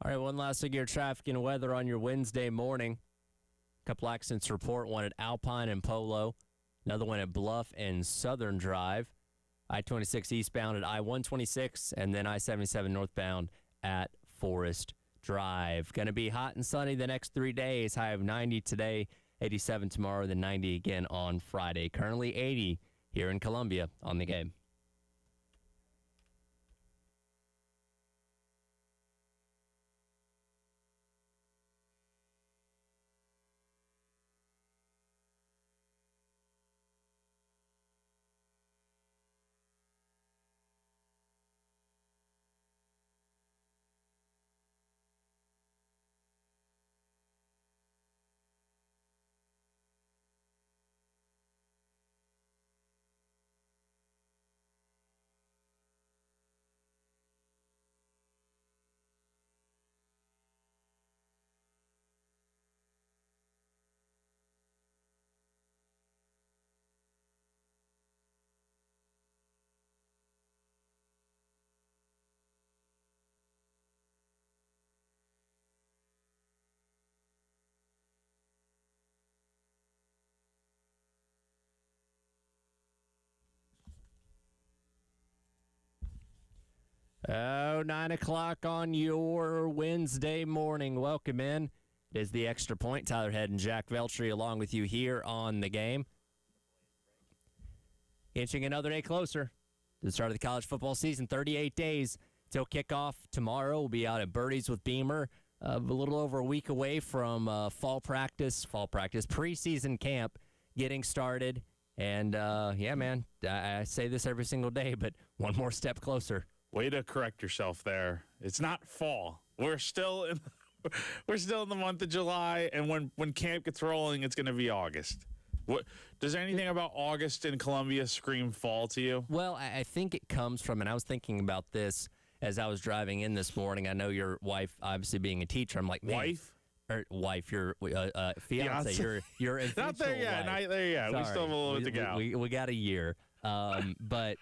All right, one last look at your traffic and weather on your Wednesday morning. A couple accidents to report, one at Alpine and Polo, another one at Bluff and Southern Drive, I-26 eastbound at I-126, and then I-77 northbound at Forest Drive. Going to be hot and sunny the next 3 days. High of 90 today, 87 tomorrow, then 90 again on Friday. Currently 80 here in Columbia on the game. Oh, 9 o'clock on your Wednesday morning. Welcome in. It is the Extra Point. Tyler Head and Jack Veltri along with you here on the game. Inching another day closer to the start of the college football season. 38 days till kickoff tomorrow. We'll be out at Birdie's with Beamer. A little over a week away from fall practice, preseason camp getting started. And, yeah, man, I say this every single day, but one more step closer. Way to correct yourself there. It's not fall. We're still in the month of July, and when camp gets rolling, it's going to be August. What does anything about August in Columbia scream fall to you? Well, I think it comes from, and I was thinking about this as I was driving in this morning. I know your wife, obviously being a teacher, I'm like, man, wife, your fiance, your not there yet, not there yet. Sorry. We still have a little bit to go. We got a year, but.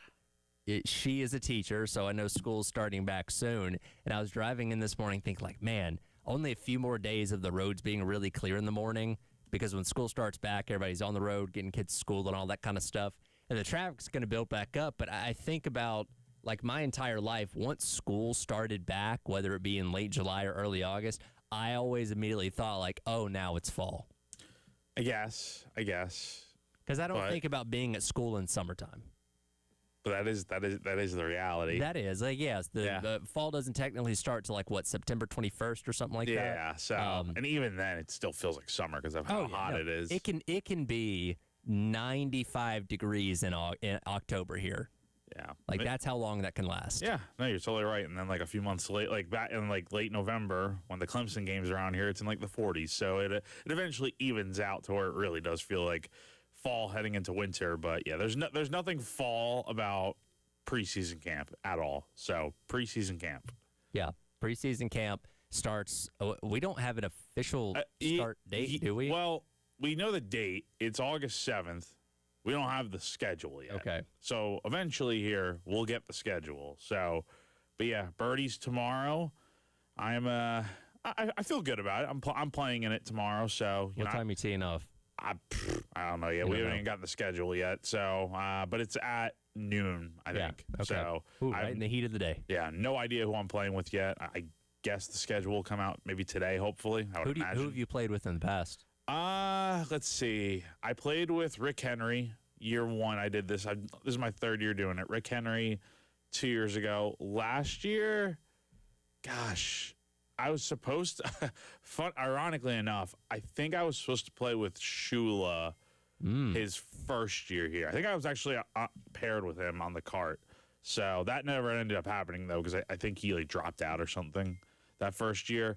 She is a teacher, so I know school's starting back soon. And I was driving in this morning thinking, like, man, only a few more days of the roads being really clear in the morning, because when school starts back, everybody's on the road, getting kids to school and all that kind of stuff. And the traffic's going to build back up. But I think about, like, my entire life, once school started back, whether it be in late July or early August, I always immediately thought, like, oh, now it's fall. I guess. Because I don't think about being at school in summertime. But that is the reality. That is, like, yes. The fall doesn't technically start till like what, September 21st or something like that. Yeah. So, and even then, it still feels like summer because of how hot it is. It can be 95 degrees in October here. Yeah, like that's how long that can last. Yeah, no, you're totally right. And then like a few months late, like back in like late November when the Clemson games are around here, it's in like the 40s. So it eventually evens out to where it really does feel like fall heading into winter. But yeah, there's nothing fall about preseason camp at all. So preseason camp. Yeah, preseason camp starts. We don't have an official start date, do we? Well, we know the date. It's August 7th. We don't have the schedule yet. Okay. So eventually here we'll get the schedule. So, but yeah, Birdie's tomorrow. I feel good about it. I'm playing in it tomorrow. So what time are you teeing off? I don't know yet. We haven't even got the schedule yet. So, but it's at noon, I think. Okay. So right in the heat of the day. Yeah, no idea who I'm playing with yet. I guess the schedule will come out maybe today, hopefully. Who have you played with in the past? Let's see. I played with Rick Henry year one. I did this. This is my third year doing it. Rick Henry 2 years ago. Last year, gosh, I was supposed to, ironically enough, I think I was supposed to play with Shula his first year here. I think I was actually paired with him on the cart. So that never ended up happening, though, because I think he like dropped out or something that first year.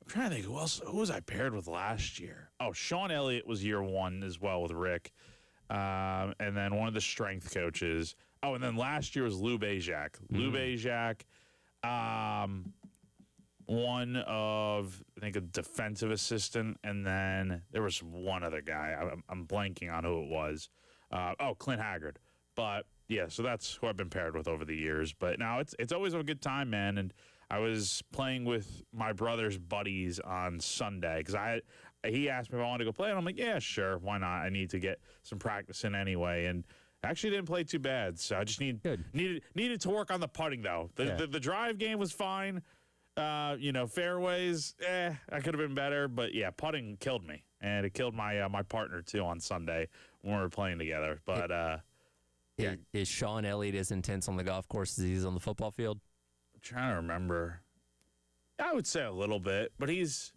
I'm trying to think who was I paired with last year? Oh, Sean Elliott was year one as well with Rick. And then one of the strength coaches. Oh, and then last year was Lou Bajak. Lou Bajak, one of, I think, a defensive assistant. And then there was one other guy. I'm blanking on who it was. Clint Haggard. But yeah, so that's who I've been paired with over the years. But now it's always a good time, man. And I was playing with my brother's buddies on Sunday because he asked me if I wanted to go play, and I'm like, yeah, sure, why not? I need to get some practice in anyway, and actually didn't play too bad. So I just needed to work on the putting though. The drive game was fine. Fairways, I could have been better, but yeah, putting killed me, and it killed my partner too on Sunday when we were playing together. But is Sean Elliott as intense on the golf course as he is on the football field? I'm trying to remember. I would say a little bit, but it's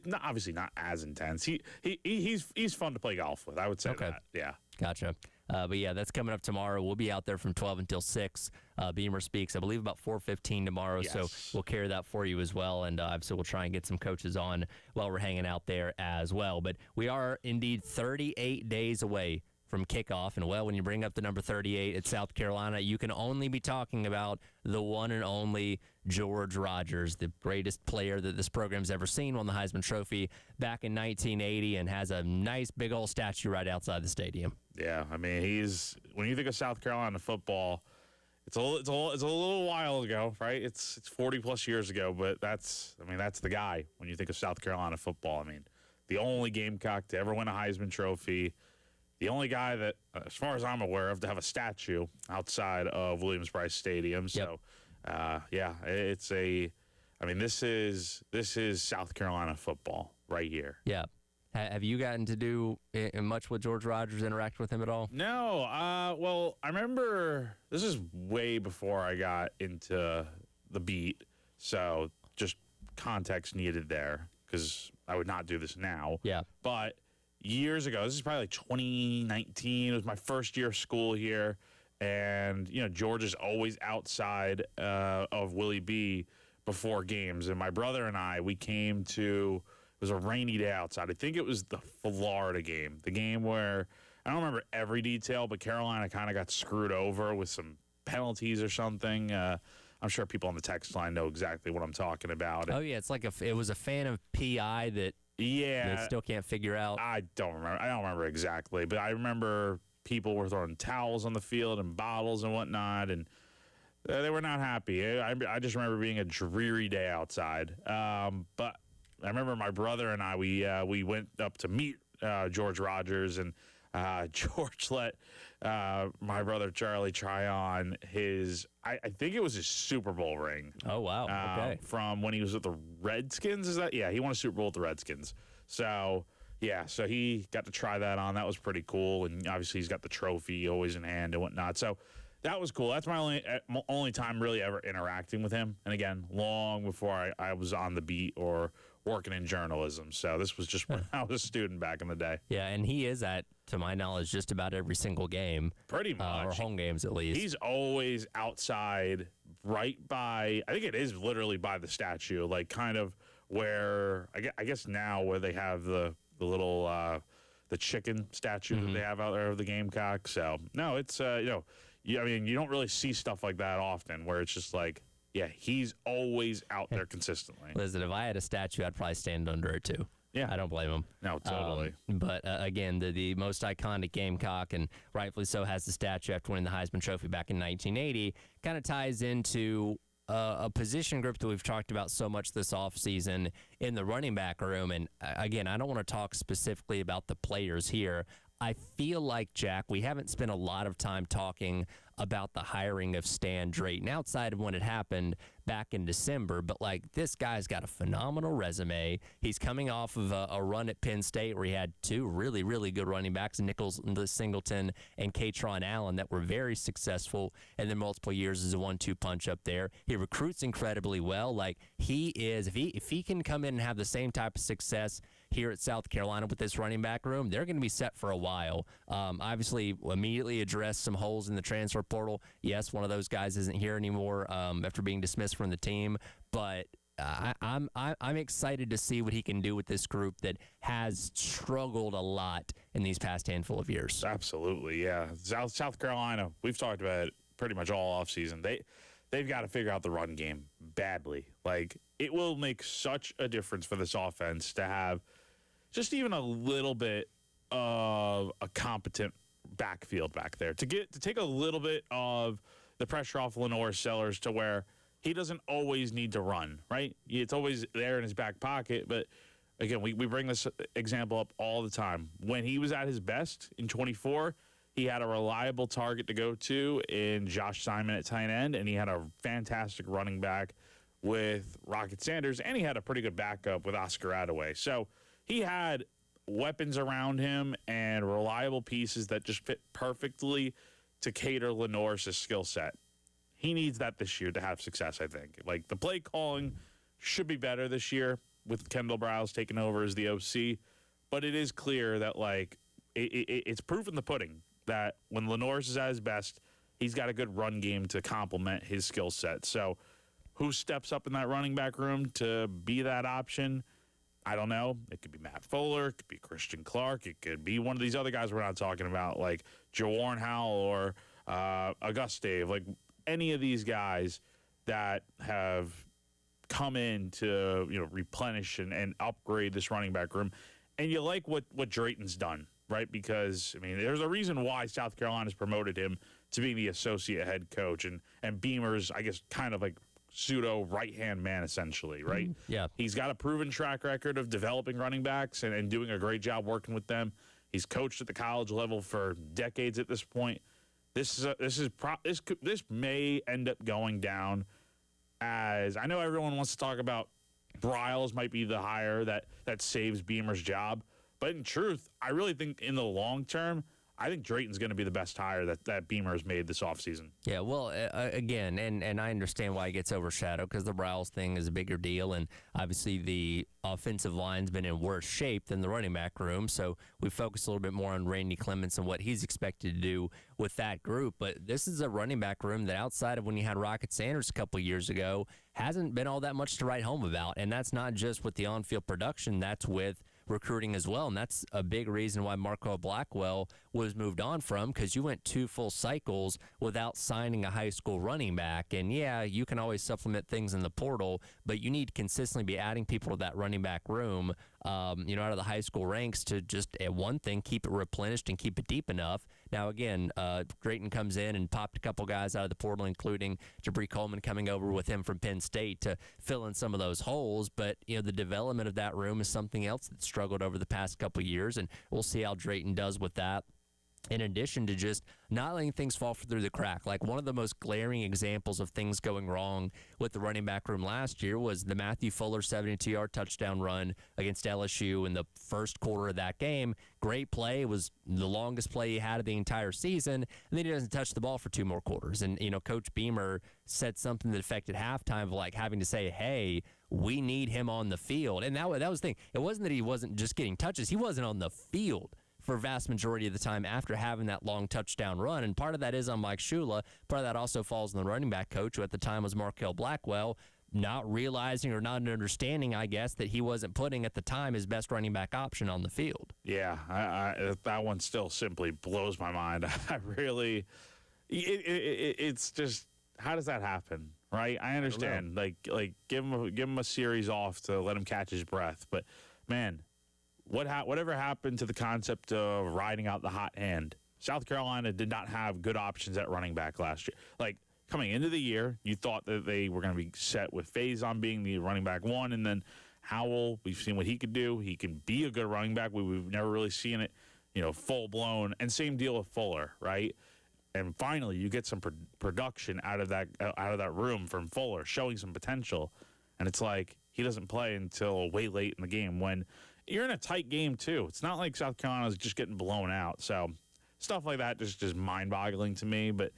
not, obviously not as intense. He's fun to play golf with. I would say that. Yeah. Gotcha. But yeah, that's coming up tomorrow. We'll be out there from 12 until 6. Beamer Speaks, I believe, about 4:15 tomorrow. Yes. So we'll carry that for you as well. And obviously, we'll try and get some coaches on while we're hanging out there as well. But we are indeed 38 days away from kickoff. And, well, when you bring up the number 38 at South Carolina, you can only be talking about the one and only George Rogers, the greatest player that this program's ever seen, won the Heisman Trophy back in 1980 and has a nice big old statue right outside the stadium. Yeah, I mean, when you think of South Carolina football, it's a little while ago, right? It's 40+ years ago, but that's the guy when you think of South Carolina football. I mean, the only Gamecock to ever win a Heisman Trophy, the only guy that, as far as I'm aware of, to have a statue outside of Williams-Brice Stadium. So, this is South Carolina football right here. Yeah. Have you gotten to do much with George Rogers, interact with him at all? No. Well, I remember this is way before I got into the beat, so just context needed there because I would not do this now. Yeah. But years ago, this is probably like 2019. It was my first year of school here, and George is always outside of Willie B before games, and my brother and we came to. It was a rainy day outside. I think it was the Florida game, the game where I don't remember every detail, but Carolina kind of got screwed over with some penalties or something. I'm sure people on the text line know exactly what I'm talking about. Oh yeah, it's like it was a fan of PI that they still can't figure out. I don't remember exactly, but I remember people were throwing towels on the field and bottles and whatnot, and they were not happy. I just remember being a dreary day outside. But I remember my brother and we went up to meet George Rogers, and George let my brother Charlie try on his, I think it was his Super Bowl ring. Oh, wow. Okay. From when he was with the Redskins. Is that? Yeah, he won a Super Bowl with the Redskins. So, yeah, so he got to try that on. That was pretty cool. And obviously he's got the trophy always in hand and whatnot. So that was cool. That's my only time really ever interacting with him. And again, long before I was on the beat or working in journalism. So this was just when I was a student back in the day. Yeah, and he is at, to my knowledge, just about every single game. Pretty much. Or home games, at least. He's always outside right by, I think it is literally by the statue, like kind of where, I guess now where they have the little, the chicken statue that they have out there of the Gamecock. So, no, it's, you don't really see stuff like that often where it's just like, yeah, he's always out there consistently. Listen, if I had a statue, I'd probably stand under it too. Yeah. I don't blame him. No, totally. But again, the most iconic Gamecock, and rightfully so, has the statue after winning the Heisman Trophy back in 1980, kind of ties into a position group that we've talked about so much this offseason in the running back room. And again, I don't want to talk specifically about the players here. I feel like, Jack, we haven't spent a lot of time talking about the hiring of Stan Drayton outside of when it happened back in December. But, this guy's got a phenomenal resume. He's coming off of a run at Penn State where he had two really, really good running backs, Nichols Singleton and Katron Allen, that were very successful and then multiple years as a 1-2 punch up there. He recruits incredibly well. He is, if he can come in and have the same type of success here at South Carolina with this running back room, they're going to be set for a while. Obviously, immediately address some holes in the transfer portal. Yes, one of those guys isn't here anymore after being dismissed from the team, but I'm excited to see what he can do with this group that has struggled a lot in these past handful of years. Absolutely, yeah. South Carolina, we've talked about it pretty much all offseason. They've got to figure out the run game badly. It will make such a difference for this offense to have just even a little bit of a competent backfield back there, to take a little bit of the pressure off Lenore Sellers to where he doesn't always need to run, right? It's always there in his back pocket. But again, we bring this example up all the time. When he was at his best in 24, he had a reliable target to go to in Josh Simon at tight end, and he had a fantastic running back with Rocket Sanders, and he had a pretty good backup with Oscar Attaway. So he had weapons around him and reliable pieces that just fit perfectly to cater Lenore's skill set. He needs that this year to have success, I think. Like, the play calling should be better this year with Kendall Browse taking over as the OC, but it is clear that, like, it's proof in the pudding that when Lenore's is at his best, he's got a good run game to complement his skill set. So who steps up in that running back room to be that option? I don't know. It could be Matt Fuller. It could be Christian Clark. It could be one of these other guys we're not talking about, like Jawarn Howell or Auguste. Like, any of these guys that have come in to, replenish and upgrade this running back room. And you like what Drayton's done, right? Because, I mean, there's a reason why South Carolina's promoted him to being the associate head coach. And Beamer's, I guess, kind of like pseudo right-hand man, essentially, right? Yeah. He's got a proven track record of developing running backs and doing a great job working with them. He's coached at the college level for decades at this point. This may end up going down as, I know everyone wants to talk about Briles might be the hire that saves Beamer's job, but in truth, I really think in the long term, I think Drayton's going to be the best hire that Beamer has made this offseason. Yeah, well, again, and I understand why it gets overshadowed because the Briles thing is a bigger deal, and obviously the offensive line's been in worse shape than the running back room, so we focus a little bit more on Randy Clements and what he's expected to do with that group. But this is a running back room that, outside of when you had Rocket Sanders a couple years ago, hasn't been all that much to write home about, and that's not just with the on-field production, that's with recruiting as well, and that's a big reason why Marco Blackwell was moved on from, because you went 2 full cycles without signing a high school running back. And yeah, you can always supplement things in the portal, but you need to consistently be adding people to that running back room, out of the high school ranks to just, at one thing, keep it replenished and keep it deep enough. Now, again, Drayton comes in and popped a couple guys out of the portal, including Jabri Coleman coming over with him from Penn State to fill in some of those holes. But, the development of that room is something else that struggled over the past couple of years, and we'll see how Drayton does with that. In addition to just not letting things fall through the crack. Like, one of the most glaring examples of things going wrong with the running back room last year was the Matthew Fuller 72-yard touchdown run against LSU in the first quarter of that game. Great play. It was the longest play he had of the entire season, and then he doesn't touch the ball for 2 more quarters. And, Coach Beamer said something that affected halftime of, like, having to say, hey, we need him on the field. And that was the thing. It wasn't that he wasn't just getting touches. He wasn't on the field for vast majority of the time after having that long touchdown run. And part of that is on Mike Shula. Part of that also falls on the running back coach, who at the time was Markel Blackwell, not realizing or not understanding, I guess, that he wasn't putting at the time his best running back option on the field. Yeah, that one still simply blows my mind. I really, it's just, how does that happen, right? I understand, like give him a series off to let him catch his breath, but man, whatever happened to the concept of riding out the hot hand? South Carolina did not have good options at running back last year. Like, coming into the year, you thought that they were going to be set with Faison being the running back 1, and then Howell, we've seen what he could do. He can be a good running back. We've never really seen it, full blown. And same deal with Fuller, right? And finally, you get some production out of that room from Fuller, showing some potential. And it's like he doesn't play until way late in the game when you're in a tight game too. It's not like South Carolina's just getting blown out. So stuff like that just mind-boggling to me. But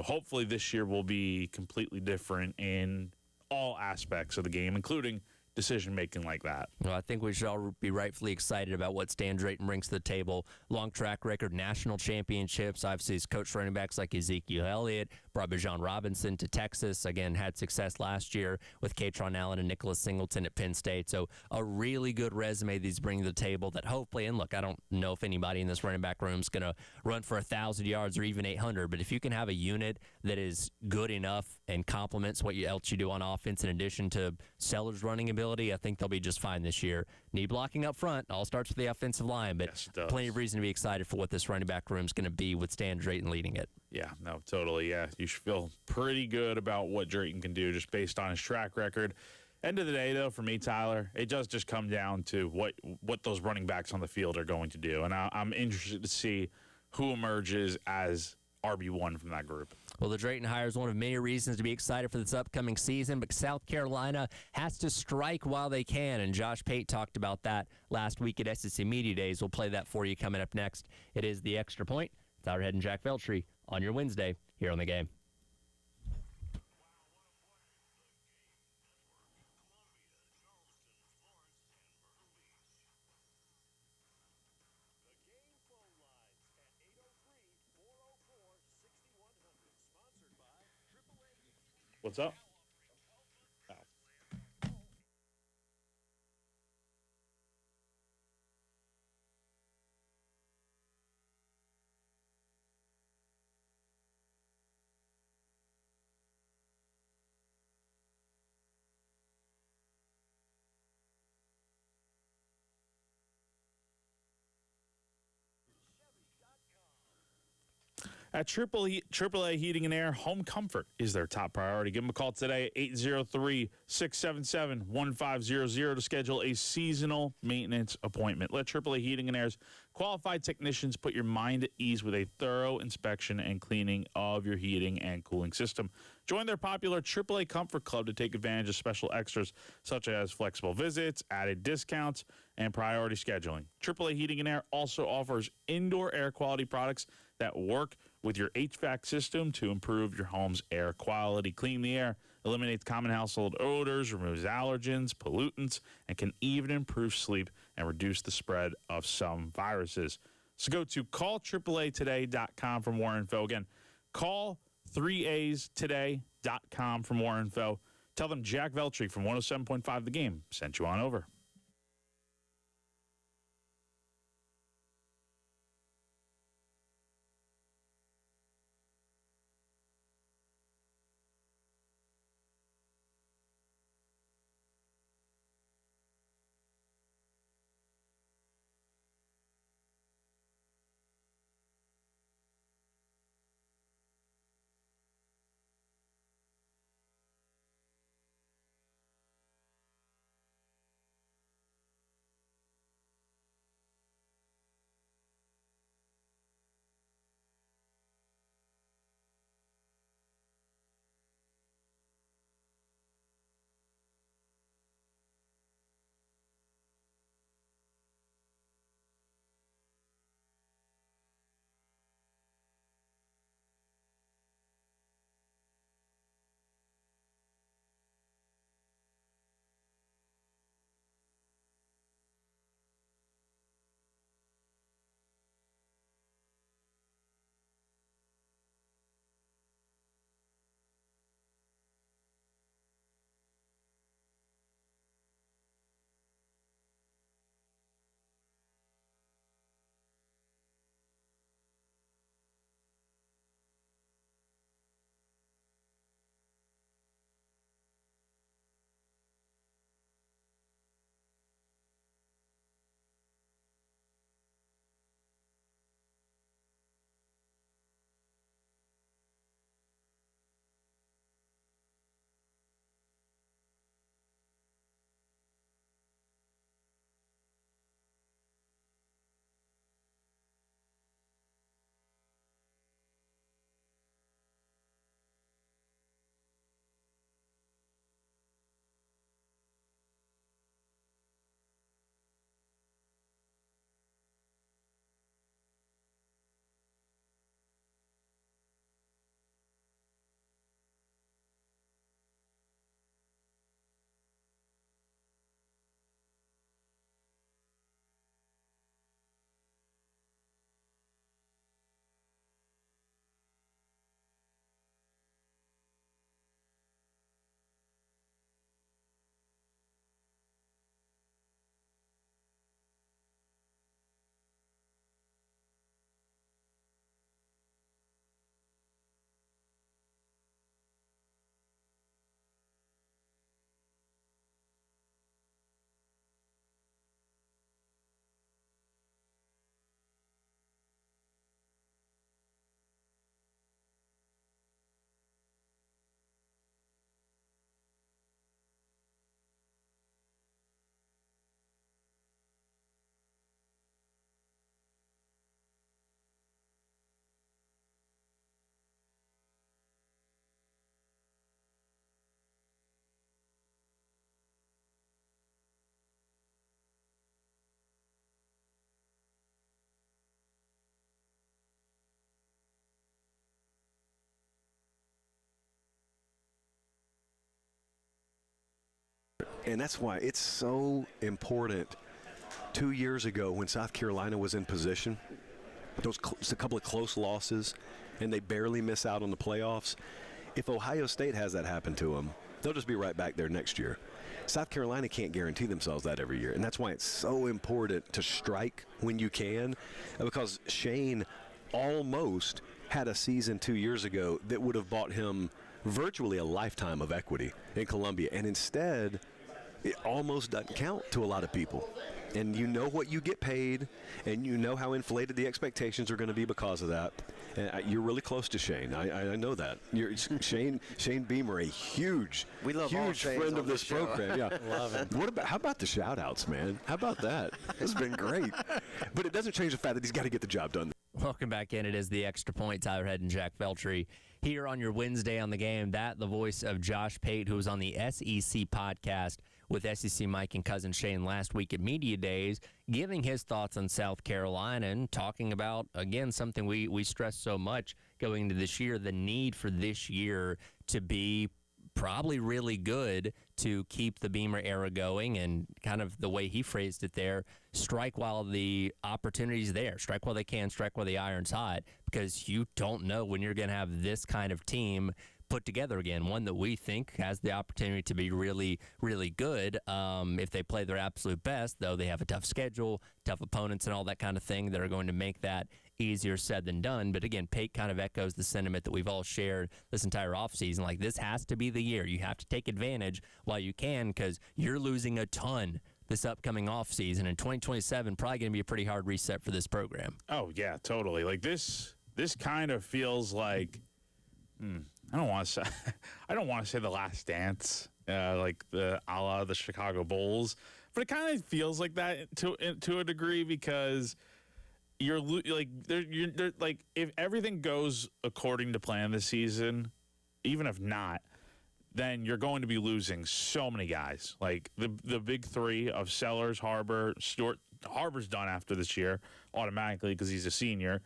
hopefully this year will be completely different in all aspects of the game, including decision-making like that. Well, I think we should all be rightfully excited about what Stan Drayton brings to the table. Long track record, national championships. Obviously, he's coached running backs like Ezekiel Elliott, brought Bijan Robinson to Texas. Again, had success last year with Katron Allen and Nicholas Singleton at Penn State. So a really good resume that he's bringing to the table that hopefully, and look, I don't know if anybody in this running back room is going to run for 1,000 yards or even 800, but if you can have a unit that is good enough and complements what else you do on offense in addition to Sellers running ability, ability, I think they'll be just fine this year. Need blocking up front. All starts with the offensive line, but Yes, it does. plenty of reason to be excited for what this running back room is going to be with Stan Drayton leading it. Yeah, no, totally. Yeah, you should feel pretty good about what Drayton can do just based on his track record. End of the day, though, for me, Tyler, it does just come down to what those running backs on the field are going to do. And I'm interested to see who emerges as RB1 from that group. Well, the Drayton hire is one of many reasons to be excited for this upcoming season, but South Carolina has to strike while they can, and Josh Pate talked about that last week at SEC Media Days. We'll play that for you coming up next. It is The Extra Point. Tyler Head and Jack Veltri on your Wednesday here on The Game. What's up? At AAA Heating and Air, home comfort is their top priority. Give them a call today at 803-677-1500 to schedule a seasonal maintenance appointment. Let AAA Heating and Air's qualified technicians put your mind at ease with a thorough inspection and cleaning of your heating and cooling system. Join their popular AAA Comfort Club to take advantage of special extras such as flexible visits, added discounts, and priority scheduling. AAA Heating and Air also offers indoor air quality products that work with your HVAC system to improve your home's air quality. Clean the air, eliminates common household odors, removes allergens, pollutants, and can even improve sleep and reduce the spread of some viruses. So go to callAAAtoday.com for more info. Again, call3astoday.com for more info. Tell them Jack Veltri from 107.5 The Game sent you on over. And that's why it's so important. 2 years ago when South Carolina was in position, just a couple of close losses, and they barely miss out on the playoffs. If Ohio State has that happen to them, they'll just be right back there next year. South Carolina can't guarantee themselves that every year, and that's why it's so important to strike when you can, because Shane almost had a season 2 years ago that would have bought him virtually a lifetime of equity in Columbia, and instead it almost doesn't count to a lot of people. And you know what you get paid, and you know how inflated the expectations are going to be because of that. And you're really close to Shane. I know that. Shane Beamer, a huge friend of this program. Yeah, love him. How about the shout-outs, man? How about that? It's been great. But it doesn't change the fact that he's got to get the job done. Welcome back in. It is the Extra Point. Tyler Head and Jack Veltri here on your Wednesday on the Game. That the voice of Josh Pate, who was on the SEC podcast with SEC Mike and cousin Shane last week at Media Days, giving his thoughts on South Carolina and talking about, again, something we stress so much going into this year, the need for this year to be probably really good to keep the Beamer era going, and kind of the way he phrased it there, strike while the opportunity's there. Strike while they can, strike while the iron's hot, because you don't know when you're going to have this kind of team put together again, one that we think has the opportunity to be really, really good if they play their absolute best, though they have a tough schedule, tough opponents, and all that kind of thing that are going to make that easier said than done. But again, Pate kind of echoes the sentiment that we've all shared this entire offseason. Like, this has to be the year. You have to take advantage while you can, because you're losing a ton this upcoming offseason, and 2027 probably going to be a pretty hard reset for this program. Oh, yeah, totally. Like, this kind of feels like I don't want to say the Last Dance, like a la the Chicago Bulls, but it kind of feels like that to a degree, because you're like like, if everything goes according to plan this season, even if not, then you're going to be losing so many guys. Like the big three of Sellers, Harbor, Stewart. Harbor's done after this year automatically because he's a senior.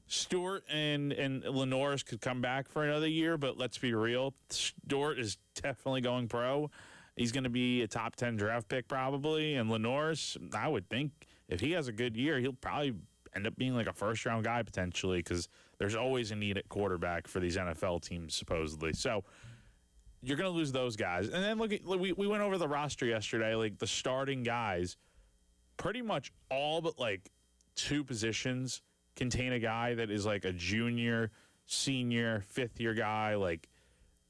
Stewart and Lenoris could come back for another year, but let's be real. Stewart is definitely going pro. He's going to be a top 10 draft pick probably, and Lenoris, I would think if he has a good year, he'll probably end up being like a first-round guy potentially, because there's always a need at quarterback for these NFL teams supposedly. So you're going to lose those guys. And then we went over the roster yesterday, like the starting guys, pretty much all but like two positions contain a guy that is like a junior, senior, fifth-year guy. Like,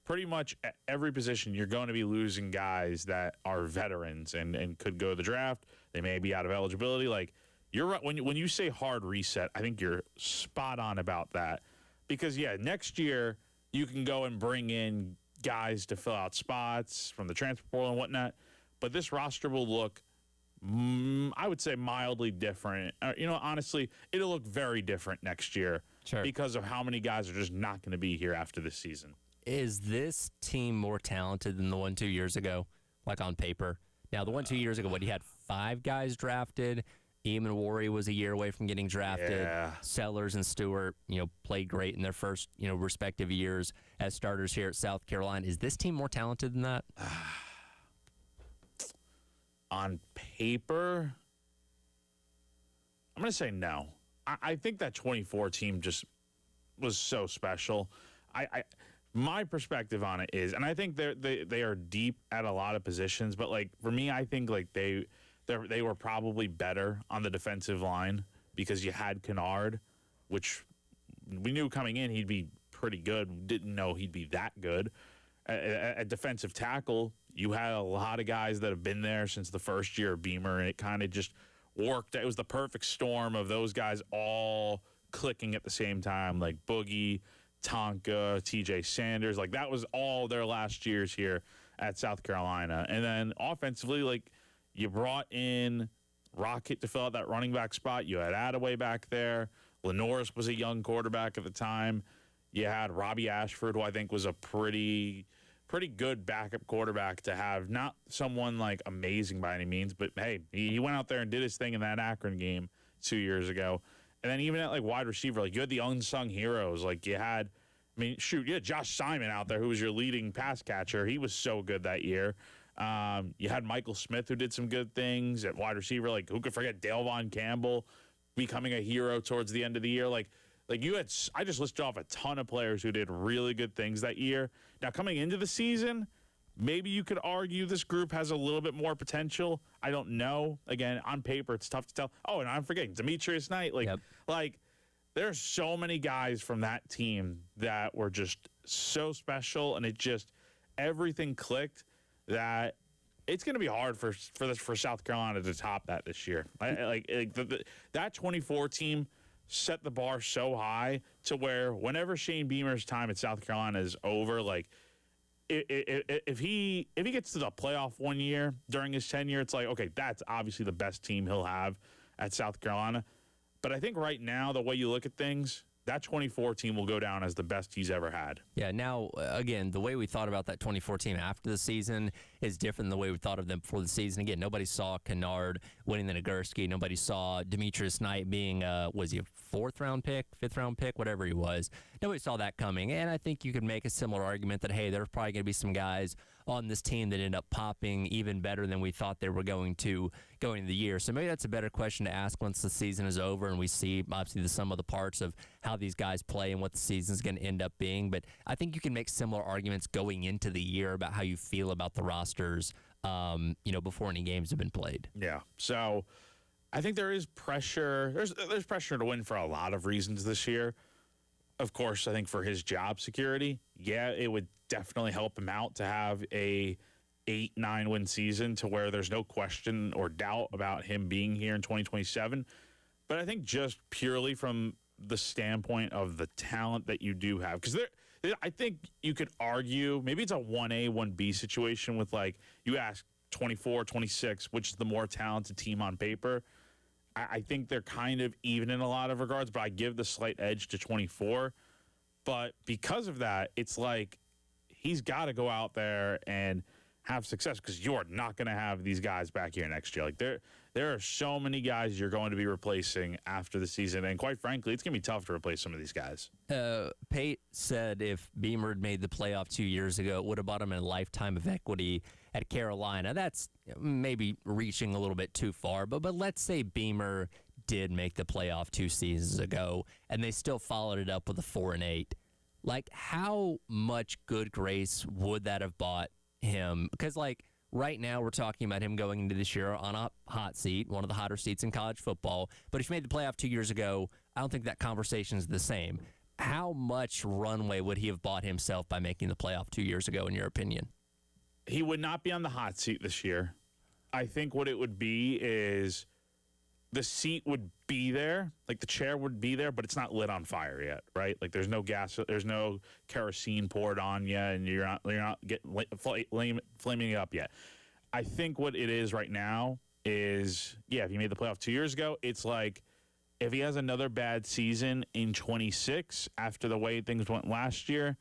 pretty much at every position, you're going to be losing guys that are veterans and could go to the draft. They may be out of eligibility. Like, you're right. When you say hard reset, I think you're spot on about that. Because, yeah, next year you can go and bring in guys to fill out spots from the transfer portal and whatnot. But this roster will look, I would say, mildly different. Honestly, it'll look very different next year because of how many guys are just not going to be here after this season. Is this team more talented than the one 2 years ago, like on paper? Now, the one 2 years ago, you had 5 guys drafted. Eamon Warry was a year away from getting drafted. Yeah. Sellers and Stewart, played great in their first, respective years as starters here at South Carolina. Is this team more talented than that? On paper, I'm going to say no. I think that 24 team just was so special. My perspective on it is, and I think they are deep at a lot of positions, but like for me, I think like they were probably better on the defensive line because you had Kennard, which we knew coming in he'd be pretty good. Didn't know he'd be that good. At defensive tackle, you had a lot of guys that have been there since the first year of Beamer, and it kind of just worked. It was the perfect storm of those guys all clicking at the same time, like Boogie, Tonka, TJ Sanders. Like, that was all their last years here at South Carolina. And then offensively, like, you brought in Rocket to fill out that running back spot. You had Attaway back there. Lenoris was a young quarterback at the time. You had Robbie Ashford, who I think was a pretty good backup quarterback to have. Not someone like amazing by any means, but hey, he went out there and did his thing in that Akron game 2 years ago. And then even at like wide receiver, like you had the unsung heroes. Like you had, you had Josh Simon out there, who was your leading pass catcher. He was so good that year. You had Michael Smith, who did some good things at wide receiver. Like, who could forget Dale Von Campbell becoming a hero towards the end of the year? Like you had, I just listed off a ton of players who did really good things that year. Now, coming into the season, maybe you could argue this group has a little bit more potential. I don't know. Again, on paper, it's tough to tell. Oh, and I'm forgetting Demetrius Knight. Like there's so many guys from that team that were just so special, and it just everything clicked that it's going to be hard for South Carolina to top that this year. That 24 team set the bar so high to where whenever Shane Beamer's time at South Carolina is over, like if he gets to the playoff one year during his tenure, it's like, okay, that's obviously the best team he'll have at South Carolina. But I think right now, the way you look at things, that 24 team will go down as the best he's ever had. Yeah, now, again, the way we thought about that 24 team after the season is different than the way we thought of them before the season. Again, nobody saw Kennard winning the Nagurski. Nobody saw Demetrius Knight being, was he a fourth-round pick, fifth-round pick, whatever he was. Nobody saw that coming. And I think you could make a similar argument that, hey, there's probably going to be some guys on this team that end up popping even better than we thought they were going to going into the year. So maybe that's a better question to ask once the season is over and we see, obviously, the sum of the parts of how these guys play and what the season's going to end up being. But I think you can make similar arguments going into the year about how you feel about the rosters, before any games have been played. Yeah. So I think there is pressure. There's pressure to win for a lot of reasons this year. Of course, I think for his job security, yeah, it would definitely help him out to have a 8-9 win season to where there's no question or doubt about him being here in 2027. But I think just purely from the standpoint of the talent that you do have, because I think you could argue maybe it's a 1A, 1B situation with, like, you ask 24, 26, which is the more talented team on paper. I think they're kind of even in a lot of regards, but I give the slight edge to 24. But because of that, it's like he's got to go out there and have success, because you are not going to have these guys back here next year. Like, there are so many guys you're going to be replacing after the season, and quite frankly, it's going to be tough to replace some of these guys. Pate said if Beamer had made the playoff 2 years ago, it would have bought him a lifetime of equity at Carolina. That's maybe reaching a little bit too far, but let's say Beamer did make the playoff 2 seasons ago, and they still followed it up with a 4-8. Like, how much good grace would that have bought him? Because, like, right now we're talking about him going into this year on a hot seat, one of the hotter seats in college football. But if he made the playoff 2 years ago, I don't think that conversation is the same. How much runway would he have bought himself by making the playoff 2 years ago, in your opinion? He would not be on the hot seat this year. I think what it would be is the seat would be there, like the chair would be there, but it's not lit on fire yet, right? Like, there's no gas, there's no kerosene poured on you, and you're not getting flaming it up yet. I think what it is right now is, yeah, if he made the playoff 2 years ago, it's like if he has another bad season in 26 after the way things went last year,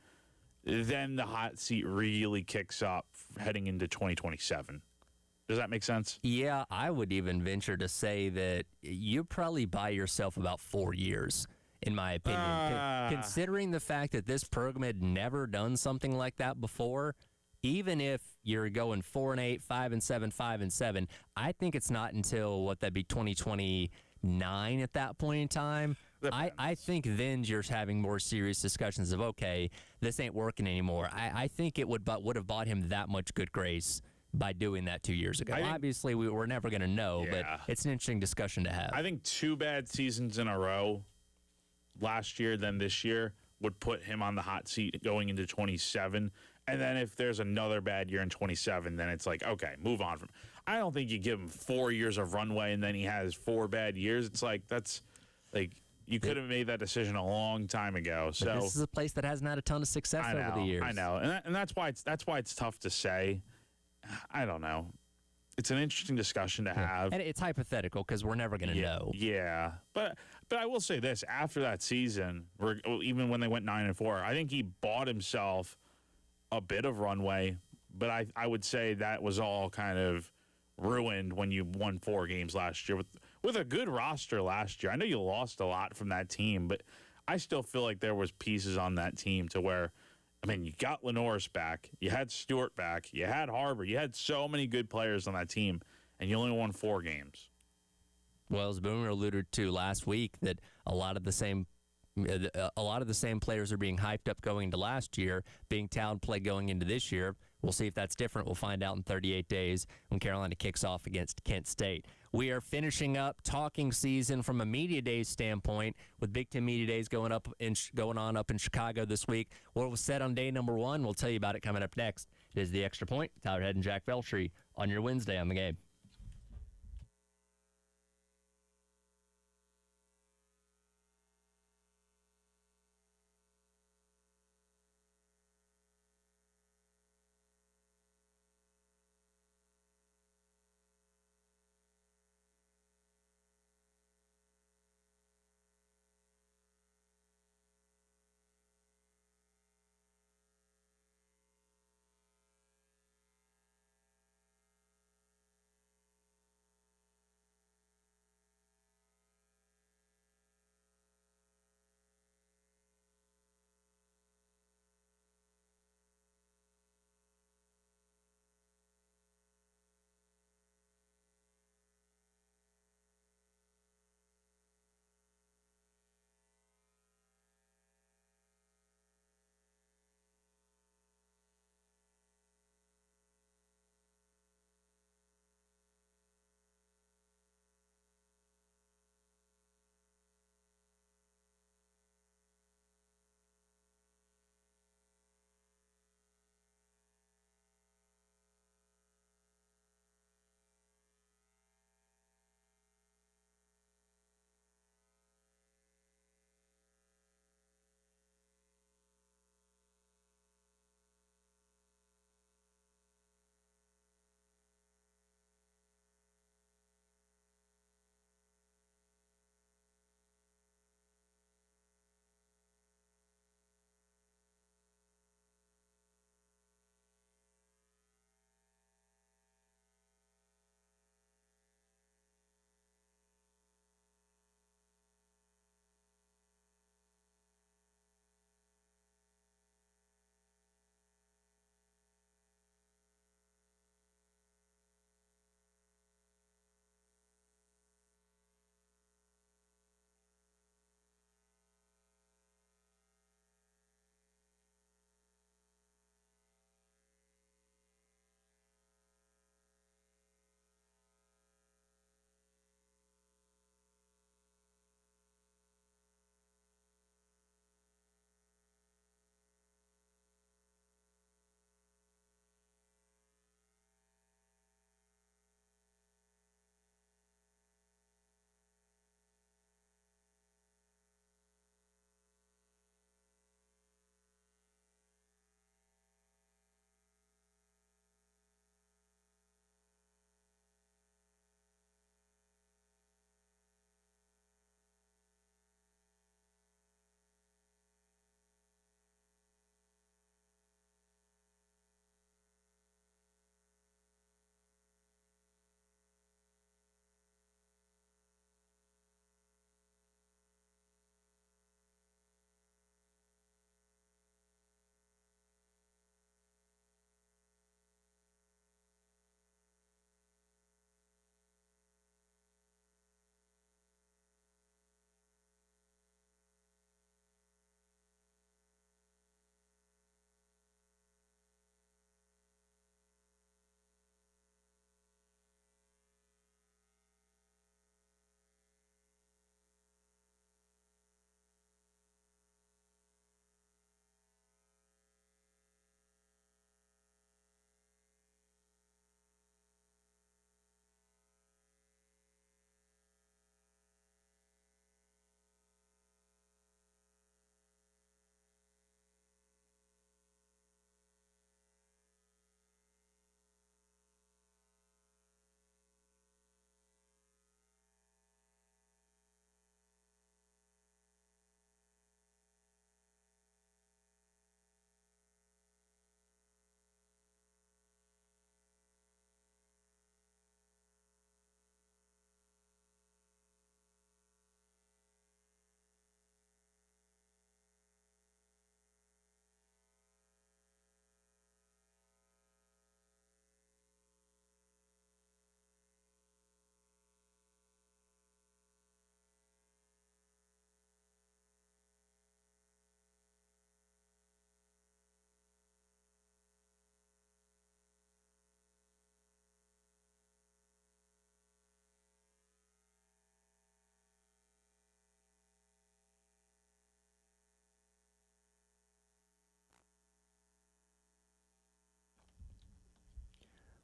then the hot seat really kicks up heading into 2027. Does that make sense? Yeah, I would even venture to say that you probably buy yourself about 4 years, in my opinion. Considering the fact that this program had never done something like that before, even if you're going 4-8, 5-7, 5-7, I think it's not until, that'd be 2029 at that point in time. I think then you're having more serious discussions of, okay, this ain't working anymore. I think it would have bought him that much good grace by doing that 2 years ago. Obviously, we were never going to know, but it's an interesting discussion to have. I think 2 bad seasons in a row, last year, then this year, would put him on the hot seat going into 27. And then if there's another bad year in 27, then it's like, okay, move on from. I don't think you give him 4 years of runway and then he has 4 bad years. It's like, that's like, you could have made that decision a long time ago. So but this is a place that hasn't had a ton of success over the years. I know, and that's why it's tough to say. I don't know. It's an interesting discussion to have. And it's hypothetical because we're never going to know. Yeah. But I will say this, after that season, even when they went 9-4, I think he bought himself a bit of runway, but I would say that was all kind of ruined when you won 4 games last year with a good roster last year. I know you lost a lot from that team, but I still feel like there was pieces on that team to where I mean, you got Lenore's back. You had Stewart back. You had Harbor. You had so many good players on that team, and you only won 4 games. Well, as Boomer alluded to last week, that a lot of the same players are being hyped up going into last year, being talent play going into this year. We'll see if that's different. We'll find out in 38 days when Carolina kicks off against Kent State. We are finishing up talking season from a Media Days standpoint with Big Ten Media Days going on up in Chicago this week. What was said on day number 1, we'll tell you about it coming up next. It is The Extra Point. Tyler Head and Jack Veltri on your Wednesday on the Game.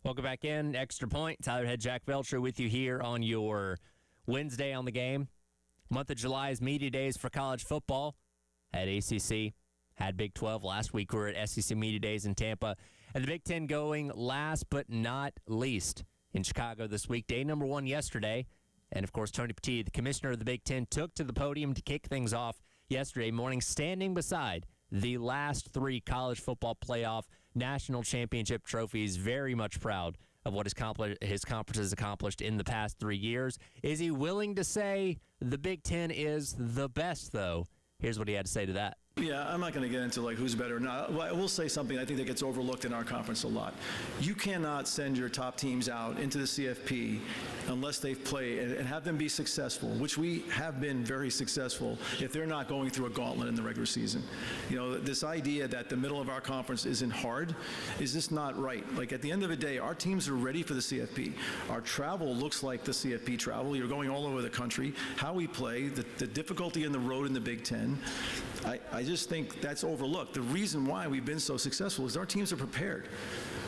Welcome back in. Extra Point. Tyler Head, Jack Belcher with you here on your Wednesday on the Game. Month of July is media days for college football. Had ACC, had Big 12. Last week we were at SEC media days in Tampa. And the Big 10 going last but not least in Chicago this week. Day number 1 yesterday. And, of course, Tony Petitti, the commissioner of the Big 10, took to the podium to kick things off yesterday morning, standing beside the last 3 college football playoff national championship trophies. Very much proud of what his conference has accomplished in the past 3 years. Is he willing to say the Big 10 is the best, though? Here's what he had to say to that. Yeah, I'm not going to get into like who's better or not. I will say something I think that gets overlooked in our conference a lot. You cannot send your top teams out into the CFP unless they've played and have them be successful, which we have been very successful if they're not going through a gauntlet in the regular season. You know, this idea that the middle of our conference isn't hard is just not right. Like at the end of the day, our teams are ready for the CFP. Our travel looks like the CFP travel. You're going all over the country. How we play, the difficulty in the road in the Big Ten, I just think that's overlooked. The reason why we've been so successful is our teams are prepared.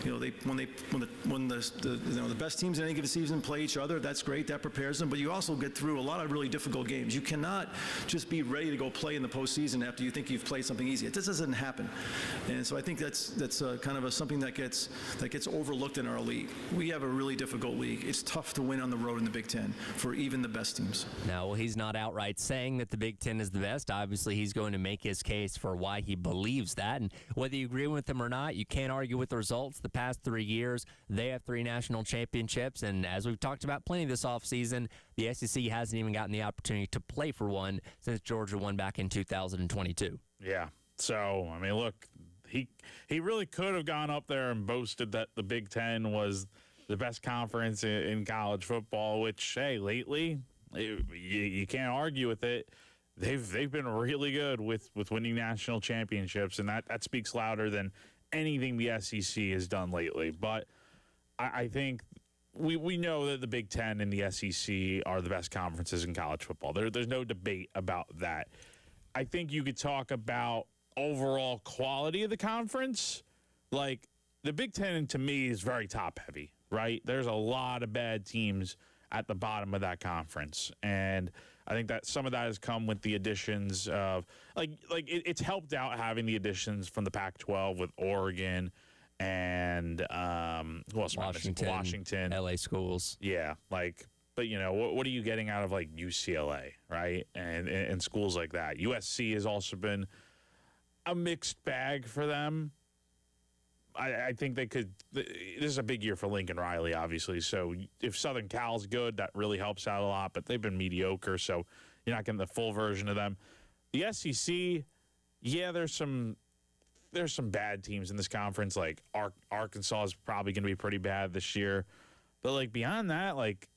You know, when the best teams in any given season play each other, that's great. That prepares them. But you also get through a lot of really difficult games. You cannot just be ready to go play in the postseason after you think you've played something easy. It just doesn't happen. And so I think that's kind of something that gets overlooked in our league. We have a really difficult league. It's tough to win on the road in the Big Ten for even the best teams. Now, well, he's not outright saying that the Big Ten is the best. Obviously, he's going to make his case for why he believes that. And whether you agree with him or not, you can't argue with the results. The past 3 years, they have 3 national championships. And as we've talked about plenty this offseason, the SEC hasn't even gotten the opportunity to play for one since Georgia won back in 2022. Yeah. So, I mean, look, he really could have gone up there and boasted that the Big Ten was the best conference in college football, which, hey, lately, you can't argue with it. They've been really good with winning national championships, and that speaks louder than anything the SEC has done lately. But I think we know that the Big Ten and the SEC are the best conferences in college football. There's no debate about that. I think you could talk about overall quality of the conference. Like, the Big Ten, to me, is very top-heavy, right? There's a lot of bad teams at the bottom of that conference. And I think that some of that has come with the additions of, it's helped out having the additions from the Pac-12 with Oregon and who else? Washington, LA schools. Yeah, but you know, what are you getting out of like UCLA, right? And schools like that. USC has also been a mixed bag for them. I think they could. This is a big year for Lincoln Riley, obviously. So if Southern Cal's good, that really helps out a lot. But they've been mediocre, so you're not getting the full version of them. The SEC, yeah, there's some bad teams in this conference. Like Arkansas is probably going to be pretty bad this year. But like beyond that, like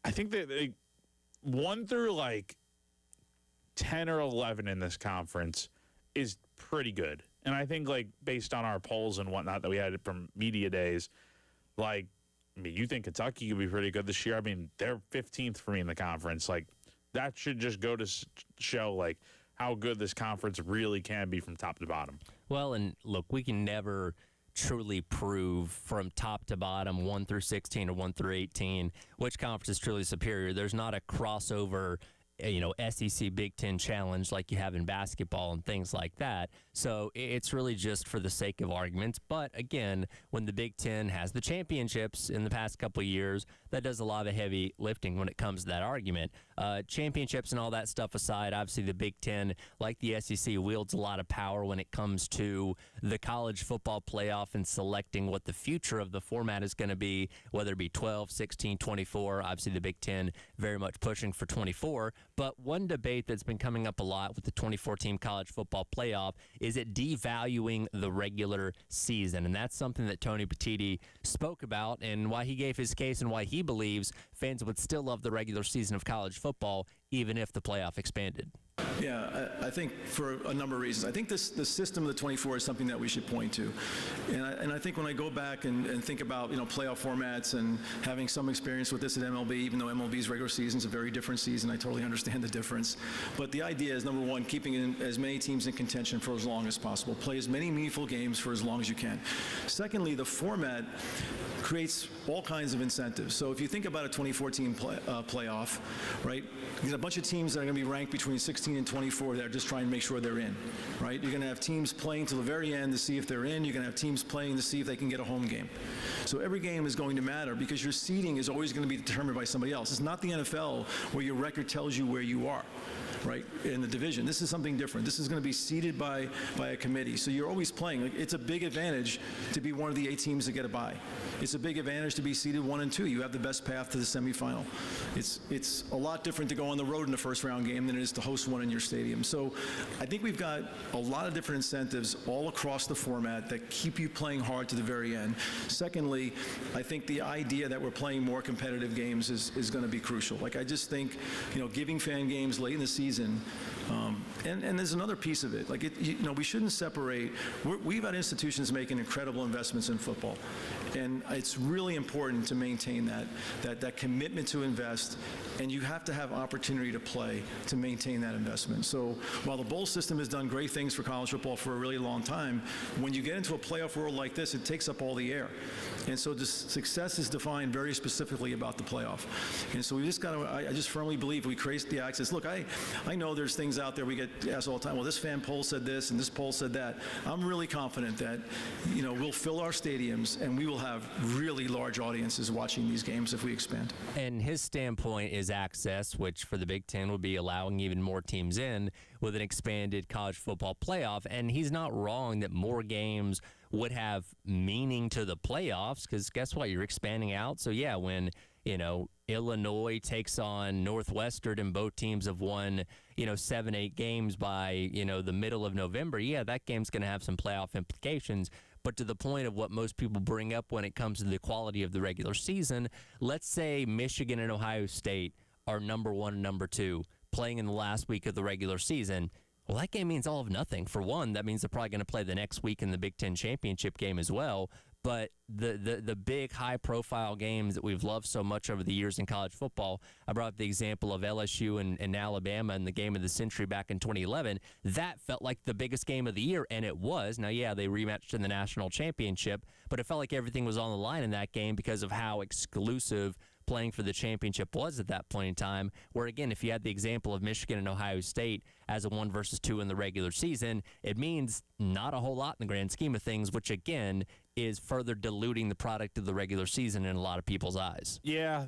I think that they 1 through like 10 or 11 in this conference is pretty good. And I think, like, based on our polls and whatnot that we had from media days, like, I mean, you think Kentucky could be pretty good this year? I mean, they're 15th for me in the conference. Like, that should just go to show, like, how good this conference really can be from top to bottom. Well, and look, we can never truly prove from top to bottom, 1 through 16 or 1 through 18, which conference is truly superior. There's not a crossover, SEC Big Ten challenge like you have in basketball and things like that. So it's really just for the sake of arguments. But again, when the Big Ten has the championships in the past couple of years, that does a lot of heavy lifting when it comes to that argument. Championships and all that stuff aside, obviously the Big Ten, like the SEC, wields a lot of power when it comes to the college football playoff and selecting what the future of the format is going to be, whether it be 12, 16, 24. Obviously the Big Ten very much pushing for 24. But one debate that's been coming up a lot with the 24-team college football playoff is it devaluing the regular season. And that's something that Tony Petitti spoke about and why he gave his case and why he believes fans would still love the regular season of college football even if the playoff expanded. Yeah, I think for a number of reasons. I think the system of the 24 is something that we should point to. And I think when I go back and think about, playoff formats and having some experience with this at MLB, even though MLB's regular season is a very different season, I totally understand the difference. But the idea is, number one, keeping in as many teams in contention for as long as possible. Play as many meaningful games for as long as you can. Secondly, the format creates all kinds of incentives. So if you think about a 2014 playoff, right, there's a bunch of teams that are going to be ranked between 16 and 24 that are just trying to make sure they're in, right? You're going to have teams playing to the very end to see if they're in. You're going to have teams playing to see if they can get a home game. So every game is going to matter because your seeding is always going to be determined by somebody else. It's not the NFL where your record tells you where you are, right, in the division. This is something different. This is going to be seeded by a committee. So you're always playing. Like, it's a big advantage to be one of the 8 teams that get a bye. It's a big advantage to be seeded 1 and 2. You have the best path to the semifinal. It's a lot different to go on the road in a first-round game than it is to host one in your stadium. So I think we've got a lot of different incentives all across the format that keep you playing hard to the very end. Secondly, I think the idea that we're playing more competitive games is going to be crucial. Like, I just think, giving fan games late in the season, and there's another piece of it. Like, we shouldn't separate. We've got institutions making incredible investments in football, and it's really important to maintain that commitment to invest, and you have to have opportunity to play to maintain that investment. So while the bowl system has done great things for college football for a really long time, when you get into a playoff world like this, it takes up all the air. And so the success is defined very specifically about the playoff. And so we just got to, I just firmly believe we create the access. Look, I know there's things out there we get asked all the time, well, this fan poll said this and this poll said that. I'm really confident that, we'll fill our stadiums and we will have really large audiences watching these games if we expand. And his standpoint is access, which for the Big Ten would be allowing even more teams in with an expanded college football playoff. And he's not wrong that more games would have meaning to the playoffs because guess what? You're expanding out. So, yeah, when, Illinois takes on Northwestern and both teams have won, 7-8 games by, the middle of November, yeah, that game's going to have some playoff implications. But to the point of what most people bring up when it comes to the quality of the regular season, let's say Michigan and Ohio State are number 1 and number 2 playing in the last week of the regular season. Well, that game means all of nothing. For one, that means they're probably going to play the next week in the Big Ten championship game as well. But the big high-profile games that we've loved so much over the years in college football, I brought up the example of LSU and Alabama in the game of the century back in 2011. That felt like the biggest game of the year, and it was. Now, yeah, they rematched in the national championship, but it felt like everything was on the line in that game because of how exclusive playing for the championship was at that point in time, where, again, if you had the example of Michigan and Ohio State as a 1 versus 2 in the regular season, it means not a whole lot in the grand scheme of things, which, again, is further diluting the product of the regular season in a lot of people's eyes. Yeah,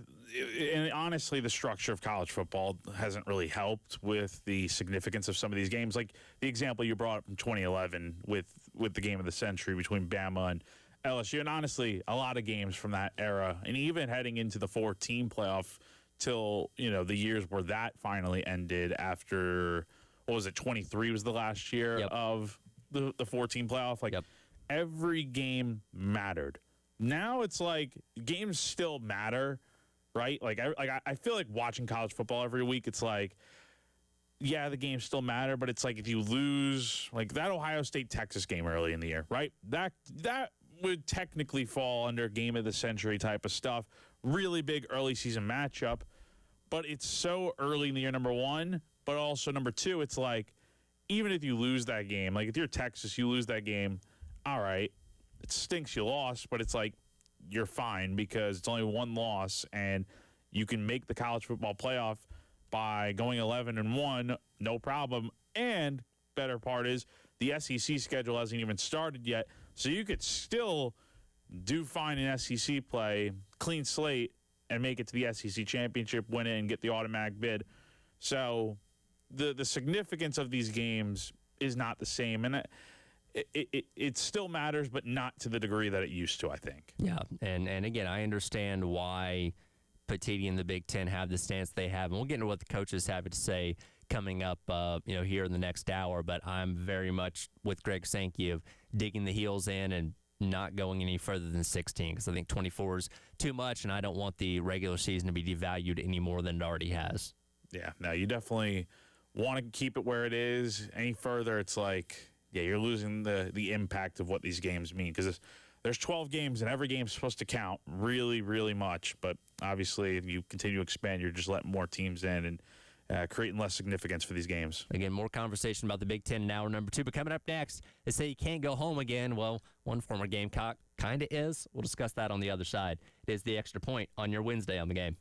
and honestly, the structure of college football hasn't really helped with the significance of some of these games. Like the example you brought up in 2011 with the game of the century between Bama and LSU, and honestly, a lot of games from that era, and even heading into the 4-team playoff till, the years where that finally ended after, 23 was the last year of the 4-team playoff. Like, every game mattered. Now it's like games still matter, right? Like I feel like watching college football every week, it's like, yeah, the games still matter, but it's like if you lose, like that Ohio State-Texas game early in the year, right? That would technically fall under game of the century type of stuff. Really big early season matchup, but it's so early in the year, number 1, but also number 2, it's like even if you lose that game, like if you're Texas, you lose that game, all right, it stinks you lost, but it's like you're fine because it's only 1 loss, and you can make the college football playoff by going 11-1, no problem. And better part is the SEC schedule hasn't even started yet, so you could still do fine in SEC play, clean slate, and make it to the SEC championship, win it, and get the automatic bid. So the significance of these games is not the same, and it still matters, but not to the degree that it used to, I think. Yeah, and again, I understand why Petitti and the Big Ten have the stance they have, and we'll get into what the coaches have to say coming up, here in the next hour. But I'm very much with Greg Sankey of digging the heels in and not going any further than 16 because I think 24 is too much, and I don't want the regular season to be devalued any more than it already has. Yeah, no, you definitely want to keep it where it is. Any further, it's like, yeah, you're losing the impact of what these games mean because there's 12 games and every game's supposed to count really, really much. But obviously, if you continue to expand, you're just letting more teams in, and creating less significance for these games. Again, more conversation about the Big Ten in hour number 2. But coming up next, they say you can't go home again. Well, one former Gamecock kind of is. We'll discuss that on the other side. It is the Extra Point on your Wednesday on the Game.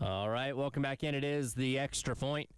All right, welcome back in. It is the Extra Point.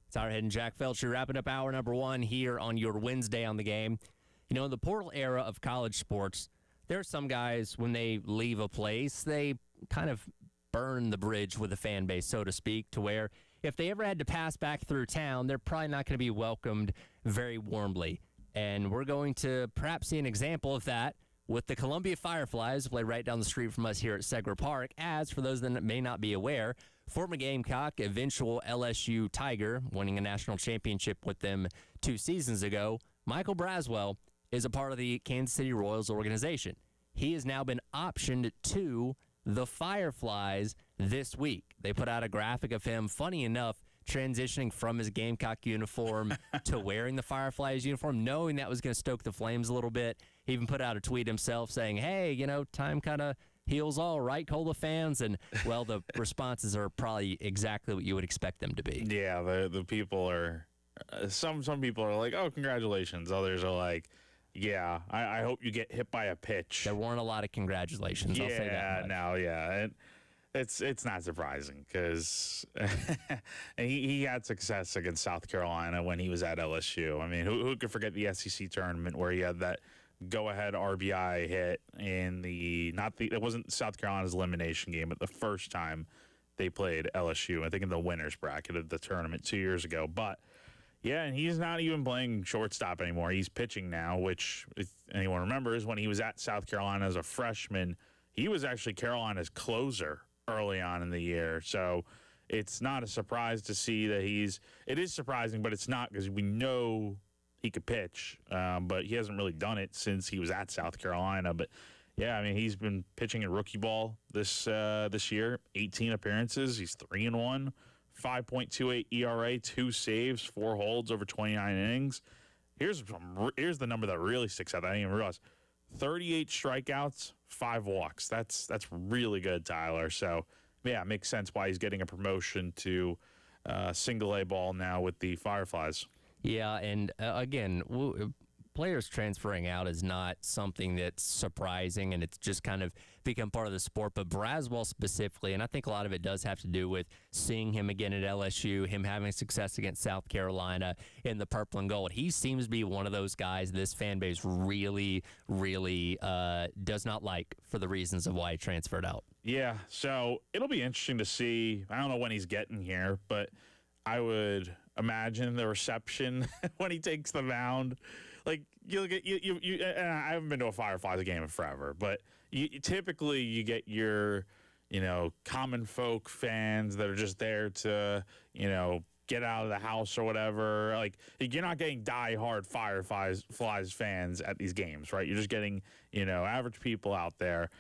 It's our head and Jack Felcher wrapping up hour number 1 here on your Wednesday on the Game. You know, in the portal era of college sports, there are some guys, when they leave a place, they kind of burn the bridge with the fan base, so to speak, to where if they ever had to pass back through town, they're probably not going to be welcomed very warmly. And we're going to perhaps see an example of that with the Columbia Fireflies, who play right down the street from us here at Segra Park. As, for those that may not be aware, former Gamecock, eventual LSU Tiger, winning a national championship with them 2 seasons ago, Michael Braswell is a part of the Kansas City Royals organization. He has now been optioned to the Fireflies this week. They put out a graphic of him, funny enough, transitioning from his Gamecock uniform to wearing the Fireflies uniform, knowing that was going to stoke the flames a little bit. He even put out a tweet himself saying, hey, you know, time kind of heals all, right, Cola fans? And, well, the responses are probably exactly what you would expect them to be. Yeah, the people are some people are like, oh, congratulations. Others are like, yeah, I hope you get hit by a pitch. There weren't a lot of congratulations. I'll say that much. No, yeah. And it's not surprising because he had success against South Carolina when he was at LSU. I mean, who could forget the SEC tournament where he had that go-ahead RBI hit in it wasn't South Carolina's elimination game, but the first time they played LSU, I think in the winners bracket of the tournament 2 years ago. But yeah, and he's not even playing shortstop anymore. He's pitching now, which, if anyone remembers, when he was at South Carolina as a freshman, he was actually Carolina's closer early on in the year. So it's not a surprise to see that it is surprising, but it's not, because we know he could pitch, but he hasn't really done it since he was at South Carolina. But yeah, I mean, he's been pitching in rookie ball this year, 18 appearances. He's 3-1. 5.28 ERA, 2 saves, 4 holds over 29 innings. Here's the number that really sticks out that I didn't even realize. 38 strikeouts, 5 walks. That's really good, Tyler. So, yeah, it makes sense why he's getting a promotion to single-A ball now with the Fireflies. Yeah, and again, players transferring out is not something that's surprising, and it's just kind of become part of the sport. But Braswell specifically, and I think a lot of it does have to do with seeing him again at LSU, him having success against South Carolina in the purple and gold. He seems to be one of those guys this fan base really, really does not like for the reasons of why he transferred out. Yeah, so it'll be interesting to see. I don't know when he's getting here, but I would imagine the reception when he takes the mound. Like, you and I haven't been to a Fireflies game in forever, but typically you get your, common folk fans that are just there to, get out of the house or whatever. Like, you're not getting diehard Fireflies fans at these games, right? You're just getting, average people out there.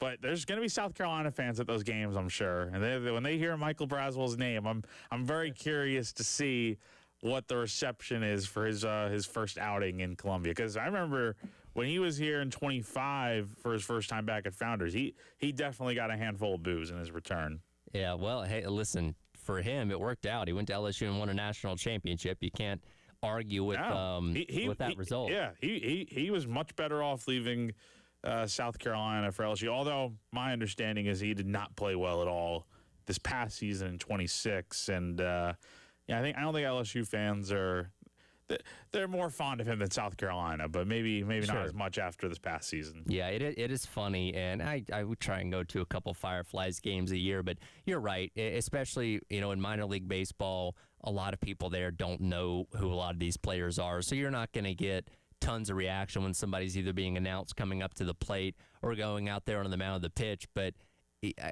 But there's going to be South Carolina fans at those games, I'm sure. And when they hear Michael Braswell's name, I'm very curious to see what the reception is for his first outing in Columbia. Because I remember when he was here in 25 for his first time back at Founders, he definitely got a handful of boos in his return. Yeah, well, hey, listen, for him, it worked out. He went to LSU and won a national championship. You can't argue with that result. Yeah, he was much better off leaving South Carolina for LSU, although my understanding is he did not play well at all this past season in 26. And I don't think LSU fans they're more fond of him than South Carolina, but maybe Sure. not as much after this past season. Yeah, it is funny, and I would try and go to a couple Fireflies games a year, but you're right, especially, in minor league baseball, a lot of people there don't know who a lot of these players are, so you're not going to get tons of reaction when somebody's either being announced coming up to the plate or going out there on the mound of the pitch. But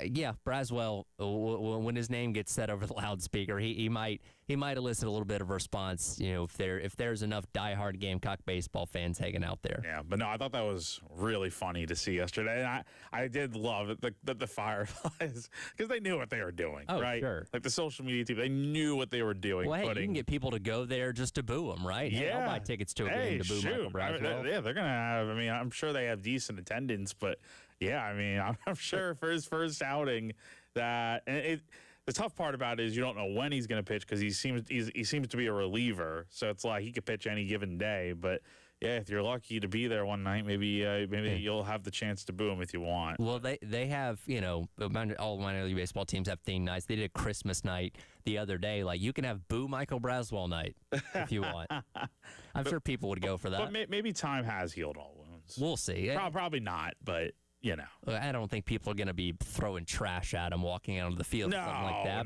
yeah, Braswell, when his name gets said over the loudspeaker, he might elicit a little bit of a response. If there's enough diehard Gamecock baseball fans hanging out there. Yeah, but no, I thought that was really funny to see yesterday, and I did love it that the Fireflies, because they knew what they were doing. Oh, right? Sure. Like the social media team, they knew what they were doing. Well, hey, you can get people to go there just to boo him, right? Yeah, hey, I'll buy tickets to a game to boo Michael Braswell. They're gonna have. I mean, I'm sure they have decent attendance, but yeah, I mean, I'm sure for his first outing that the tough part about it is you don't know when he's going to pitch because he seems to be a reliever, so it's like he could pitch any given day. But yeah, if you're lucky to be there one night, maybe you'll have the chance to boo him if you want. Well, they have, all minor league baseball teams have theme nights. They did a Christmas night the other day. Like, you can have boo Michael Braswell night if you want. I'm sure people would go for that. But maybe time has healed all wounds. Jones. We'll see. Probably not, but you know. I don't think people are going to be throwing trash at him walking out of the field or something like that.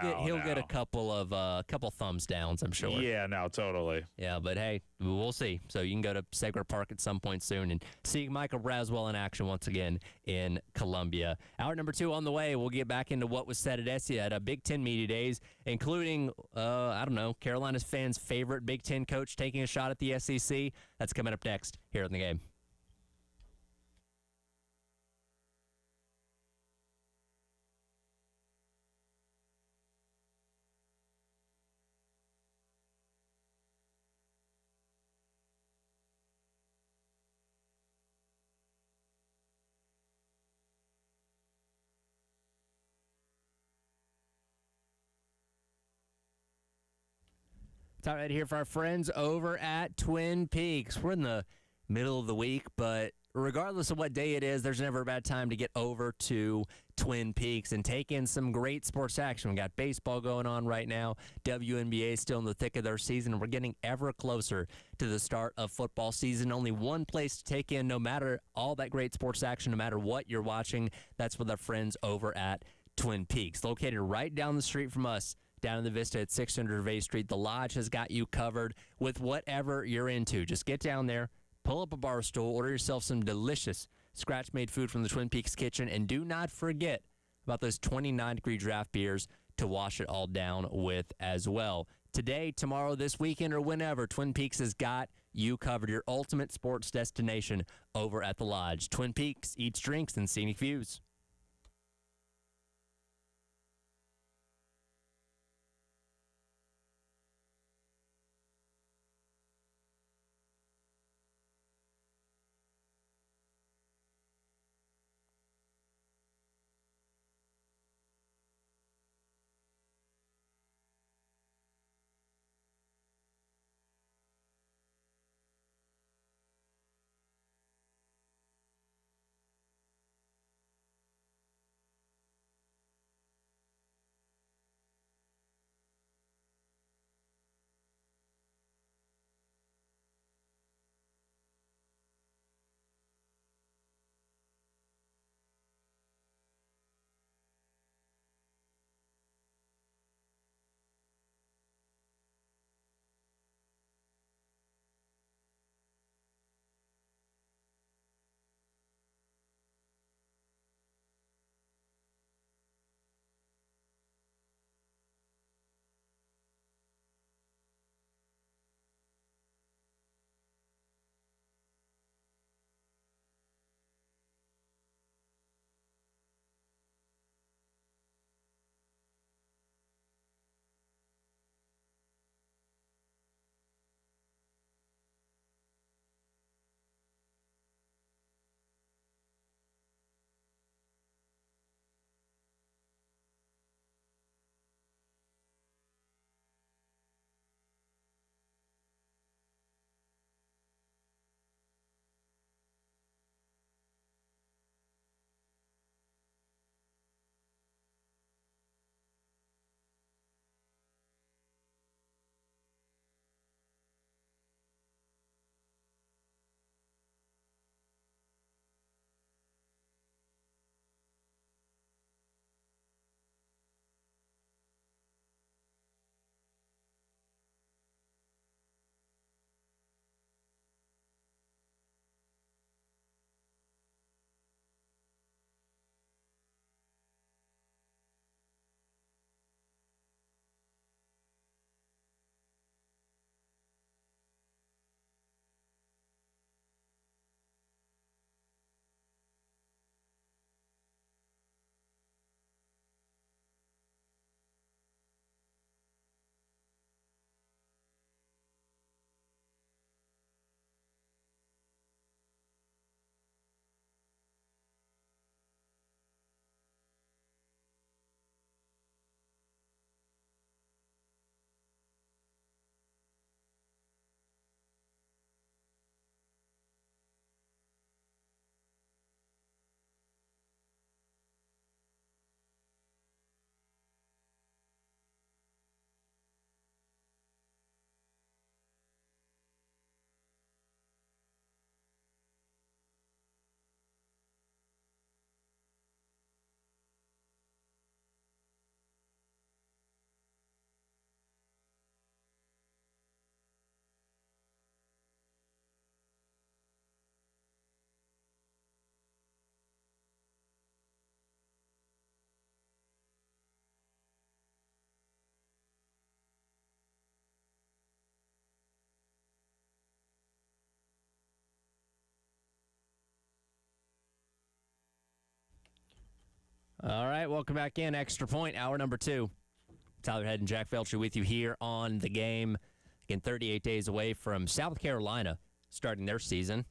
But he'll get a couple of thumbs downs, I'm sure. Yeah, no, totally. Yeah, but hey, we'll see. So you can go to Segra Park at some point soon and see Michael Braswell in action once again in Columbia. Hour number 2 on the way. We'll get back into what was said at Etihad at Big Ten Media Days, including, Carolina's fans' favorite Big Ten coach taking a shot at the SEC. That's coming up next here in the game. It's all right here for our friends over at Twin Peaks. We're in the middle of the week, but regardless of what day it is, there's never a bad time to get over to Twin Peaks and take in some great sports action. We got baseball going on right now. WNBA still in the thick of their season, and we're getting ever closer to the start of football season. Only one place to take in, no matter all that great sports action, no matter what you're watching. That's with our friends over at Twin Peaks, located right down the street from us. Down in the Vista at 600 Vay Street. The Lodge has got you covered with whatever you're into. Just get down there, pull up a bar stool, order yourself some delicious scratch-made food from the Twin Peaks kitchen, and do not forget about those 29-degree draft beers to wash it all down with as well. Today, tomorrow, this weekend, or whenever, Twin Peaks has got you covered. Your ultimate sports destination over at the Lodge. Twin Peaks eats, drinks, and scenic views. All right, welcome back in. Extra Point, hour number 2. Tyler Head and Jack Felcher with you here on The Game. Again, 38 days away from South Carolina starting their season.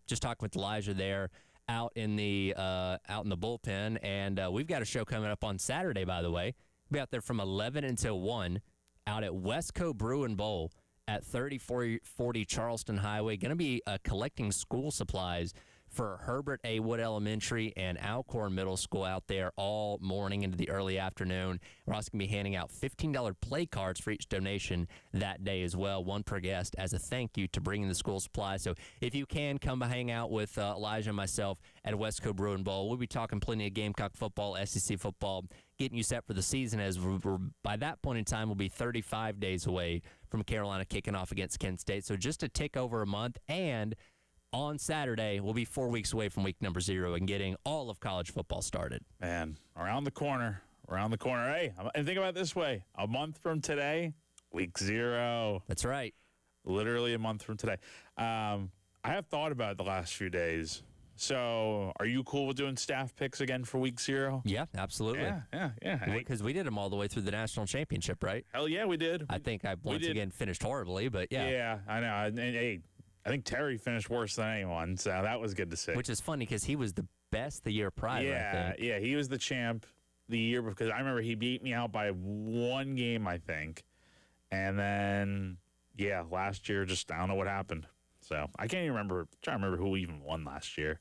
Just talking with Elijah there out in the bullpen, and we've got a show coming up on Saturday, by the way. We'll be out there from 11 until 1 out at Westco Brew and Bowl at 3440 Charleston Highway. Going to be collecting school supplies for Herbert A. Wood Elementary and Alcorn Middle School out there all morning into the early afternoon. We're also going to be handing out $15 play cards for each donation that day as well, one per guest, as a thank you to bringing the school supplies. So if you can, come hang out with Elijah and myself at Westco Brew and Bowl. We'll be talking plenty of Gamecock football, SEC football, getting you set for the season, as by that point in time we'll be 35 days away from Carolina kicking off against Kent State. So just a tick over a month, and on Saturday, we'll be 4 weeks away from week number 0 and getting all of college football started. Man, around the corner. Hey, and think about it this way. A month from today, week 0. That's right. Literally a month from today. I have thought about it the last few days. So are you cool with doing staff picks again for week 0? Yeah, absolutely. Yeah. Because we did them all the way through the national championship, right? Hell yeah, we did. I think I once again finished horribly, but yeah. Yeah, I know. And hey, I think Terry finished worse than anyone, so that was good to see. Which is funny because he was the best the year prior, I think. Yeah, he was the champ the year because I remember he beat me out by 1 game, I think. And then, last year, just I don't know what happened. So I can't even remember. Trying to remember who even won last year.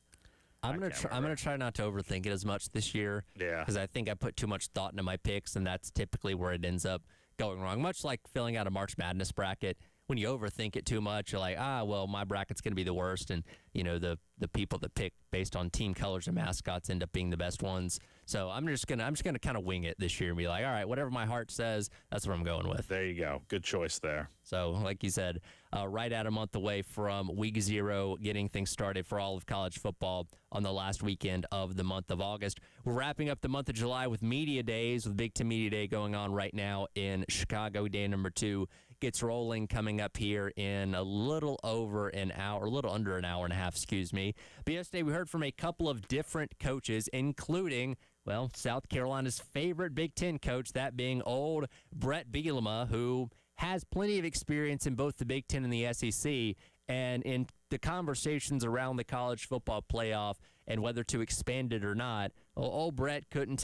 I'm gonna try not to overthink it as much this year. Yeah. Because I think I put too much thought into my picks, and that's typically where it ends up going wrong. Much like filling out a March Madness bracket. When you overthink it too much, you're like, well, my bracket's going to be the worst, and the people that pick based on team colors and mascots end up being the best ones. So I'm just gonna kind of wing it this year and be like, all right, whatever my heart says, that's what I'm going with. There you go, good choice there. So, like you said, right at a month away from week 0, getting things started for all of college football on the last weekend of the month of August. We're wrapping up the month of July with Media Days, with Big Ten Media Day going on right now in Chicago. Day number 2 gets rolling coming up here in a little under an hour and a half, excuse me. But yesterday we heard from a couple of different coaches, including, South Carolina's favorite Big Ten coach, that being old Brett Bielema, who has plenty of experience in both the Big Ten and the SEC, and in the conversations around the college football playoff and whether to expand it or not, old Brett couldn't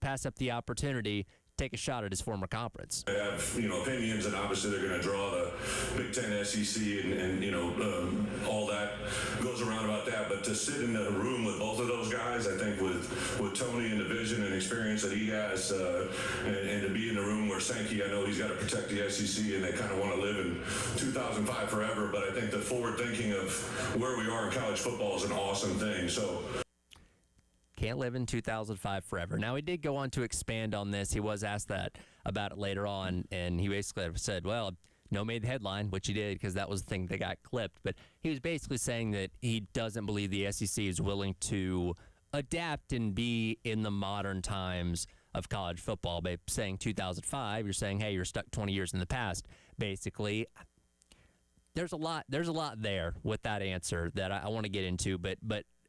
pass up the opportunity take a shot at his former conference. They have, opinions, and obviously they're going to draw the Big Ten, SEC, and all that goes around about that. But to sit in a room with both of those guys, I think with Tony and the vision and experience that he has, and to be in the room where Sankey, I know he's got to protect the SEC, and they kind of want to live in 2005 forever. But I think the forward thinking of where we are in college football is an awesome thing. So. Can't live in 2005 forever. Now, he did go on to expand on this. He was asked about it later on, and he basically said, made the headline, which he did because that was the thing that got clipped. But he was basically saying that he doesn't believe the SEC is willing to adapt and be in the modern times of college football. By saying 2005, you're saying, hey, you're stuck 20 years in the past. Basically, there's a lot there with that answer that I want to get into, but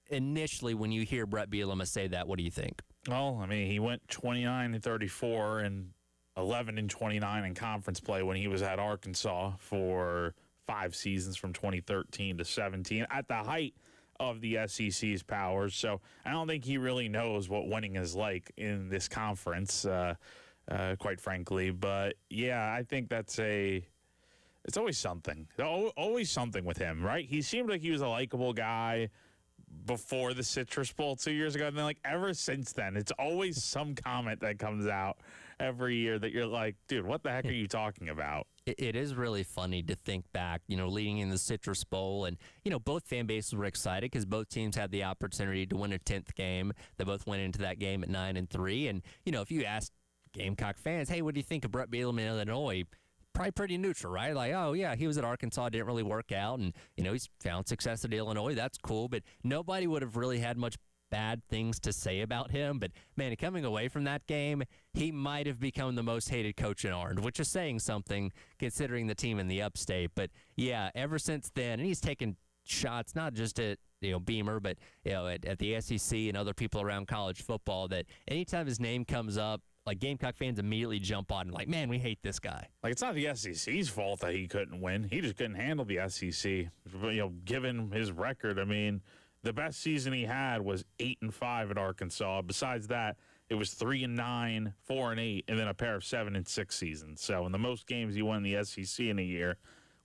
initially, when you hear Brett Bielema say that, what do you think? Well, he went 29-34 and 11-29 in conference play when he was at Arkansas for 5 seasons from 2013 to 17 at the height of the SEC's powers. So I don't think he really knows what winning is like in this conference, quite frankly. But yeah, I think it's always something. Always something with him, right? He seemed like he was a likable guy before the Citrus Bowl 2 years ago, and then ever since then, it's always some comment that comes out every year that you're like, dude, what the heck are you talking about? It is really funny to think back, leading in the Citrus Bowl, and both fan bases were excited because both teams had the opportunity to win a 10th game. They both went into that game at 9-3, and if you ask Gamecock fans, hey, what do you think of Brett Bielema in Illinois? Probably pretty neutral, right? Like, oh, yeah, he was at Arkansas, didn't really work out, and, he's found success at Illinois. That's cool, but nobody would have really had much bad things to say about him. But, man, coming away from that game, he might have become the most hated coach in Orange, which is saying something considering the team in the upstate. But, yeah, ever since then, and he's taken shots not just at Beamer, but at the SEC and other people around college football, that anytime his name comes up, like Gamecock fans immediately jump on and like, man, we hate this guy. Like, it's not the SEC's fault that he couldn't win. He just couldn't handle the SEC. Given his record, I mean, the best season he had was 8-5 at Arkansas. Besides that, it was 3-9, 4-8, and then a pair of 7-6 seasons. So, in the most games he won in the SEC in a year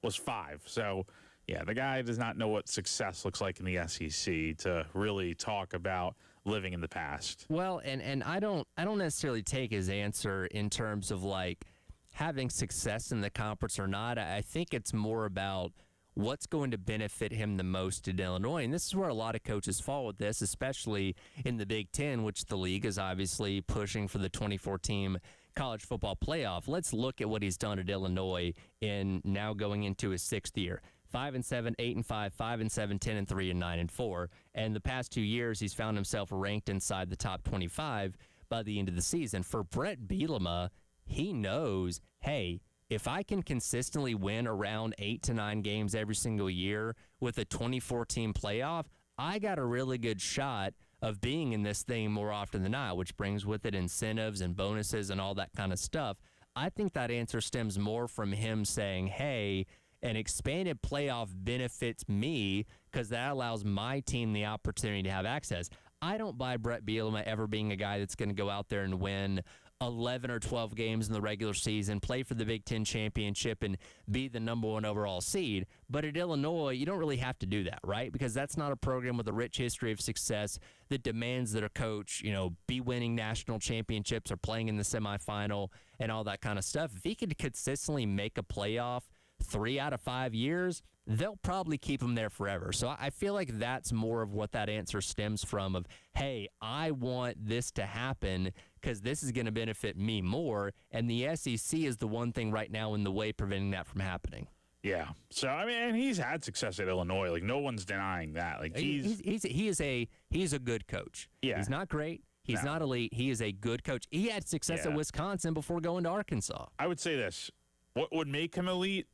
was 5. So, yeah, the guy does not know what success looks like in the SEC to really talk about living in the past. Well, and I don't necessarily take his answer in terms of like having success in the conference or not. I think it's more about what's going to benefit him the most at Illinois. And this is where a lot of coaches fall with this, especially in the Big Ten, which the league is obviously pushing for the 24-team college football playoff. Let's look at what he's done at Illinois in now going into his 6th year. 5-7, 8-5, 5-7, 10-3, and 9-4. And the past 2 years, he's found himself ranked inside the top 25 by the end of the season. For Brett Bielema, he knows, hey, if I can consistently win around 8 to 9 games every single year with a 24-team playoff, I got a really good shot of being in this thing more often than not, which brings with it incentives and bonuses and all that kind of stuff. I think that answer stems more from him saying, hey, an expanded playoff benefits me because that allows my team the opportunity to have access. I don't buy Brett Bielema ever being a guy that's going to go out there and win 11 or 12 games in the regular season, play for the Big Ten championship, and be the number 1 overall seed. But at Illinois, you don't really have to do that, right? Because that's not a program with a rich history of success that demands that a coach, be winning national championships or playing in the semifinal and all that kind of stuff. If he could consistently make a playoff 3 out of 5 years, they'll probably keep him there forever. So I feel like that's more of what that answer stems from of, hey, I want this to happen because this is going to benefit me more. And the SEC is the one thing right now in the way preventing that from happening. Yeah. So, I mean, and he's had success at Illinois. Like, no one's denying that. Like, he's a good coach. Yeah. He's not great. He's not elite. He is a good coach. He had success at Wisconsin before going to Arkansas. I would say this. What would make him elite?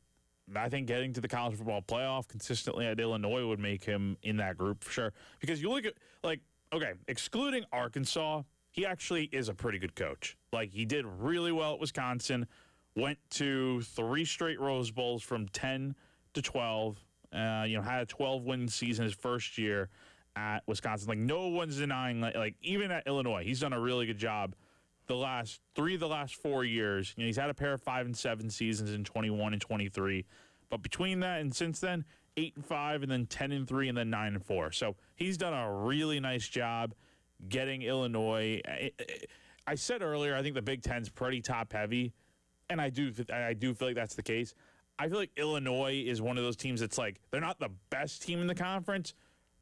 I think getting to the college football playoff consistently at Illinois would make him in that group for sure. Because you look at, excluding Arkansas, he actually is a pretty good coach. Like, he did really well at Wisconsin, went to 3 straight Rose Bowls from 10 to 12, had a 12-win season his first year at Wisconsin. Like, no one's denying, like even at Illinois, he's done a really good job. The last 4 years, he's had a pair of 5-7 seasons in 21 and 23. But between that and since then, 8-5 and then 10-3 and then 9-4. So he's done a really nice job getting Illinois. I said earlier, I think the Big Ten's pretty top heavy, and I do feel like that's the case. I feel like Illinois is one of those teams that's like, they're not the best team in the conference,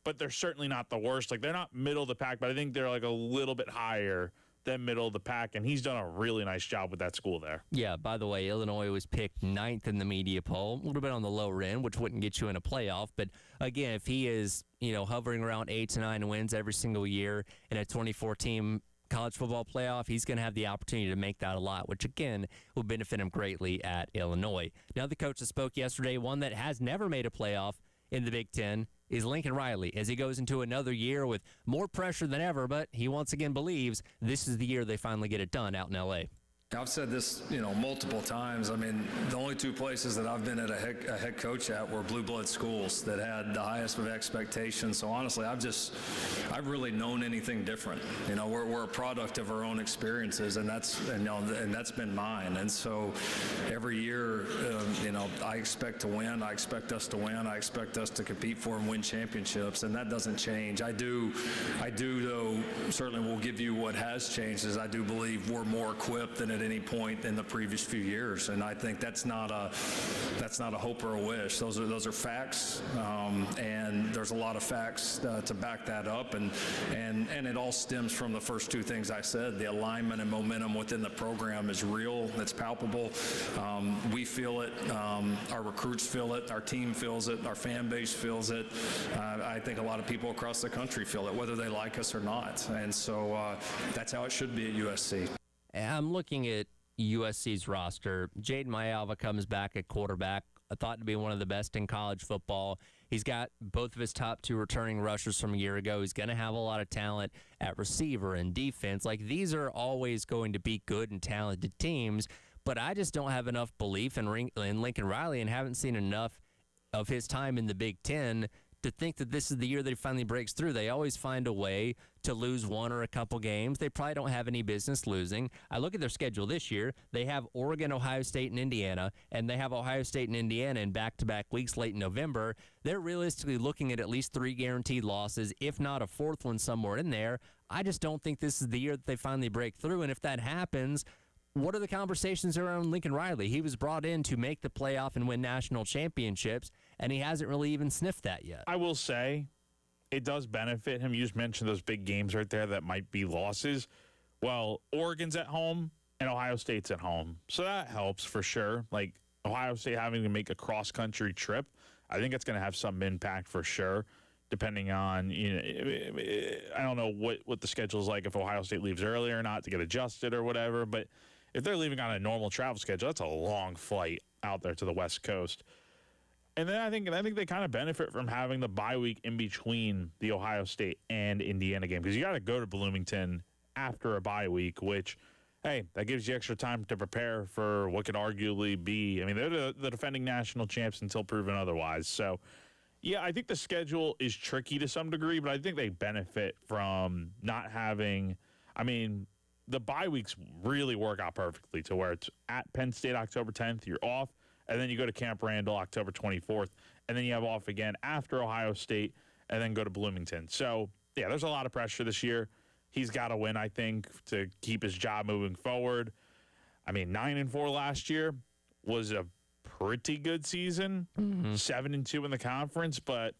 but they're certainly not the worst. Like, they're not middle of the pack, but I think they're like a little bit higher than middle of the pack, and he's done a really nice job with that school there. Yeah, by the way, Illinois was picked 9th in the media poll, a little bit on the lower end, which wouldn't get you in a playoff. But again, if he is, hovering around 8 to 9 wins every single year in a 24-team college football playoff, he's going to have the opportunity to make that a lot, which again will benefit him greatly at Illinois. Now, the coach that spoke yesterday, one that has never made a playoff in the Big Ten, is Lincoln Riley as he goes into another year with more pressure than ever, but he once again believes this is the year they finally get it done out in L.A. I've said this, multiple times. I mean, the only 2 places that I've been at a head coach at were blue blood schools that had the highest of expectations. So honestly, I've really known anything different. We're a product of our own experiences, and that's been mine. And so every year, I expect to win. I expect us to win. I expect us to compete for and win championships, and that doesn't change. I do though. Certainly, will give you what has changed. Is I do believe we're more equipped than at any point in the previous few years, and I think that's not a hope or a wish. Those are facts, and there's a lot of facts to back that up, and it all stems from the first 2 things I said. The alignment and momentum within the program is real. It's palpable. We feel it. Our recruits feel it. Our team feels it. Our fan base feels it. I think a lot of people across the country feel it, whether they like us or not. And so that's how it should be at USC. I'm looking at USC's roster. Jaden Mayava comes back at quarterback. thought to be one of the best in college football. He's got both of his top 2 returning rushers from a year ago. He's going to have a lot of talent at receiver and defense. Like, these are always going to be good and talented teams, but I just don't have enough belief in Lincoln Riley and haven't seen enough of his time in the Big Ten to think that this is the year that he finally breaks through. They always find a way to lose one or a couple games. They probably don't have any business losing. I look at their schedule this year. They have Oregon, Ohio State, and Indiana, and they have Ohio State and Indiana in back-to-back weeks late in November. They're realistically looking at least 3 guaranteed losses, if not a 4th one somewhere in there. I just don't think this is the year that they finally break through, and if that happens, what are the conversations around Lincoln Riley? He was brought in to make the playoff and win national championships, and he hasn't really even sniffed that yet. I will say it does benefit him. You just mentioned those big games right there that might be losses. Well, Oregon's at home and Ohio State's at home. So that helps for sure. Like Ohio State having to make a cross-country trip, I think it's going to have some impact for sure, depending on, I don't know what the schedule is like if Ohio State leaves early or not to get adjusted or whatever, but if they're leaving on a normal travel schedule, that's a long flight out there to the West Coast. And then I think they kind of benefit from having the bye week in between the Ohio State and Indiana game, because you got to go to Bloomington after a bye week, which, hey, that gives you extra time to prepare for what could arguably be. I mean, they're the defending national champs until proven otherwise. So, yeah, I think the schedule is tricky to some degree, but I think they benefit from not having, the bye weeks really work out perfectly to where it's at Penn State October 10th, you're off, and then you go to Camp Randall October 24th, and then you have off again after Ohio State, and then go to Bloomington. So, yeah, there's a lot of pressure this year. He's got to win, I think, to keep his job moving forward. 9-4 last year was a pretty good season, 7-2 in the conference, but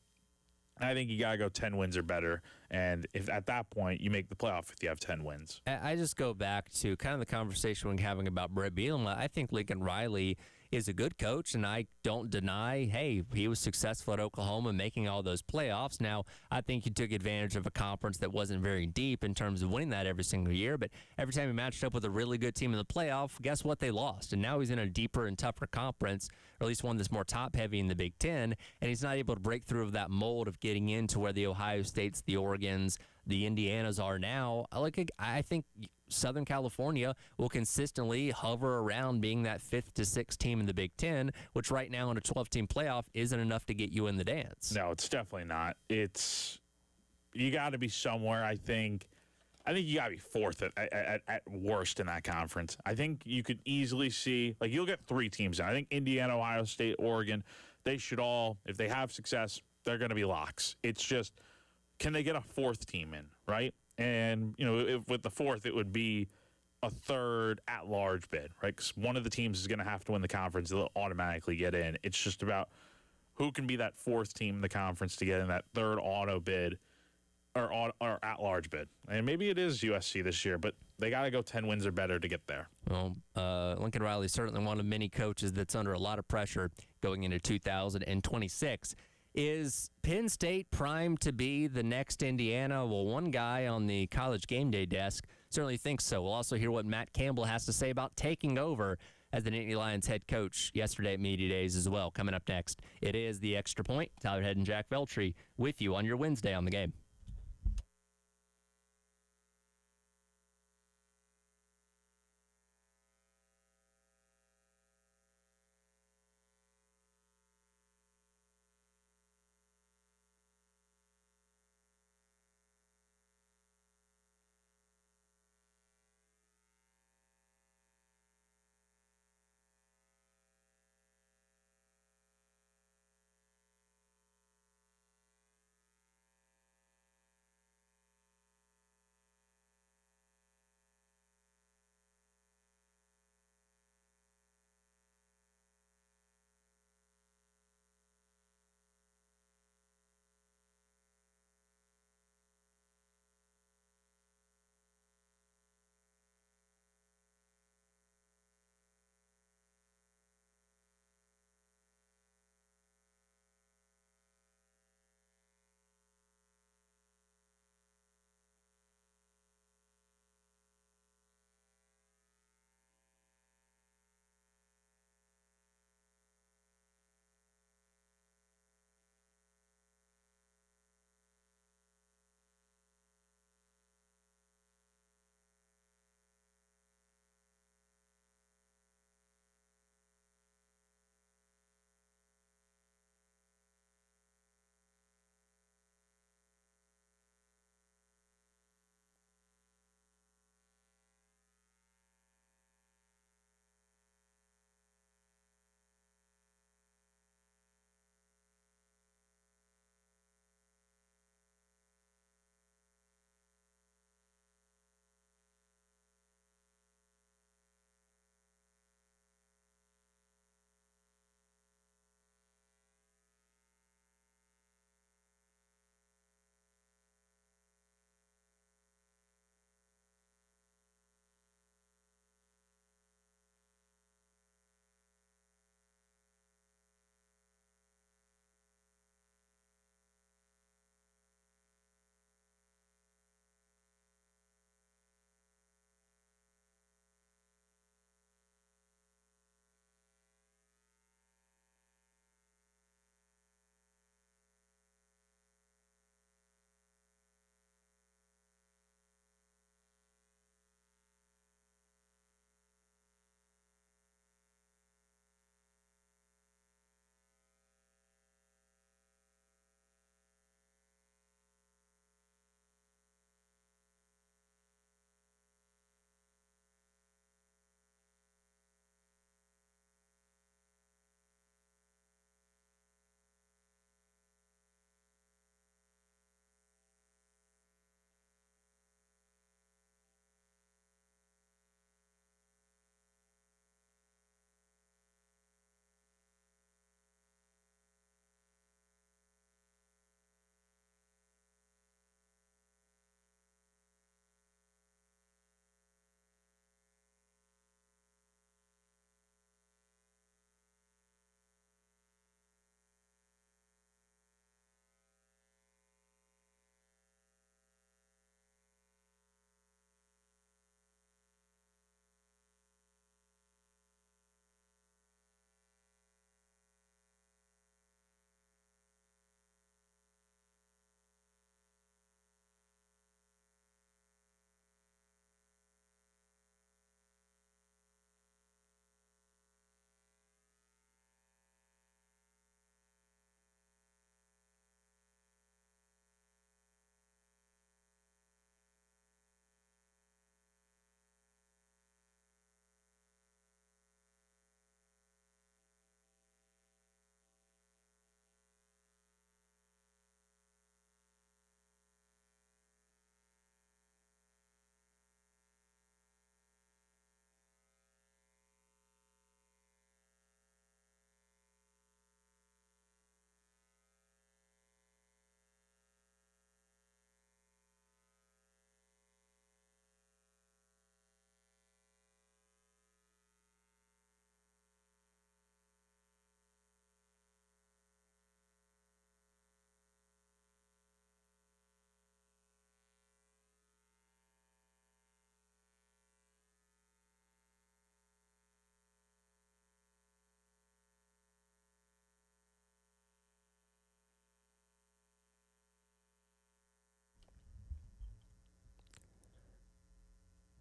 I think you got to go 10 wins or better. And if at that point you make the playoff if you have 10 wins. I just go back to kind of the conversation we're having about Brett Bielema. I think Lincoln Riley is a good coach, and I don't deny, hey, he was successful at Oklahoma making all those playoffs. Now, I think he took advantage of a conference that wasn't very deep in terms of winning that every single year, but every time he matched up with a really good team in the playoff, guess what? They lost, and now he's in a deeper and tougher conference, or at least one that's more top-heavy in the Big Ten, and he's not able to break through of that mold of getting into where the Ohio States, the Oregons, the Indianas are now. I think Southern California will consistently hover around being that 5th to 6th team in the Big Ten, which right now in a 12-team playoff isn't enough to get you in the dance. No, it's definitely not. You got to be somewhere, I think. I think you got to be 4th at worst in that conference. I think you could easily see, you'll get 3 teams in. I think Indiana, Ohio State, Oregon, they should all, if they have success, they're going to be locks. It's just, can they get a 4th team in, right? And, with the 4th, it would be a 3rd at-large bid, right? Because one of the teams is going to have to win the conference. They'll automatically get in. It's just about who can be that 4th team in the conference to get in that 3rd auto bid or at-large bid. And maybe it is USC this year, but they got to go 10 wins or better to get there. Well, Lincoln Riley is certainly one of many coaches that's under a lot of pressure going into 2026. Is Penn State primed to be the next Indiana? Well, one guy on the College Game Day desk certainly thinks so. We'll also hear what Matt Campbell has to say about taking over as the Nittany Lions head coach yesterday at Media Days as well. Coming up next, it is The Extra Point. Tyler Head and Jack Veltri with you on your Wednesday on the game.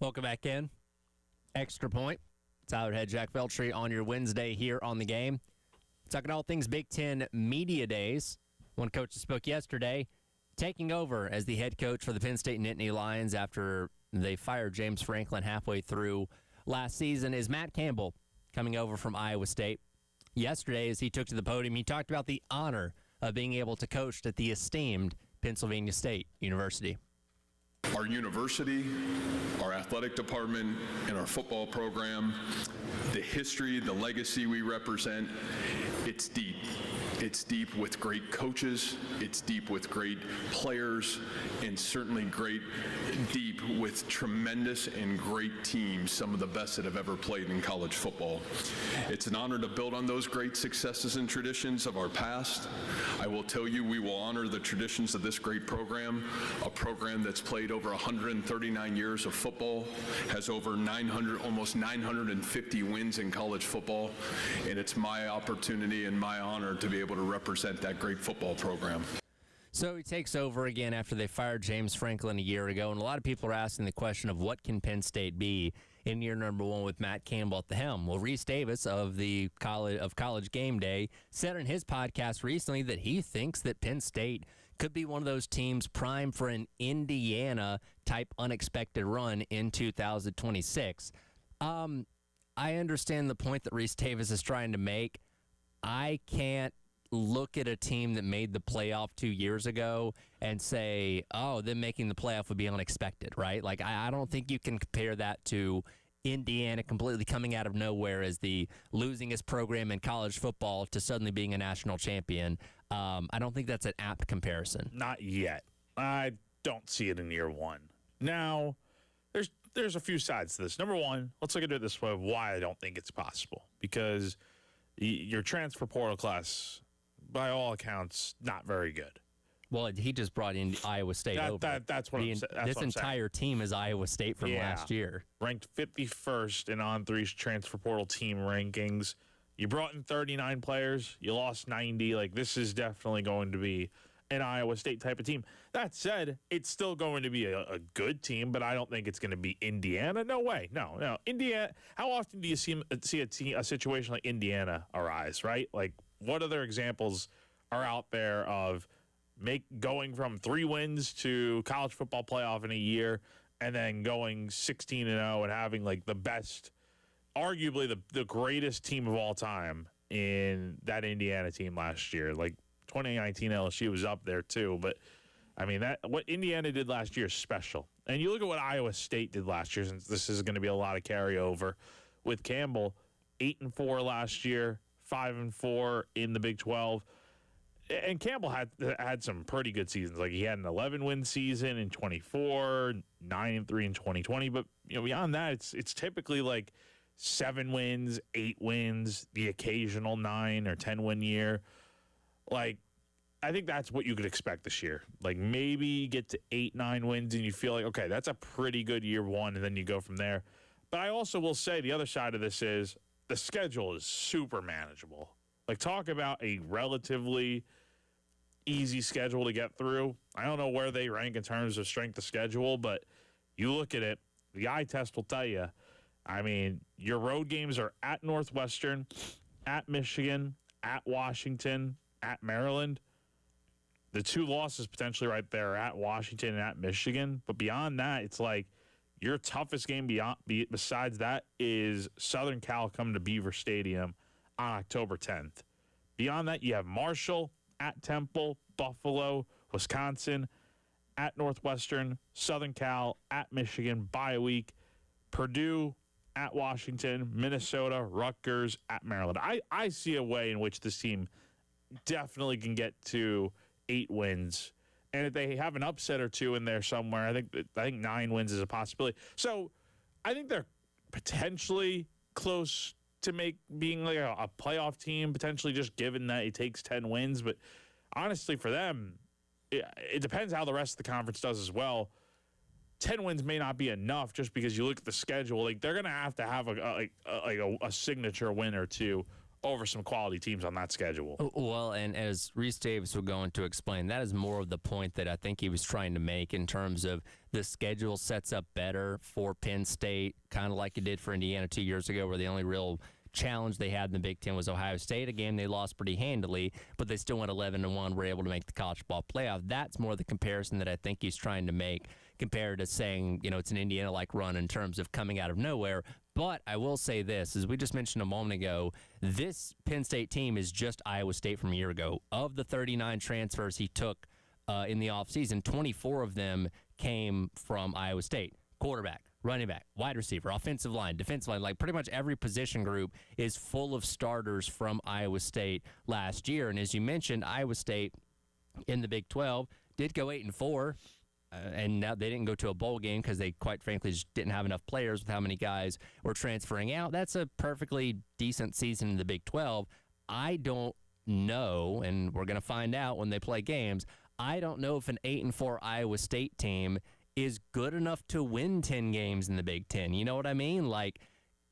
Welcome back in. Extra Point. Tyler Head, Jack Veltri on your Wednesday here on the game. Talking all things Big Ten Media Days. One coach that spoke yesterday, taking over as the head coach for the Penn State Nittany Lions after they fired James Franklin halfway through last season, is Matt Campbell, coming over from Iowa State. Yesterday, as he took to the podium, he talked about the honor of being able to coach at the esteemed Pennsylvania State University. Our university, our athletic department, and our football program, the history, the legacy we represent, it's deep. It's deep with great coaches, it's deep with great players, and certainly deep with tremendous and great teams, some of the best that have ever played in college football. It's an honor to build on those great successes and traditions of our past. I will tell you, we will honor the traditions of this great program, a program that's played over 139 years of football, has over almost 950 wins in college football, and it's my opportunity and my honor to be able to represent that great football program. So he takes over again after they fired James Franklin a year ago, and a lot of people are asking the question of what can Penn State be in year number one with Matt Campbell at the helm. Well, Reese Davis of the College Game Day said in his podcast recently that he thinks that Penn State could be one of those teams primed for an Indiana-type unexpected run in 2026. I understand the point that Reese Davis is trying to make. I can't look at a team that made the playoff 2 years ago and say, oh, them making the playoff would be unexpected, right? Like, I don't think you can compare that to Indiana completely coming out of nowhere as the losingest program in college football to suddenly being a national champion. I don't think that's an apt comparison. Not yet. I don't see it in year one. Now, there's a few sides to this. Number one, let's look at it this way, why I don't think it's possible. Because your transfer portal class, by all accounts, not very good. Well, he just brought in Iowa State over. That's what I'm saying. This entire team is Iowa State from last year. Ranked 51st in On3's transfer portal team rankings. You brought in 39 players. You lost 90. Like, this is definitely going to be an Iowa State type of team. That said, it's still going to be a good team, but I don't think it's going to be Indiana. No way. No. Indiana. How often do you see a situation like Indiana arise, right? Like, what other examples are out there of going from 3 wins to college football playoff in a year and then going 16-0 and having like the best, arguably the greatest team of all time in that Indiana team last year? Like 2019 LSU was up there too, but I mean, what Indiana did last year is special. And you look at what Iowa State did last year, since this is going to be a lot of carryover with Campbell. 8-4 last year, 5-4 in the Big 12. And Campbell had some pretty good seasons. Like, he had an 11-win season in 24, 9-3 in 2020. But beyond that, it's typically like 7 wins, 8 wins, the occasional 9 or 10-win year. Like, I think that's what you could expect this year. Like, maybe you get to 8-9 wins and you feel like, okay, that's a pretty good year one, and then you go from there. But I also will say the other side of this is the schedule is super manageable. Like, talk about a relatively easy schedule to get through. I don't know where they rank in terms of strength of schedule, but you look at it, the eye test will tell you. I mean, your road games are at Northwestern, at Michigan, at Washington, at Maryland. The 2 losses potentially right there are at Washington and at Michigan. But beyond that, it's like your toughest game besides that is Southern Cal coming to Beaver Stadium on October 10th. Beyond that, you have Marshall, at Temple, Buffalo, Wisconsin, at Northwestern, Southern Cal, at Michigan, bye week, Purdue, at Washington, Minnesota, Rutgers, at Maryland. I see a way in which this team definitely can get to 8 wins. And if they have an upset or 2 in there somewhere, I think 9 wins is a possibility. So I think they're potentially close to being like a playoff team, potentially, just given that it takes 10 wins. But honestly, for them, it depends how the rest of the conference does as well. 10 wins may not be enough just because you look at the schedule. Like, they're going to have a signature win or 2 over some quality teams on that schedule. Well, and as Reese Davis was going to explain, that is more of the point that I think he was trying to make in terms of the schedule sets up better for Penn State, kind of like it did for Indiana 2 years ago, where the only real challenge they had in the Big Ten was Ohio State, a game they lost pretty handily, but they still went 11-1, were able to make the college football playoff. That's more the comparison that I think he's trying to make compared to saying, it's an Indiana-like run in terms of coming out of nowhere. But I will say this, as we just mentioned a moment ago, this Penn State team is just Iowa State from a year ago. Of the 39 transfers he took in the offseason, 24 of them came from Iowa State. Quarterback, running back, wide receiver, offensive line, defensive line, like pretty much every position group is full of starters from Iowa State last year. And as you mentioned, Iowa State in the Big 12 did go 8-4. And now they didn't go to a bowl game because they, quite frankly, just didn't have enough players with how many guys were transferring out. That's a perfectly decent season in the Big 12. I don't know, and we're going to find out when they play games, I don't know if an 8-4 Iowa State team is good enough to win 10 games in the Big 10. You know what I mean? Like,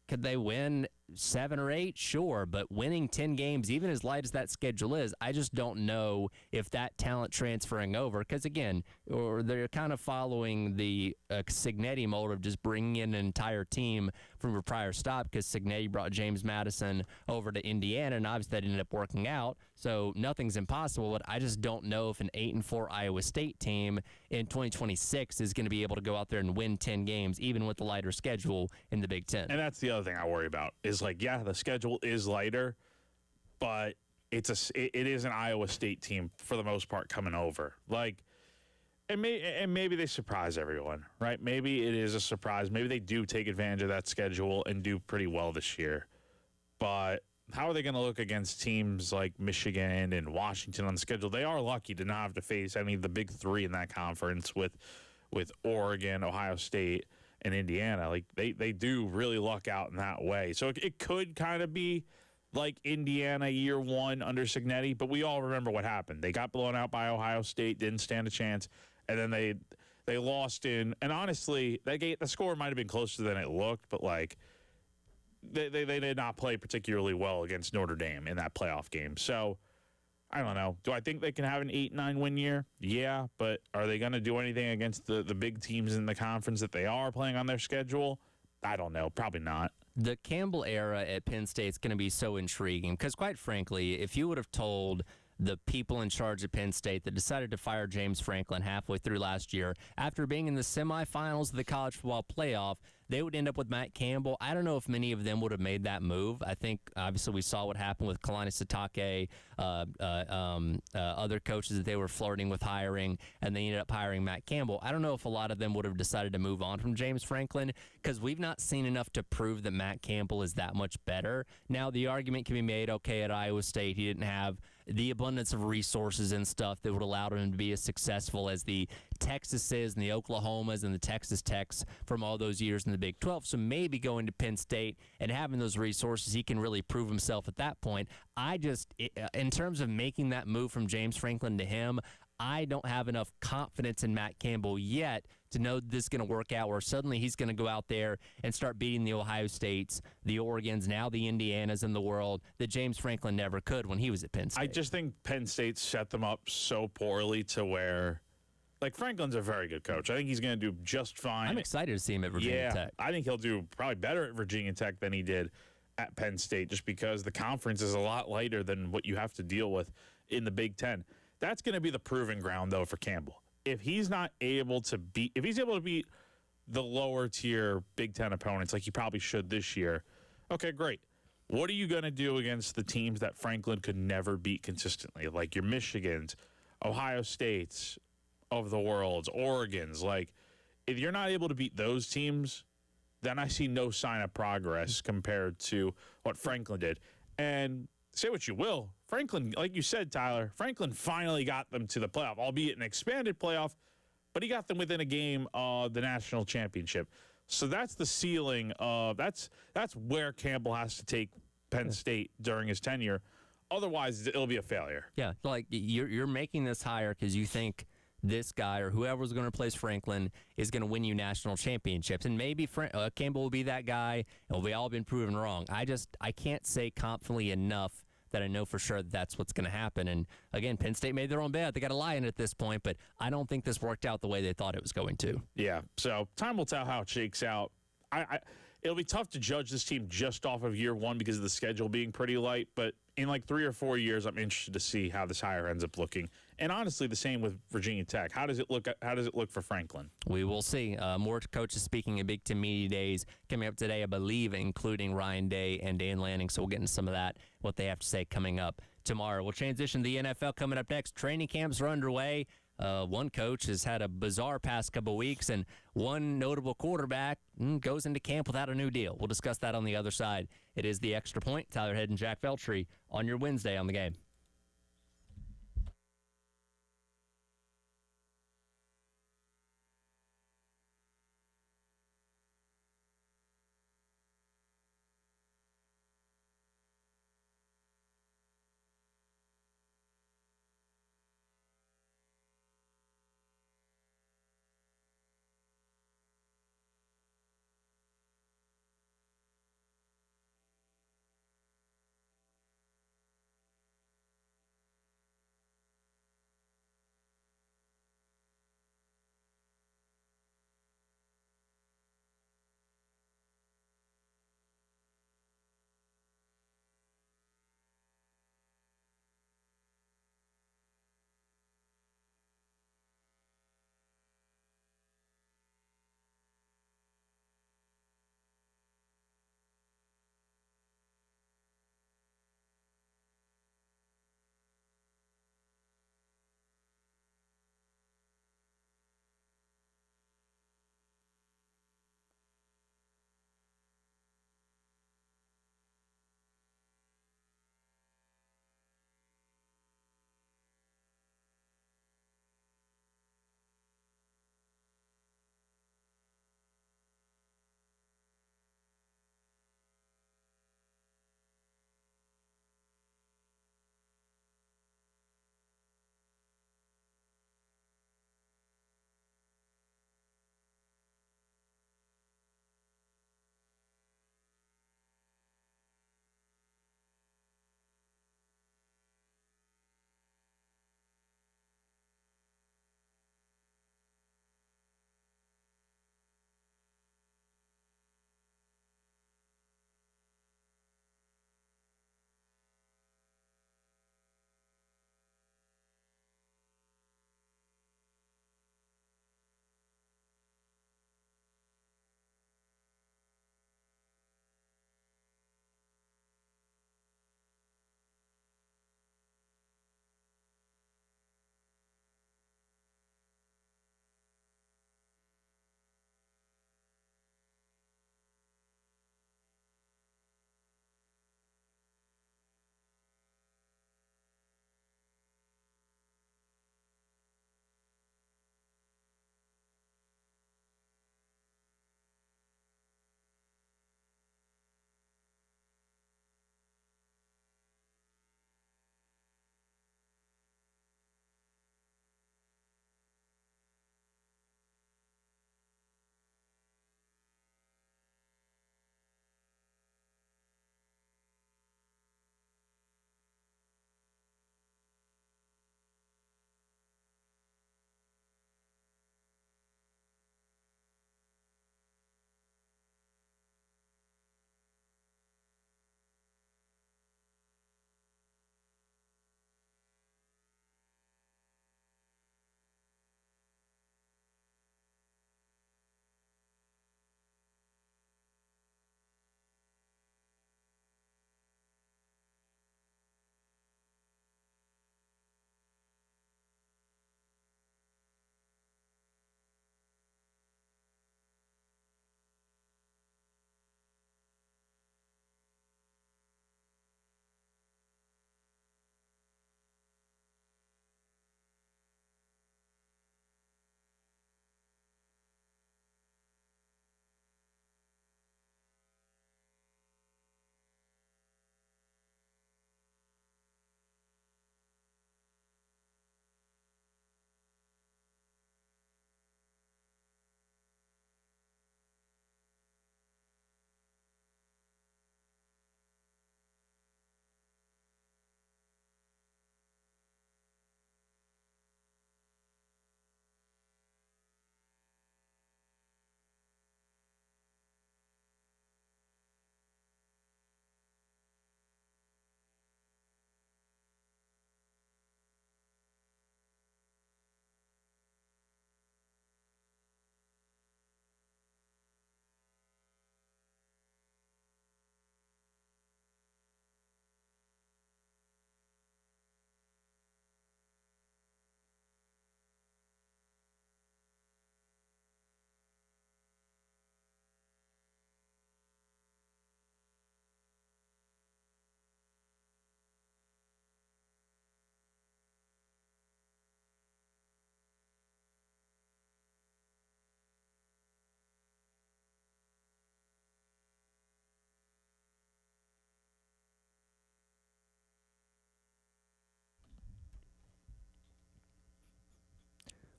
could they win 7 or 8? Sure, but winning 10 games, even as light as that schedule is, I just don't know if that talent transferring over, because again, or they're kind of following the Cignetti mold of just bringing in an entire team from a prior stop, because Cignetti brought James Madison over to Indiana, and obviously that ended up working out, so nothing's impossible, but I just don't know if an 8-4 Iowa State team in 2026 is going to be able to go out there and win 10 games, even with the lighter schedule in the Big Ten. And that's the other thing I worry about is the schedule is lighter, but it is an Iowa State team for the most part coming over. And maybe they surprise everyone, right? Maybe it is a surprise. Maybe they do take advantage of that schedule and do pretty well this year. But how are they going to look against teams like Michigan and Washington on the schedule? They are lucky to not have to face any of the big three in that conference with Oregon, Ohio State, and Indiana. Like they do really luck out in that way. So it could kind of be like Indiana year one under Cignetti, but we all remember what happened. They got blown out by Ohio State, didn't stand a chance, and then they lost in. And honestly, the score might have been closer than it looked, but they did not play particularly well against Notre Dame in that playoff game. So I don't know. Do I think they can have an 8-9 win year? Yeah, but are they going to do anything against the big teams in the conference that they are playing on their schedule? I don't know. Probably not. The Campbell era at Penn State is going to be so intriguing because, quite frankly, if you would have told the people in charge of Penn State that decided to fire James Franklin halfway through last year, after being in the semifinals of the college football playoff, they would end up with Matt Campbell. I don't know if many of them would have made that move. I think, obviously, we saw what happened with Kalani Sitake, other coaches that they were flirting with hiring, and they ended up hiring Matt Campbell. I don't know if a lot of them would have decided to move on from James Franklin because we've not seen enough to prove that Matt Campbell is that much better. Now, the argument can be made, okay, at Iowa State, he didn't have the abundance of resources and stuff that would allow him to be as successful as the Texases and the Oklahomas and the Texas Techs from all those years in the Big 12. So maybe going to Penn State and having those resources, he can really prove himself at that point. In terms of making that move from James Franklin to him, I don't have enough confidence in Matt Campbell yet to know this is going to work out where suddenly he's going to go out there and start beating the Ohio States, the Oregons, now the Indianas in the world that James Franklin never could when he was at Penn State. I just think Penn State set them up so poorly to where, Franklin's a very good coach. I think he's going to do just fine. I'm excited to see him at Virginia Tech. I think he'll do probably better at Virginia Tech than he did at Penn State just because the conference is a lot lighter than what you have to deal with in the Big Ten. That's going to be the proving ground, though, for Campbell. If he's able to beat the lower tier Big Ten opponents like he probably should this year, okay, great. What are you going to do against the teams that Franklin could never beat consistently, like your Michigans, Ohio States of the world, Oregons? If you're not able to beat those teams, then I see no sign of progress compared to what Franklin did. And say what you will, Franklin, like you said, Tyler, Franklin finally got them to the playoff, albeit an expanded playoff, but he got them within a game of the national championship. So that's the ceiling of that's where Campbell has to take Penn State during his tenure. Otherwise, it'll be a failure. Yeah, you're making this hire because you think this guy or whoever's going to replace Franklin is going to win you national championships. And maybe Campbell will be that guy, and we all been proven wrong. I can't say confidently enough that I know for sure that's what's going to happen. And again, Penn State made their own bet. They got a lie in it at this point, but I don't think this worked out the way they thought it was going to. Yeah, so time will tell how it shakes out. It'll be tough to judge this team just off of year one because of the schedule being pretty light, but in like 3 or 4 years, I'm interested to see how this hire ends up looking. And honestly, the same with Virginia Tech. How does it look for Franklin? We will see. More coaches speaking at Big Ten Media Days coming up today, I believe, including Ryan Day and Dan Lanning. So we'll get into some of that, what they have to say coming up tomorrow. We'll transition to the NFL coming up next. Training camps are underway. One coach has had a bizarre past couple weeks, and one notable quarterback goes into camp without a new deal. We'll discuss that on the other side. It is The Extra Point. Tyler Head and Jack Feltry on your Wednesday on the Game.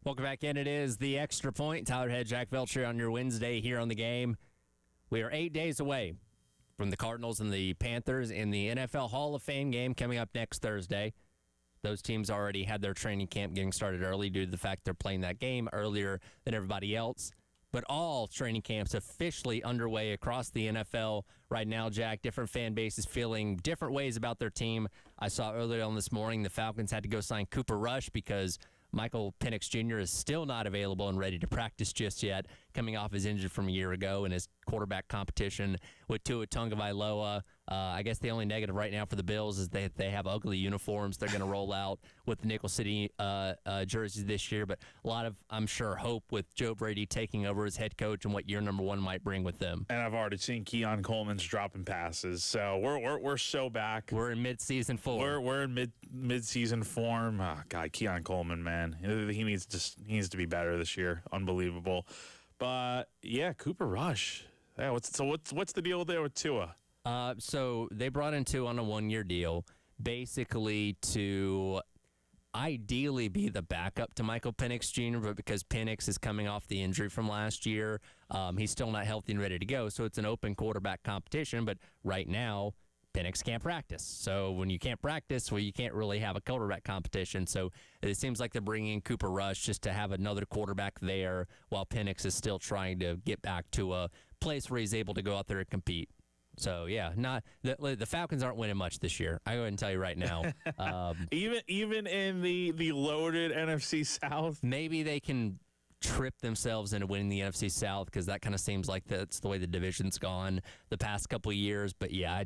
Welcome back in. It is the Extra Point. Tyler Head, Jack Velcher on your Wednesday here on the game. We are 8 days away from the Cardinals and the Panthers in the NFL Hall of Fame game coming up next Thursday. Those teams already had their training camp getting started early due to the fact they're playing that game earlier than everybody else. But all training camps officially underway across the NFL right now, Jack. Different fan bases feeling different ways about their team. I saw earlier on this morning the Falcons had to go sign Cooper Rush because Michael Penix Jr. is still not available and ready to practice just yet, coming off his injury from a year ago in his quarterback competition with Tua Tagovailoa. I guess the only negative right now for the Bills is they have ugly uniforms they're going to roll out with the Nickel City jerseys this year. But a lot of, I'm sure, hope with Joe Brady taking over as head coach and what year number one might bring with them. And I've already seen Keon Coleman's dropping passes, so we're so back. We're in mid-season form. We're in mid-season form. Oh, God, Keon Coleman, man, he needs to be better this year. Unbelievable. But yeah, Cooper Rush. Yeah, what's the deal there with Tua? So they brought in Tua on a one-year deal, basically to ideally be the backup to Michael Penix Jr., but because Penix is coming off the injury from last year, he's still not healthy and ready to go. So it's an open quarterback competition. But right now, Penix can't practice. So when you can't practice, well, you can't really have a quarterback competition. So it seems like they're bringing in Cooper Rush just to have another quarterback there while Penix is still trying to get back to a place where he's able to go out there and compete. So, yeah, not the Falcons aren't winning much this year. I go ahead and tell you right now. Even in the loaded NFC South? Maybe they can trip themselves into winning the NFC South because that kind of seems like that's the way the division's gone the past couple of years. But, yeah,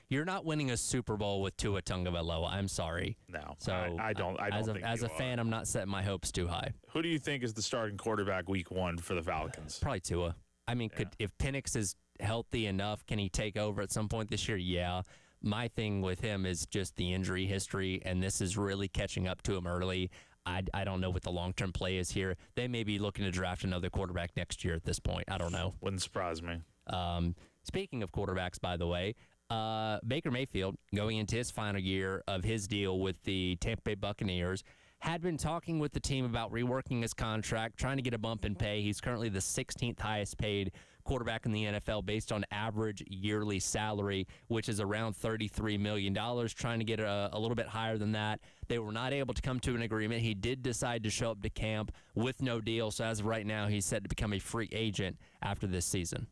you're not winning a Super Bowl with Tua Tagovailoa. I'm sorry. No, so I don't think as a fan, I'm not setting my hopes too high. Who do you think is the starting quarterback week one for the Falcons? Probably Tua. I mean, if Penix is healthy enough, can he take over at some point this year? Yeah. My thing with him is just the injury history, and this is really catching up to him early. I don't know what the long-term play is here. They may be looking to draft another quarterback next year at this point. I don't know. Wouldn't surprise me. Speaking of quarterbacks, by the way, Baker Mayfield, going into his final year of his deal with the Tampa Bay Buccaneers, had been talking with the team about reworking his contract, trying to get a bump in pay. He's currently the 16th highest paid quarterback in the NFL based on average yearly salary, which is around $33 million, trying to get a little bit higher than that. They were not able to come to an agreement. He did decide to show up to camp with no deal, so as of right now, he's set to become a free agent after this season.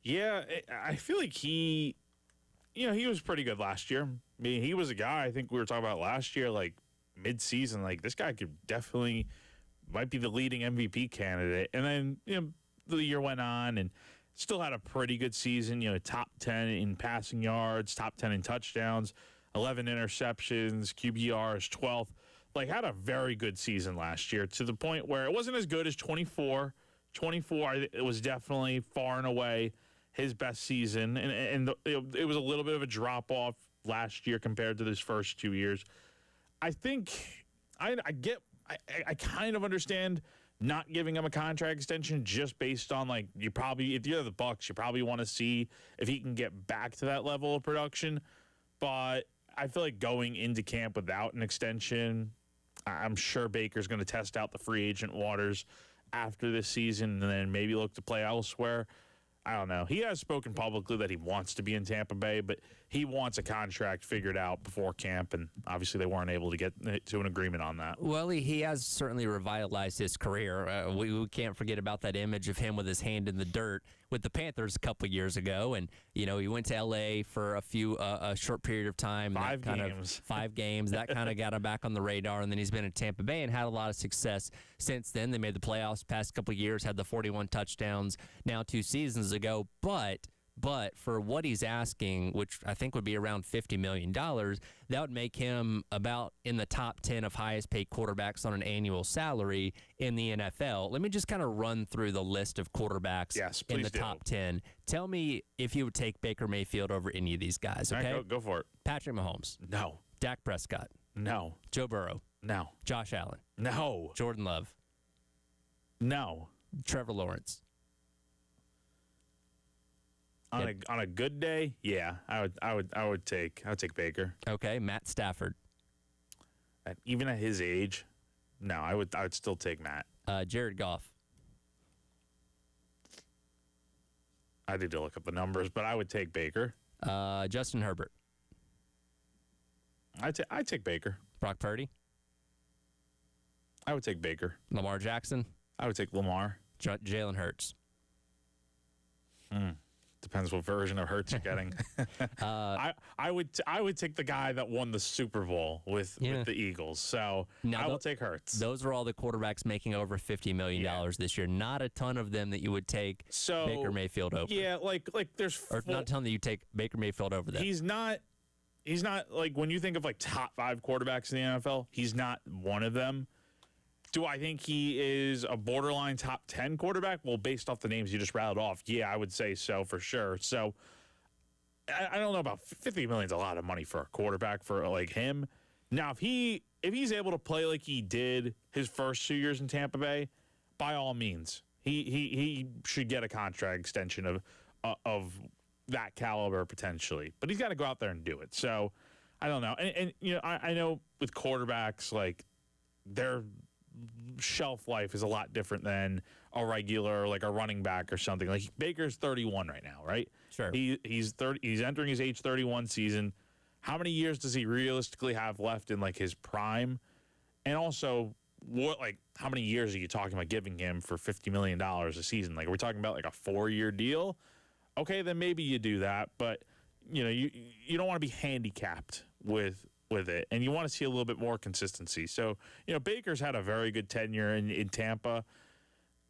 Yeah, I feel like he was pretty good last year. I mean, he was a guy I think we were talking about last year, like, mid-season, like this guy could definitely might be the leading MVP candidate. And then the year went on and still had a pretty good season. Top 10 in passing yards, top 10 in touchdowns, 11 interceptions, QBR is 12th. Like had a very good season last year to the point where it wasn't as good as 24. 24, it was definitely far and away his best season, and it was a little bit of a drop off last year compared to his first 2 years. I think I kind of understand not giving him a contract extension just based on like if you're the Bucs, you probably want to see if he can get back to that level of production. But I feel like going into camp without an extension, I'm sure Baker's going to test out the free agent waters after this season and then maybe look to play elsewhere. I don't know. He has spoken publicly that he wants to be in Tampa Bay, but he wants a contract figured out before camp, and obviously they weren't able to get to an agreement on that. Well, he has certainly revitalized his career. We can't forget about that image of him with his hand in the dirt with the Panthers a couple years ago, and he went to L.A. for a short period of time. 5 games. That kind of got him back on the radar, and then he's been in Tampa Bay and had a lot of success since then. They made the playoffs past couple of years, had the 41 touchdowns now 2 seasons ago, but for what he's asking, which I think would be around $50 million, that would make him about in the top 10 of highest paid quarterbacks on an annual salary in the NFL. Let me just kind of run through the list of quarterbacks in the top 10. Tell me if you would take Baker Mayfield over any of these guys, okay? All right, go for it. Patrick Mahomes. No. Dak Prescott. No. Joe Burrow. No. Josh Allen. No. Jordan Love. No. Trevor Lawrence. On a good day, yeah, I would take Baker. Okay, Matt Stafford. Even at his age, No, I would still take Matt. Jared Goff. I need to look up the numbers, but I would take Baker. Justin Herbert. I take Baker. Brock Purdy. I would take Baker. Lamar Jackson. I would take Lamar. Jalen Hurts. Depends what version of Hurts you're getting. I would take the guy that won the Super Bowl with the Eagles. So I will take Hurts. Those are all the quarterbacks making over $50 million this year. Not a ton of them that you would take Baker Mayfield over. Yeah, like there's not a ton that you take Baker Mayfield over them. He's not like when you think of like top 5 quarterbacks in the NFL, he's not one of them. Do I think he is a borderline top 10 quarterback? Well, based off the names you just rattled off, yeah, I would say so for sure. So I don't know about $50 million is a lot of money for a quarterback for like him. Now, if he's able to play like he did his first 2 years in Tampa Bay, by all means, he should get a contract extension of that caliber potentially. But he's got to go out there and do it. So I don't know. And you know, I know with quarterbacks, like their shelf life is a lot different than a regular, like a running back or something. Like Baker's 31 right now, right? Sure. He's entering his age 31 season. How many years does he realistically have left in like his prime? And also, how many years are you talking about giving him for $50 million a season? Like, are we talking about like a 4-year deal? Okay, then maybe you do that, but you know, you don't want to be handicapped with it, and you want to see a little bit more consistency. So, you know, Baker's had a very good tenure in Tampa.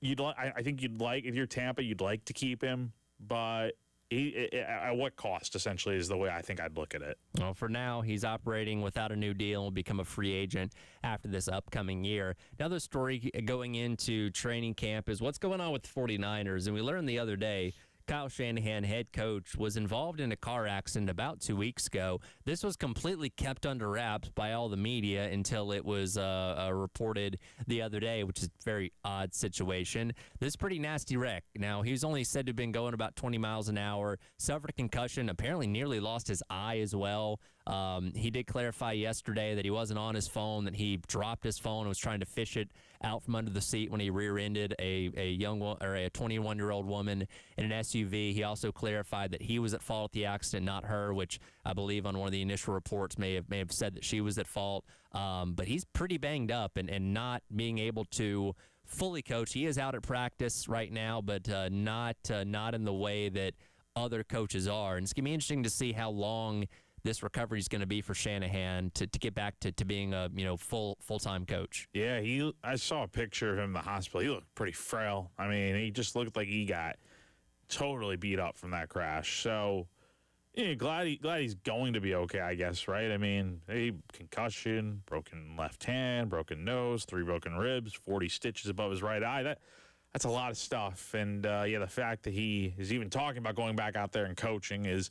I think if you're Tampa, you'd like to keep him, but at what cost, essentially, is the way I think I'd look at it. Well, for now, he's operating without a new deal and will become a free agent after this upcoming year. Another story going into training camp is what's going on with the 49ers, and we learned the other day Kyle Shanahan, head coach, was involved in a car accident about 2 weeks ago. This was completely kept under wraps by all the media until it was reported the other day, which is a very odd situation. This is a pretty nasty wreck. Now, he was only said to have been going about 20 miles an hour, suffered a concussion, apparently nearly lost his eye as well. He did clarify yesterday that he wasn't on his phone, that he dropped his phone and was trying to fish it out from under the seat when he rear-ended a 21-year-old woman in an SUV. He also clarified that he was at fault at the accident, not her, which I believe on one of the initial reports may have said that she was at fault. But he's pretty banged up and not being able to fully coach. He is out at practice right now, but not in the way that other coaches are. And it's going to be interesting to see how long this recovery is going to be for Shanahan to get back to being a full-time coach. Yeah, I saw a picture of him in the hospital. He looked pretty frail. I mean, he just looked like he got totally beat up from that crash. So, glad he's going to be okay, I guess, right? I mean, concussion, broken left hand, broken nose, 3 broken ribs, 40 stitches above his right eye. That's a lot of stuff. And the fact that he is even talking about going back out there and coaching is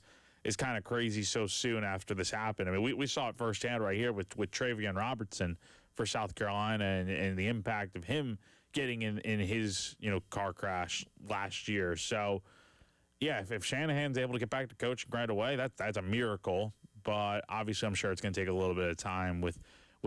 kind of crazy so soon after this happened. I mean, we saw it firsthand right here with Travion Robertson for South Carolina and the impact of him getting in his car crash last year. So, yeah, if Shanahan's able to get back to coaching right away, that's a miracle. But obviously, I'm sure it's going to take a little bit of time with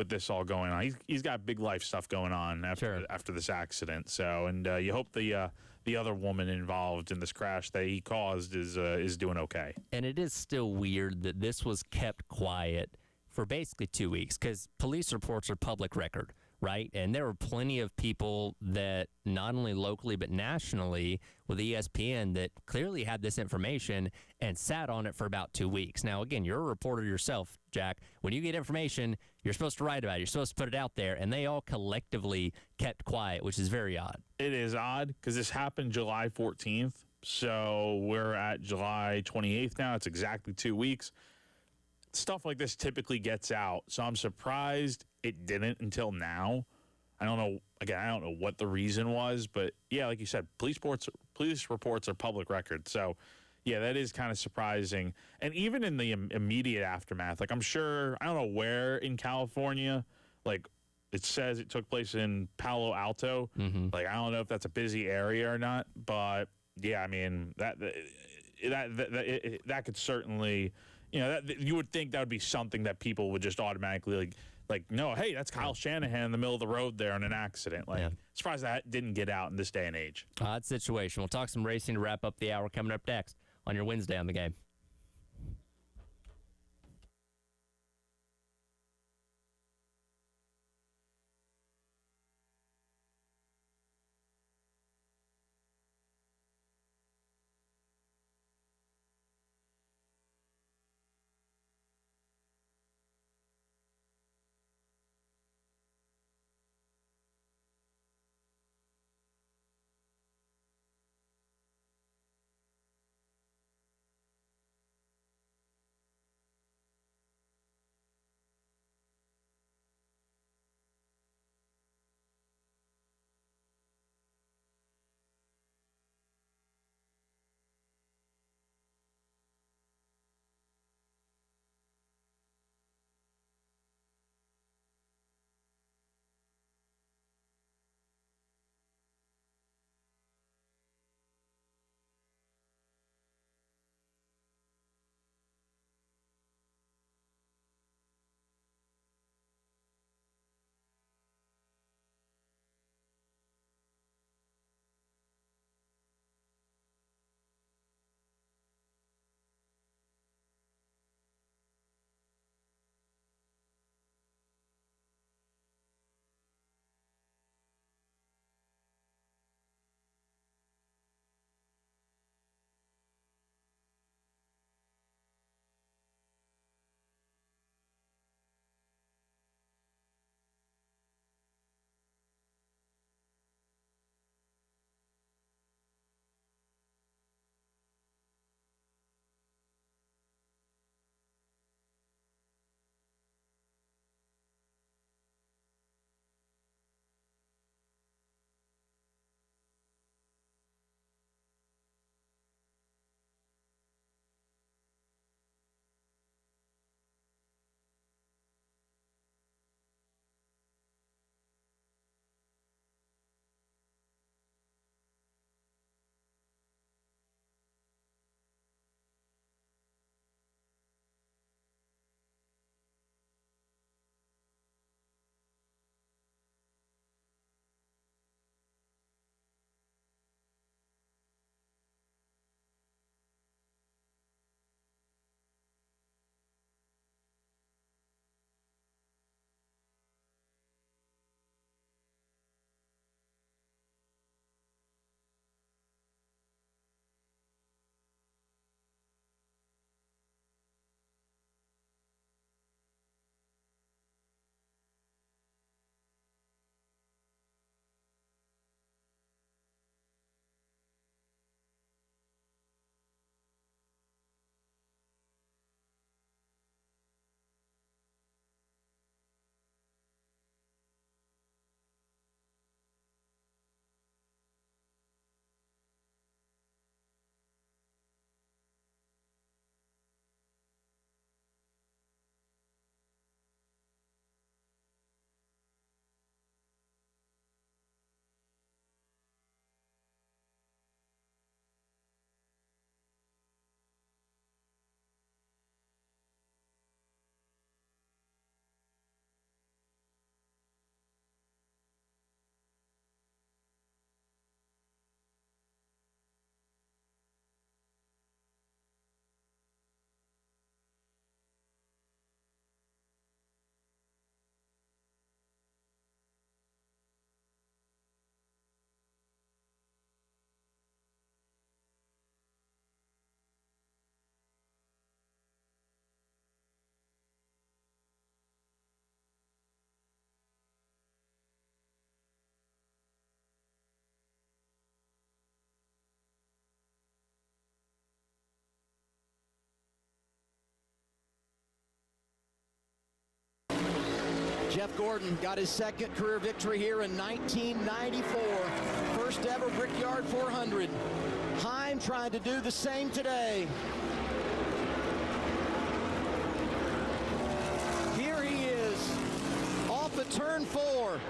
this all going on. He's got big life stuff going on after this accident. So, and you hope the other woman involved in this crash that he caused is doing okay. And it is still weird that this was kept quiet for basically 2 weeks because police reports are public record, right? And there were plenty of people that not only locally but nationally with ESPN that clearly had this information and sat on it for about 2 weeks. Now, again, you're a reporter yourself, Jack. When you get information, you're supposed to write about it. You're supposed to put it out there, and they all collectively kept quiet, which is very odd. It is odd because this happened July 14th, so we're at July 28th now. It's exactly 2 weeks. Stuff like this typically gets out, so I'm surprised it didn't until now. I don't know. Again, I don't know what the reason was, but yeah, like you said, police reports are public record. So, yeah, that is kind of surprising. And even in the immediate aftermath, like I'm sure, I don't know where in California, like it says it took place in Palo Alto. Mm-hmm. Like I don't know if that's a busy area or not, but yeah, I mean that could certainly. You would think that would be something that people would just automatically like, no, hey, that's Kyle Shanahan in the middle of the road there in an accident. Like, surprised that didn't get out in this day and age. Odd situation. We'll talk some racing to wrap up the hour coming up next on your Wednesday on the Game. Jeff Gordon got his second career victory here in 1994. First ever Brickyard 400. Heim trying to do the same today. Here he is, off of turn 4.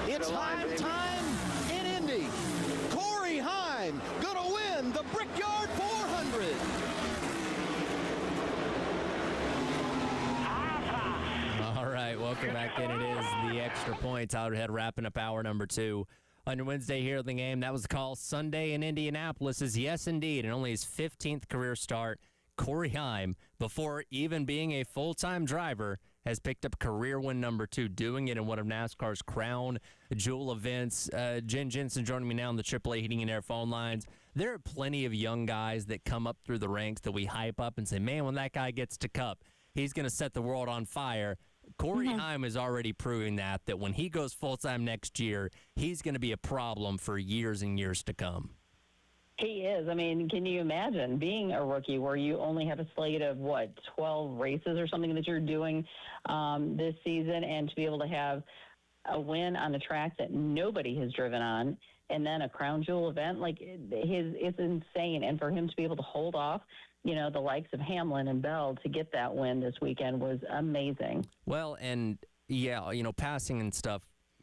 It's Heim time in Indy. Corey Heim gonna win the Brickyard 400. Welcome back in. It is the Extra Point. Tyler Head wrapping up hour number 2 on your Wednesday here at the game. That was the call. Sunday in Indianapolis is yes, indeed, and only his 15th career start. Corey Heim, before even being a full-time driver, has picked up career win number 2, doing it in one of NASCAR's crown jewel events. Jen Jensen joining me now on the AAA Heating and Air phone lines. There are plenty of young guys that come up through the ranks that we hype up and say, man, when that guy gets to Cup, he's going to set the world on fire. Corey Heim is already proving that when he goes full-time next year, he's going to be a problem for years and years to come. He is. I mean, can you imagine being a rookie where you only have a slate of, 12 races or something that you're doing this season, and to be able to have a win on a track that nobody has driven on, and then a crown jewel event, it's insane. And for him to be able to hold off, the likes of Hamlin and Bell to get that win this weekend was amazing. Well, and yeah, passing and stuff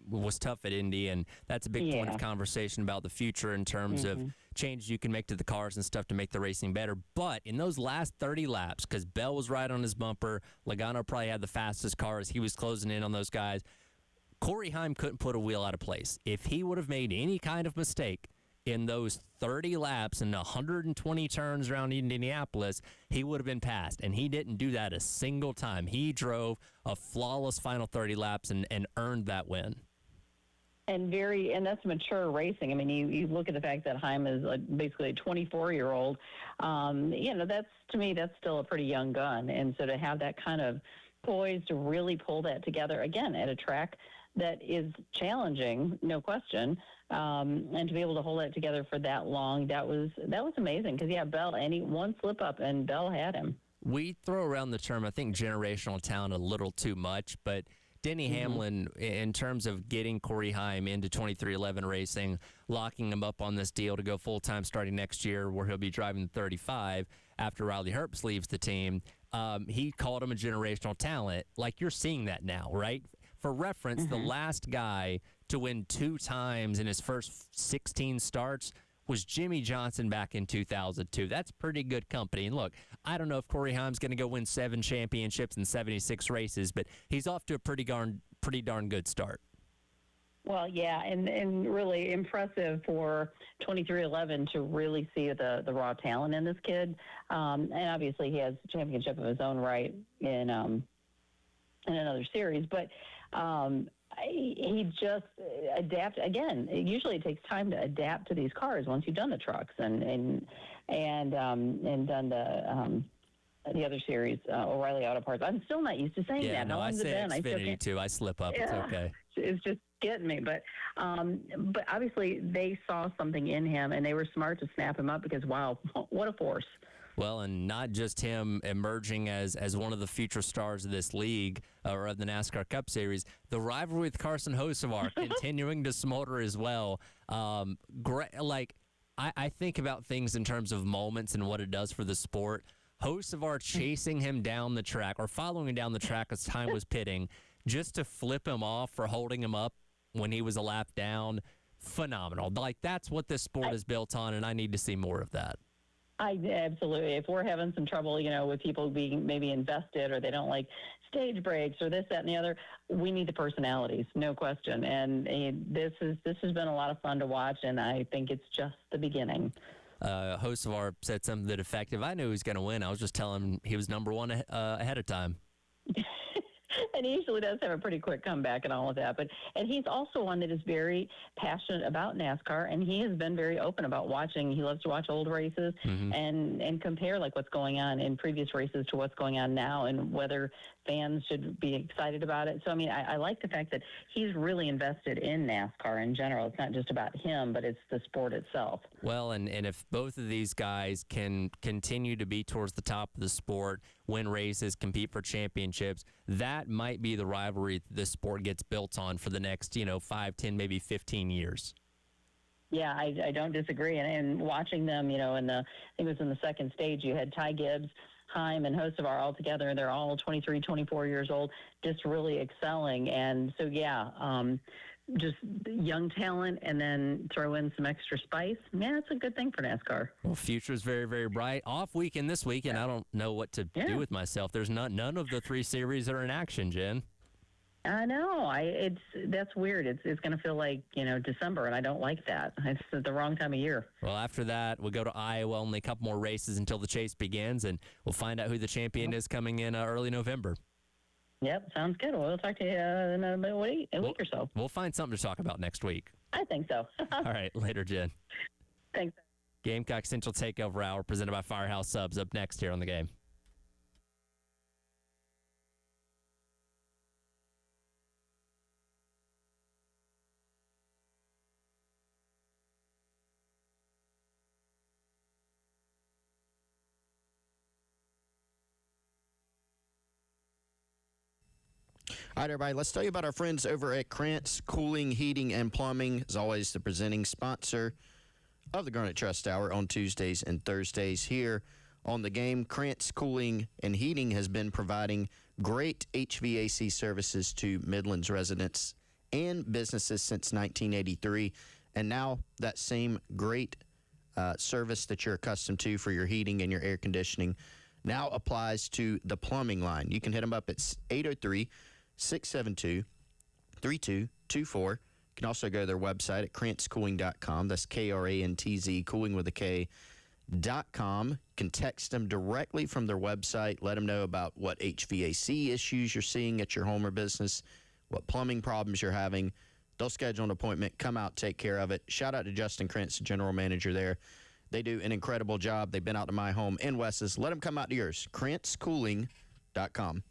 was tough at Indy, and that's a big point of conversation about the future in terms of changes you can make to the cars and stuff to make the racing better. But in those last 30 laps, because Bell was right on his bumper, Logano probably had the fastest car as he was closing in on those guys, Corey Heim couldn't put a wheel out of place. If he would have made any kind of mistake in those 30 laps and 120 turns around Indianapolis, he would have been passed. And he didn't do that a single time. He drove a flawless final 30 laps and earned that win. And that's mature racing. I mean, you look at the fact that Heim is basically a 24-year-old. That's, to me, that's still a pretty young gun. And so to have that kind of poise to really pull that together, again, at a track that is challenging, no question, and to be able to hold it together for that long, that was amazing. Because, Bell, one slip up, and Bell had him. We throw around the term, I think, generational talent a little too much, but Denny Hamlin, in terms of getting Corey Heim into 2311 racing, locking him up on this deal to go full-time starting next year where he'll be driving the 35 after Riley Herbst leaves the team, he called him a generational talent. Like, you're seeing that now, right? For reference, the last guy to win 2 times in his first 16 starts was Jimmy Johnson back in 2002. That's pretty good company. And look, I don't know if Corey Heim's going to go win 7 championships and 76 races, but he's off to a pretty darn good start. Well, yeah, and really impressive for 2311 to really see the raw talent in this kid. And obviously he has a championship of his own right in another series, but he just adapt again. Usually it takes time to adapt to these cars once you've done the trucks and done the other series, O'Reilly Auto Parts. I'm still not used to saying that. Yeah, no, I say Xfinity too. I slip up. It's okay. It's just getting me. But obviously they saw something in him, and they were smart to snap him up because, wow, what a force. Well, and not just him emerging as one of the future stars of this league or of the NASCAR Cup Series, the rivalry with Carson Hocevar continuing to smolder as well. I think about things in terms of moments and what it does for the sport. Hocevar chasing him down the track or following him down the track as time was pitting just to flip him off for holding him up when he was a lap down. Phenomenal. Like, that's what this sport is built on, and I need to see more of that. Absolutely. If we're having some trouble, with people being maybe invested or they don't like stage breaks or this, that, and the other, we need the personalities, no question. And this has been a lot of fun to watch, and I think it's just the beginning. Hocevar said something that effective. I knew he was going to win. I was just telling him he was number one ahead of time. And he usually does have a pretty quick comeback and all of that. And he's also one that is very passionate about NASCAR, and he has been very open about watching. He loves to watch old races and compare like what's going on in previous races to what's going on now and whether fans should be excited about it. So, I mean, I like the fact that he's really invested in NASCAR in general. It's not just about him, but it's the sport itself. Well, and if both of these guys can continue to be towards the top of the sport, win races, compete for championships, that might be the rivalry this sport gets built on for the next, 5, 10, maybe 15 years. Yeah, I don't disagree. And watching them, I think it was in the second stage, you had Ty Gibbs, Heim, and Hocevar all together, and they're all 23, 24 years old, just really excelling. And so, just young talent and then throw in some extra spice. Yeah, it's a good thing for NASCAR. Well, future's very, very bright. Off weekend this weekend. I don't know what to do with myself. There's none of the 3 series are in action, Jen. I know. That's weird. It's going to feel like December, and I don't like that. It's the wrong time of year. Well, after that, we'll go to Iowa. Only a couple more races until the chase begins, and we'll find out who the champion is coming in early November. Yep, sounds good. We'll talk to you in a week or so. We'll find something to talk about next week. I think so. All right, later, Jen. Thanks. Gamecock Central Takeover Hour presented by Firehouse Subs up next here on the game. All right, everybody, let's tell you about our friends over at Krantz Cooling, Heating, and Plumbing. As always, the presenting sponsor of the Garnet Trust Hour on Tuesdays and Thursdays here on the game. Krantz Cooling and Heating has been providing great HVAC services to Midlands residents and businesses since 1983. And now that same great service that you're accustomed to for your heating and your air conditioning now applies to the plumbing line. You can hit them up at 803-672-3224. You can also go to their website at krantzcooling.com. That's Krantz, cooling with a K.com. You can text them directly from their website. Let them know about what HVAC issues you're seeing at your home or business, what plumbing problems you're having. They'll schedule an appointment, come out, take care of it. Shout out to Justin Krantz, the general manager there. They do an incredible job. They've been out to my home in Wes's. Let them come out to yours. krantzcooling.com.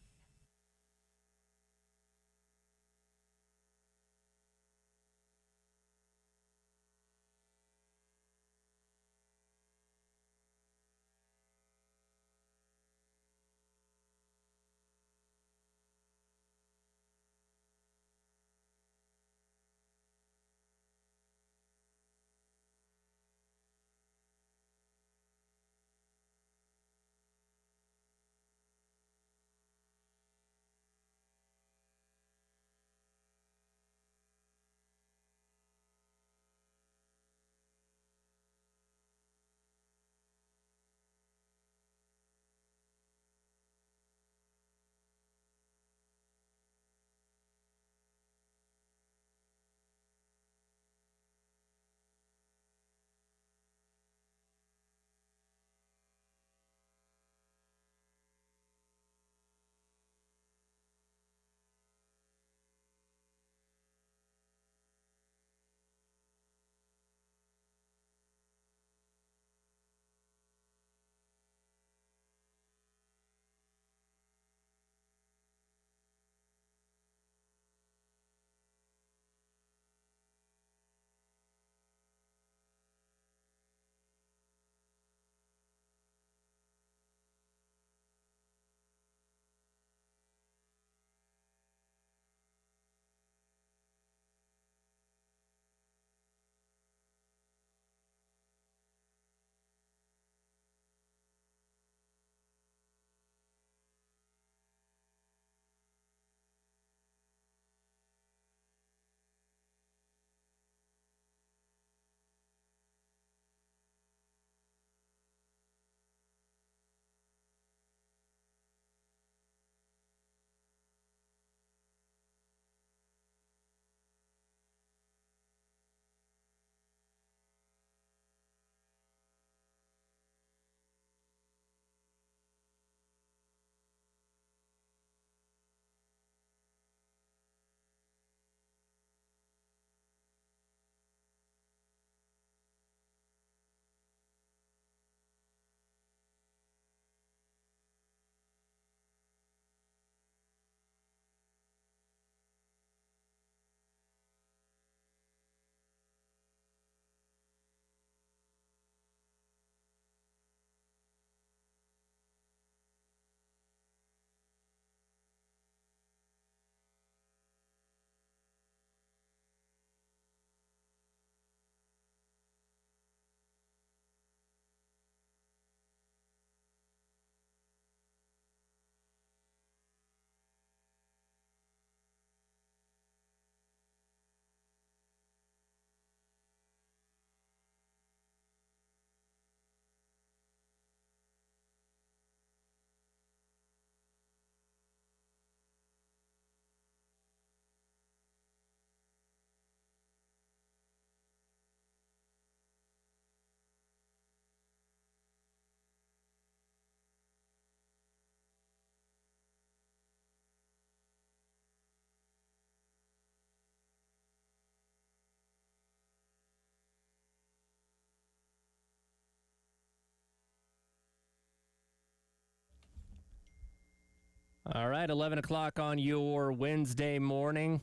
All right, 11 o'clock on your Wednesday morning.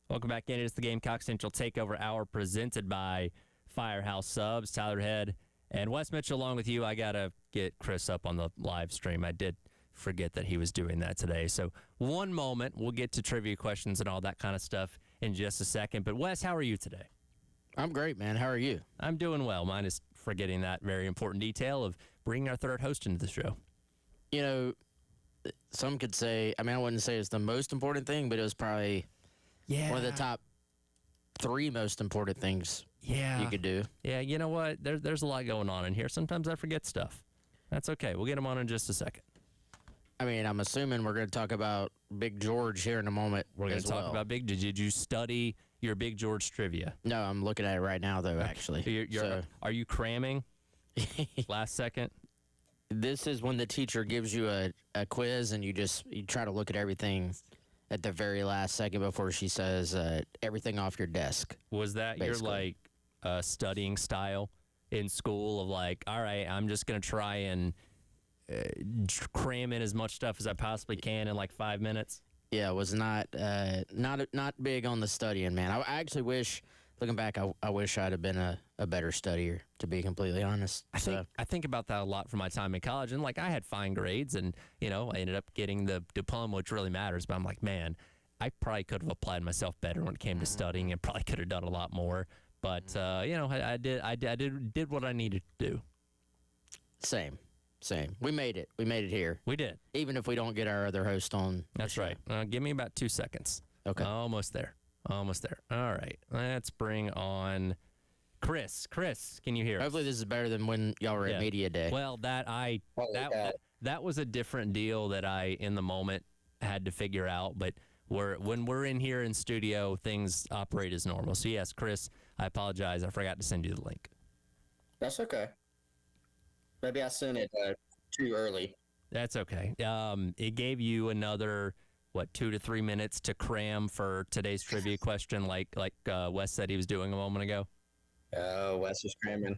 Welcome back in. It's the Gamecock Central Takeover Hour presented by Firehouse Subs. Tyler Head and Wes Mitchell along with you. I got to get Chris up on the live stream. I did forget that he was doing that today. So one moment, we'll get to trivia questions and all that kind of stuff in just a second. But Wes, how are you today? I'm great, man. How are you? I'm doing well. Mine is forgetting that very important detail of bringing our third host into the show. You know, some could say, I wouldn't say it's the most important thing, but it was probably one of the top 3 most important things you could do. Yeah, you know what? There's a lot going on in here. Sometimes I forget stuff. That's okay. We'll get him on in just a second. I'm assuming we're going to talk about Big George here in a moment. We're going to talk about Big. Did you study your Big George trivia? No, I'm looking at it right now, though, actually. Are you cramming? Last second? This is when the teacher gives you a quiz and you try to look at everything at the very last second before she says everything off your desk. Was that basically your studying style in school of like, all right, I'm just going to try and cram in as much stuff as I possibly can in like 5 minutes? Yeah, it was not big on the studying, man. I actually wish, looking back, I wish I'd have been a better studier, to be completely honest. I think about that a lot from my time in college, and like I had fine grades, and I ended up getting the diploma, which really matters. But I'm like, man, I probably could have applied myself better when it came to studying, and probably could have done a lot more. But I did what I needed to do. Same. We made it. We made it here. We did. Even if we don't get our other host on. That's right. Give me about 2 seconds. Okay. Almost there. All right. Let's bring on Chris. Chris, can you hear us? Hopefully this is better than when y'all were at Media Day. Well, that was a different deal that I, in the moment, had to figure out. But when we're in here in studio, things operate as normal. So, yes, Chris, I apologize. I forgot to send you the link. That's okay. Maybe I sent it too early. That's okay. It gave you another, 2 to 3 minutes to cram for today's trivia question, like Wes said he was doing a moment ago? Oh, Wes is cramming.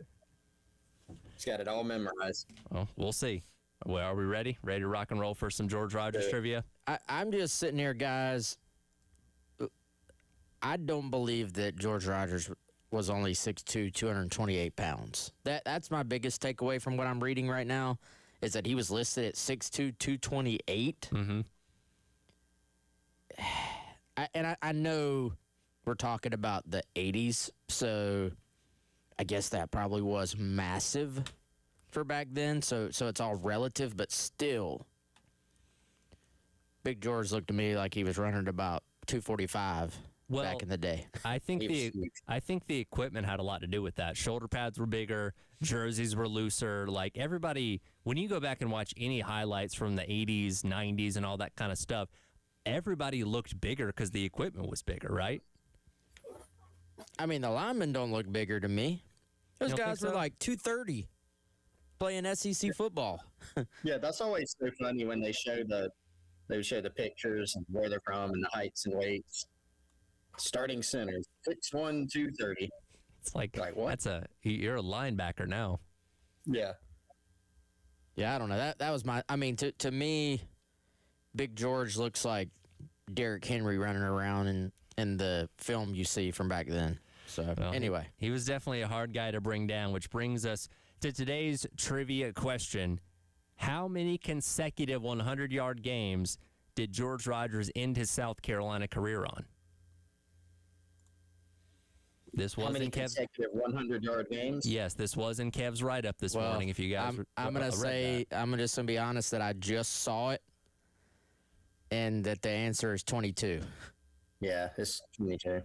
He's got it all memorized. Well, we'll see. Well, are we ready? Ready to rock and roll for some George Rogers trivia? I'm just sitting here, guys. I don't believe that George Rogers was only 6'2", 228 pounds. That's my biggest takeaway from what I'm reading right now, is that he was listed at 6'2", 228. Mm-hmm. I know we're talking about the 80s, so I guess that probably was massive for back then, so it's all relative, but still, Big George looked to me like he was running at about 245 back in the day. I think the equipment had a lot to do with that. Shoulder pads were bigger, jerseys were looser. Like everybody, when you go back and watch any highlights from the 80s, 90s, and all that kind of stuff, everybody looked bigger because the equipment was bigger, right? The linemen don't look bigger to me. Those guys were like 230 playing SEC football. Yeah, that's always so funny when they show the pictures and where they're from and the heights and weights. Starting center, 6'1", 230. It's like what? You're a linebacker now. Yeah. Yeah, I don't know. That was my. To me, Big George looks like Derrick Henry running around in the film you see from back then. So anyway, he was definitely a hard guy to bring down, which brings us to today's trivia question: how many consecutive 100-yard games did George Rogers end his South Carolina career on? This was How many in Kev's consecutive 100-yard games? Yes, this was in Kev's write-up this morning. If you guys, I'm gonna say that. I'm just gonna be honest that I just saw it, and that the answer is 22. Yeah, it's 22.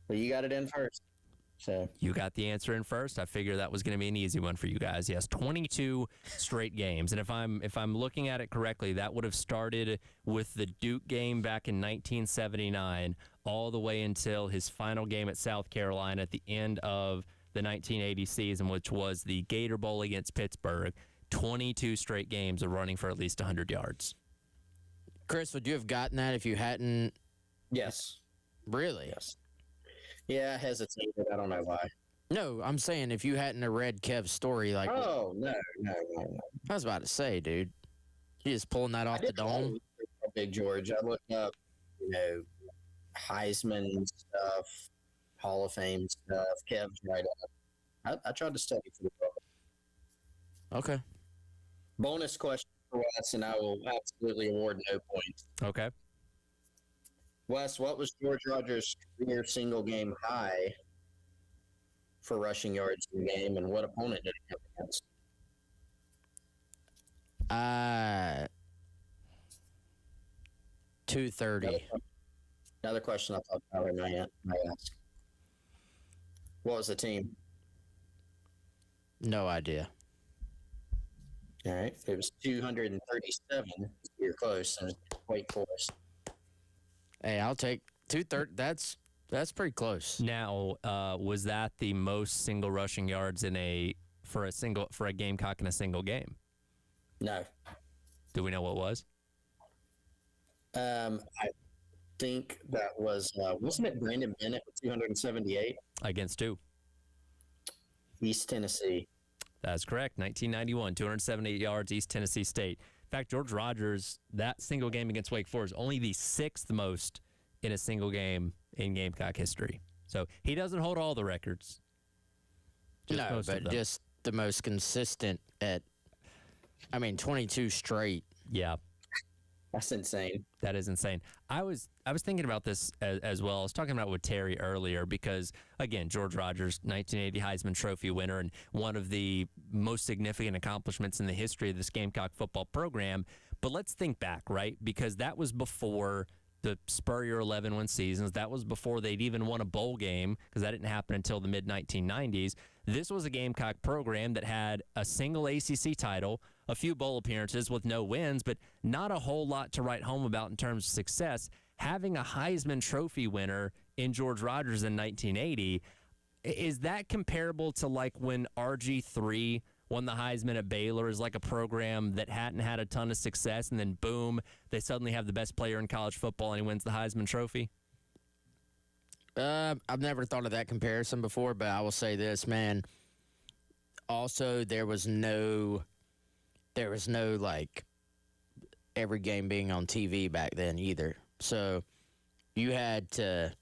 Well, you got it in first. So you got the answer in first. I figured that was going to be an easy one for you guys. Yes, 22 straight games. And if I'm looking at it correctly, that would have started with the Duke game back in 1979 all the way until his final game at South Carolina at the end of the 1980 season, which was the Gator Bowl against Pittsburgh. 22 straight games of running for at least 100 yards. Chris, would you have gotten that if you hadn't? Yes. Really? Yes. Yeah, I hesitated. I don't know why. No, I'm saying if you hadn't have read Kev's story, like. Oh, no. I was about to say, dude. He is pulling that off the dome. Big George. I looked up, Heisman stuff, Hall of Fame stuff, Kev's right up. I tried to study for the book. Okay. Bonus question for Wes, and I will absolutely award no points. Okay. Wes, what was George Rogers' career single game high for rushing yards in the game, and what opponent did he come against? 230. Another question I thought Tyler might ask. What was the team? No idea. All right. It was 237. You're close. And Wake Forest. Hey, I'll take 230. That's pretty close. Now, was that the most single rushing yards for a Gamecock in a single game? No. Do we know what it was? I think that was wasn't it Brandon Bennett with 278 Against who? East Tennessee. That's correct. 1991, 278 yards, East Tennessee State. In fact, George Rogers, that single game against Wake Forest, only the 6th most in a single game in Gamecock history. So he doesn't hold all the records. No, but just the most consistent at, 22 straight. Yeah. That's insane. That is insane. I was thinking about this as well. I was talking about with Terry earlier because, again, George Rogers, 1980 Heisman Trophy winner and one of the most significant accomplishments in the history of this Gamecock football program. But let's think back, right? Because that was before the Spurrier 11-win seasons. That was before they'd even won a bowl game because that didn't happen until the mid-1990s. This was a Gamecock program that had a single ACC title, a few bowl appearances with no wins, but not a whole lot to write home about in terms of success. Having a Heisman Trophy winner in George Rogers in 1980, is that comparable to like when RG3 won the Heisman at Baylor as like a program that hadn't had a ton of success, and then boom, they suddenly have the best player in college football and he wins the Heisman Trophy? I've never thought of that comparison before, but I will say this, man. Also, there was no like every game being on TV back then either. So you had to,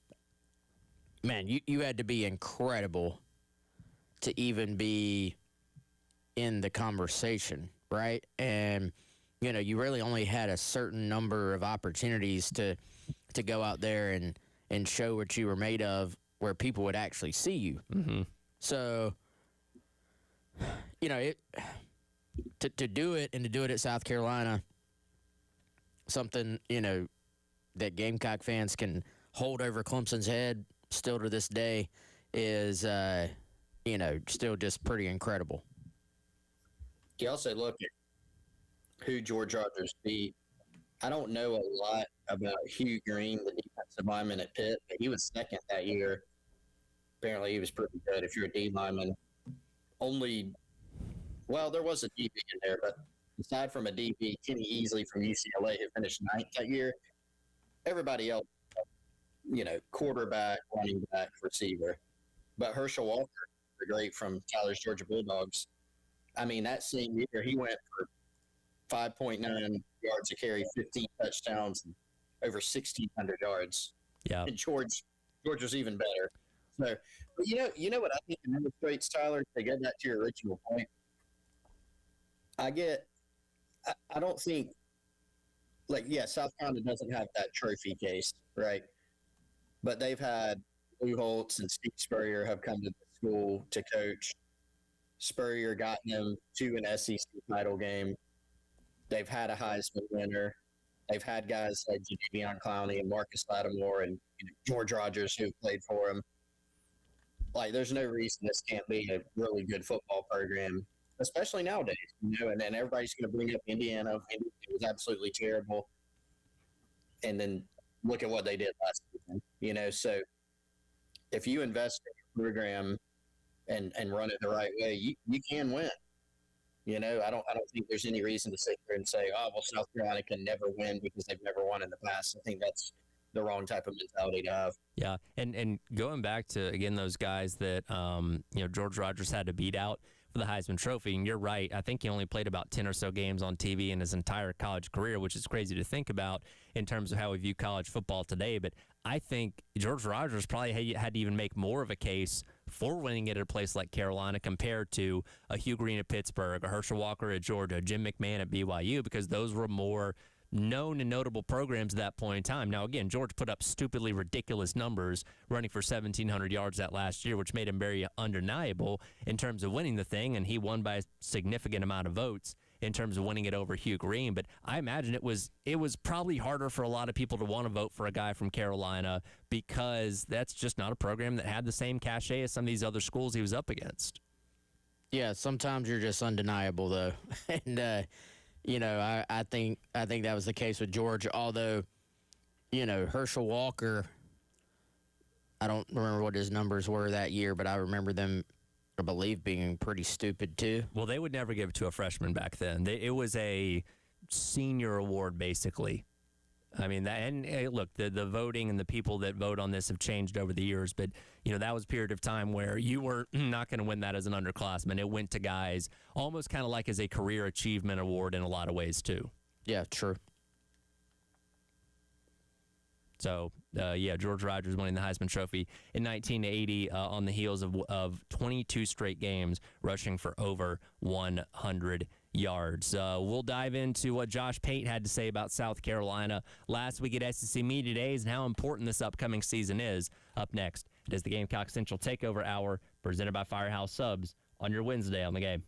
man, you had to be incredible to even be in the conversation, right? And you really only had a certain number of opportunities to go out there and show what you were made of where people would actually see you. Mm-hmm. So, to do it and to do it at South Carolina, something, that Gamecock fans can hold over Clemson's head still to this day is, still just pretty incredible. You also look at who George Rogers beat. I don't know a lot about Hugh Green, the defensive lineman at Pitt, but he was second that year. Apparently, he was pretty good if you're a D lineman. There was a DB in there, but aside from a DB, Kenny Easley from UCLA, who finished 9th that year, everybody else, quarterback, running back, receiver. But Herschel Walker, the great from Tyler's Georgia Bulldogs, that same year, he went for 5.9 yards a carry, 15 touchdowns, and over 1,600 yards. Yeah. And George was even better. So, but you know what I think illustrates, Tyler, to get back to your original point? I don't think, South Carolina doesn't have that trophy case, right? But they've had Lou Holtz and Steve Spurrier have come to the school to coach. Spurrier got them to an SEC title game. They've had a Heisman winner. They've had guys like Jadeveon Clowney and Marcus Lattimore and George Rogers who played for him. There's no reason this can't be a really good football program, especially nowadays. And then everybody's going to bring up Indiana. Indiana was absolutely terrible. And then look at what they did last season. So if you invest in a program and run it the right way, you can win. I don't think there's any reason to sit there and say, South Carolina can never win because they've never won in the past. I think that's the wrong type of mentality to have. Yeah, and going back to, again, those guys that, George Rogers had to beat out, for the Heisman Trophy. And you're right. I think he only played about 10 or so games on TV in his entire college career, which is crazy to think about in terms of how we view college football today. But I think George Rogers probably had to even make more of a case for winning it at a place like Carolina compared to a Hugh Green at Pittsburgh, a Herschel Walker at Georgia, Jim McMahon at BYU, because those were more known and notable programs at that point in time. Now, again, George put up stupidly ridiculous numbers running for 1,700 yards that last year, which made him very undeniable in terms of winning the thing, and he won by a significant amount of votes in terms of winning it over Hugh Green. But I imagine it was probably harder for a lot of people to want to vote for a guy from Carolina because that's just not a program that had the same cachet as some of these other schools he was up against. Yeah, sometimes you're just undeniable, though. And, I think that was the case with Georgia, although, Herschel Walker, I don't remember what his numbers were that year, but I remember them, I believe, being pretty stupid, too. Well, they would never give it to a freshman back then. It was a senior award, basically. I mean, look, the voting and the people that vote on this have changed over the years, but, that was a period of time where you were not going to win that as an underclassman. It went to guys almost kind of like as a career achievement award in a lot of ways, too. Yeah, true. So, George Rogers winning the Heisman Trophy in 1980 on the heels of 22 straight games, rushing for over 100 yards. We'll dive into what Josh Pate had to say about South Carolina last week at SEC Media Days and how important this upcoming season is. Up next, it is the Gamecock Central Takeover Hour presented by Firehouse Subs on your Wednesday on the game.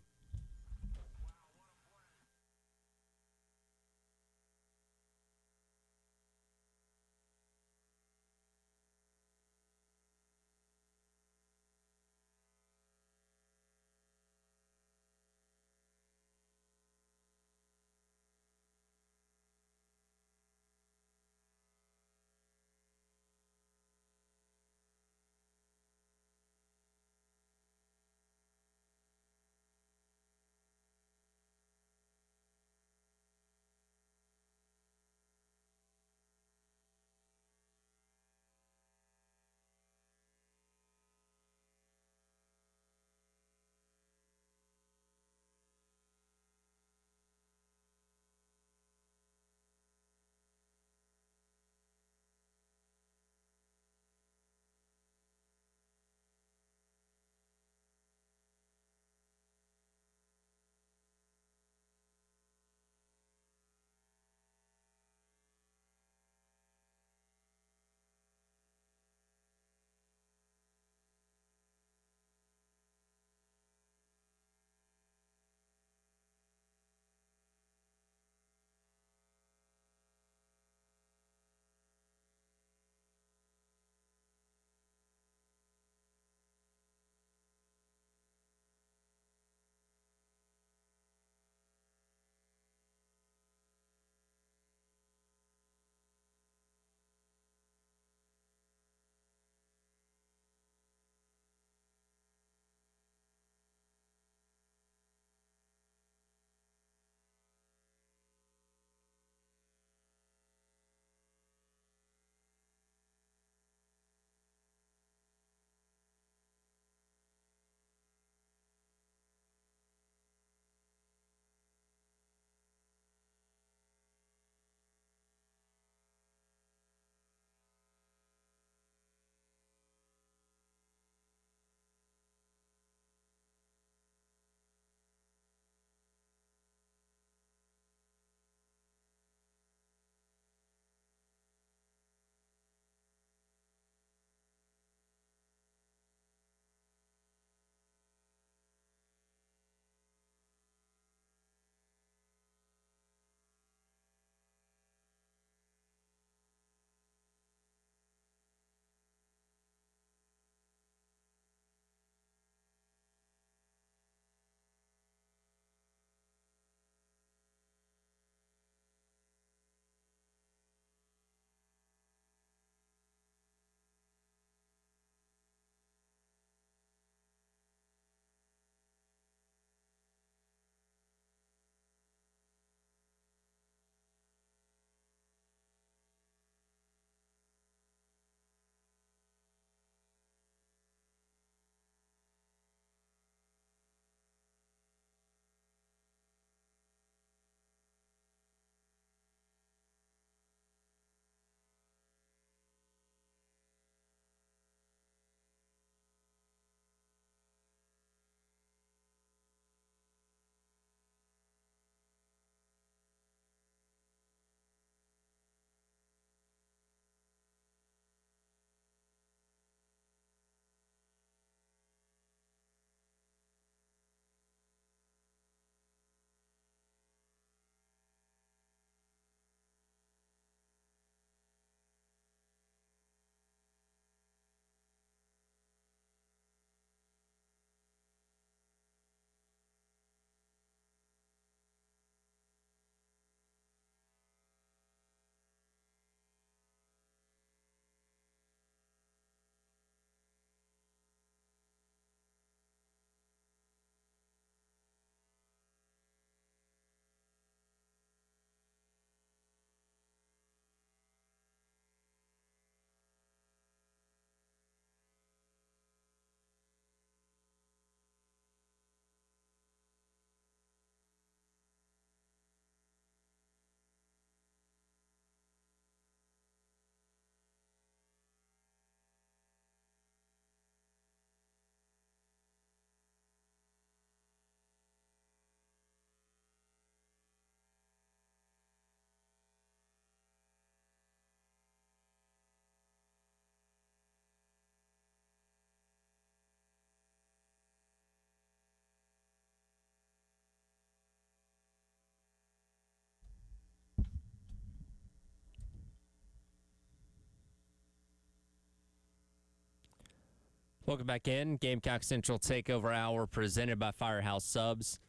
Welcome back in. Gamecock Central Takeover Hour presented by Firehouse Subs.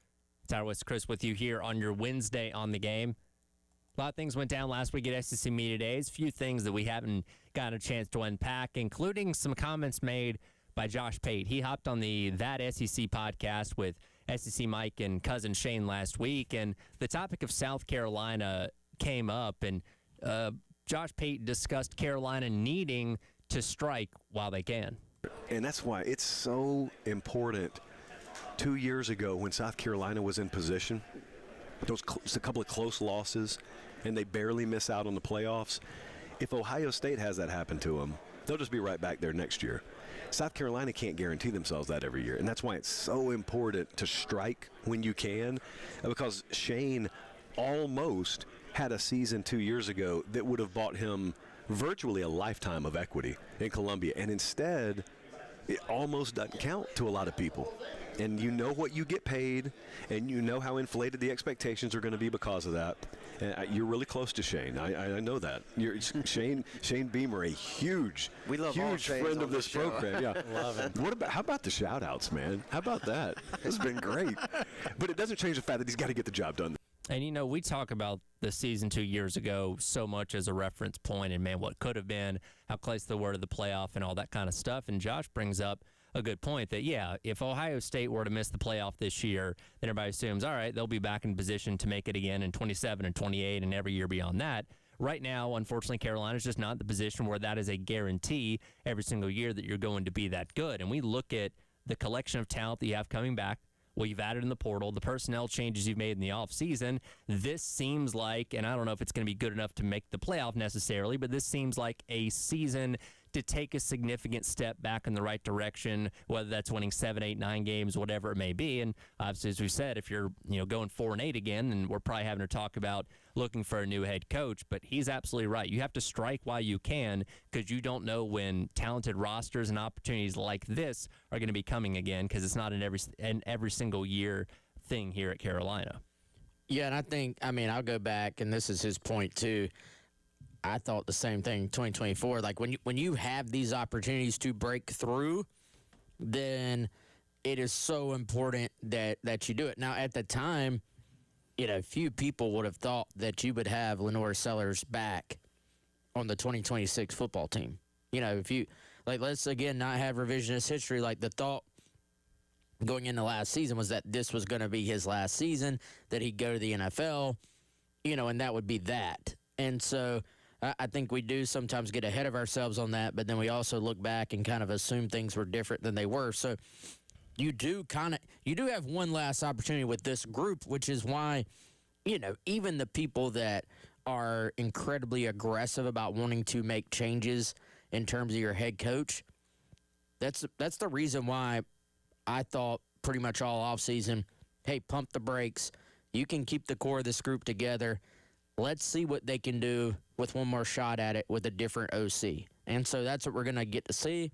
Tyler West, Chris with you here on your Wednesday on the game. A lot of things went down last week at SEC Media Days. Few things that we haven't gotten a chance to unpack, including some comments made by Josh Pate. He hopped on the That SEC podcast with SEC Mike and cousin Shane last week, and the topic of South Carolina came up, and Josh Pate discussed Carolina needing to strike while they can. And that's why it's so important. 2 years ago when South Carolina was in position, just a couple of close losses, and they barely miss out on the playoffs. If Ohio State has that happen to them, they'll just be right back there next year. South Carolina can't guarantee themselves that every year, and that's why it's so important to strike when you can, because Shane almost had a season 2 years ago that would have bought him virtually a lifetime of equity in Columbia, and instead it almost doesn't count to a lot of people. And you know what you get paid, and you know how inflated the expectations are going to be because of that. And you're really close to Shane. I know that. Shane Beamer, a huge friend of this program. Yeah, love him. How about the shout outs, man? How about that? It's been great. But it doesn't change the fact that he's got to get the job done. And, you know, we talk about the season 2 years ago so much as a reference point and, man, what could have been, how close they were to the playoff and all that kind of stuff. And Josh brings up a good point that, yeah, if Ohio State were to miss the playoff this year, then everybody assumes, all right, they'll be back in position to make it again in 27 and 28 and every year beyond that. Right now, unfortunately, Carolina's just not in the position where that is a guarantee every single year that you're going to be that good. And we look at the collection of talent that you have coming back, what you've added in the portal, the personnel changes you've made in the offseason. This seems like, and I don't know if it's going to be good enough to make the playoff necessarily, but this seems like a season to take a significant step back in the right direction, whether that's winning 7, 8, 9 games, whatever it may be. And obviously, as we said, if you're going 4-8 again, then we're probably having to talk about looking for a new head coach. But he's absolutely right. You have to strike while you can, because you don't know when talented rosters and opportunities like this are going to be coming again, because it's not an every single year thing here at Carolina. Yeah, and I think, I'll go back, and this is his point too. I thought the same thing 2024. Like when you have these opportunities to break through, then it is so important that you do it. Now, at the time, few people would have thought that you would have Lenore Sellers back on the 2026 football team. If you let's again not have revisionist history. Like the thought going into last season was that this was going to be his last season, that he'd go to the NFL, and that would be that. And so I think we do sometimes get ahead of ourselves on that, but then we also look back and kind of assume things were different than they were. So you do have one last opportunity with this group, which is why, even the people that are incredibly aggressive about wanting to make changes in terms of your head coach, that's the reason why I thought pretty much all offseason, hey, pump the brakes. You can keep the core of this group together. Let's see what they can do with one more shot at it with a different OC. And so that's what we're going to get to see.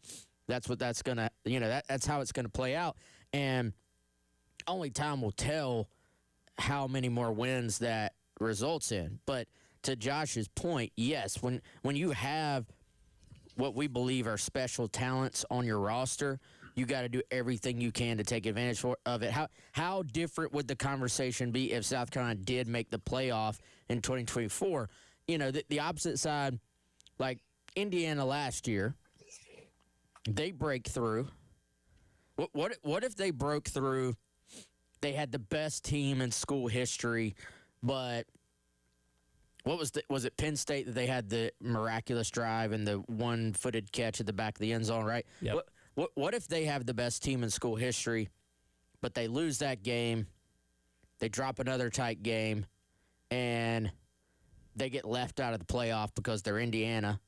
That's what that's going to, that's how it's going to play out. And only time will tell how many more wins that results in. But to Josh's point, yes, when you have what we believe are special talents on your roster, you got to do everything you can to take advantage of it. How different would the conversation be if South Carolina did make the playoff in 2024? The opposite side, like Indiana last year, they break through. What if they broke through? They had the best team in school history, but was it Penn State that they had the miraculous drive and the one-footed catch at the back of the end zone, right? Yep. What if they have the best team in school history, but they lose that game, they drop another tight game, and they get left out of the playoff because they're Indiana,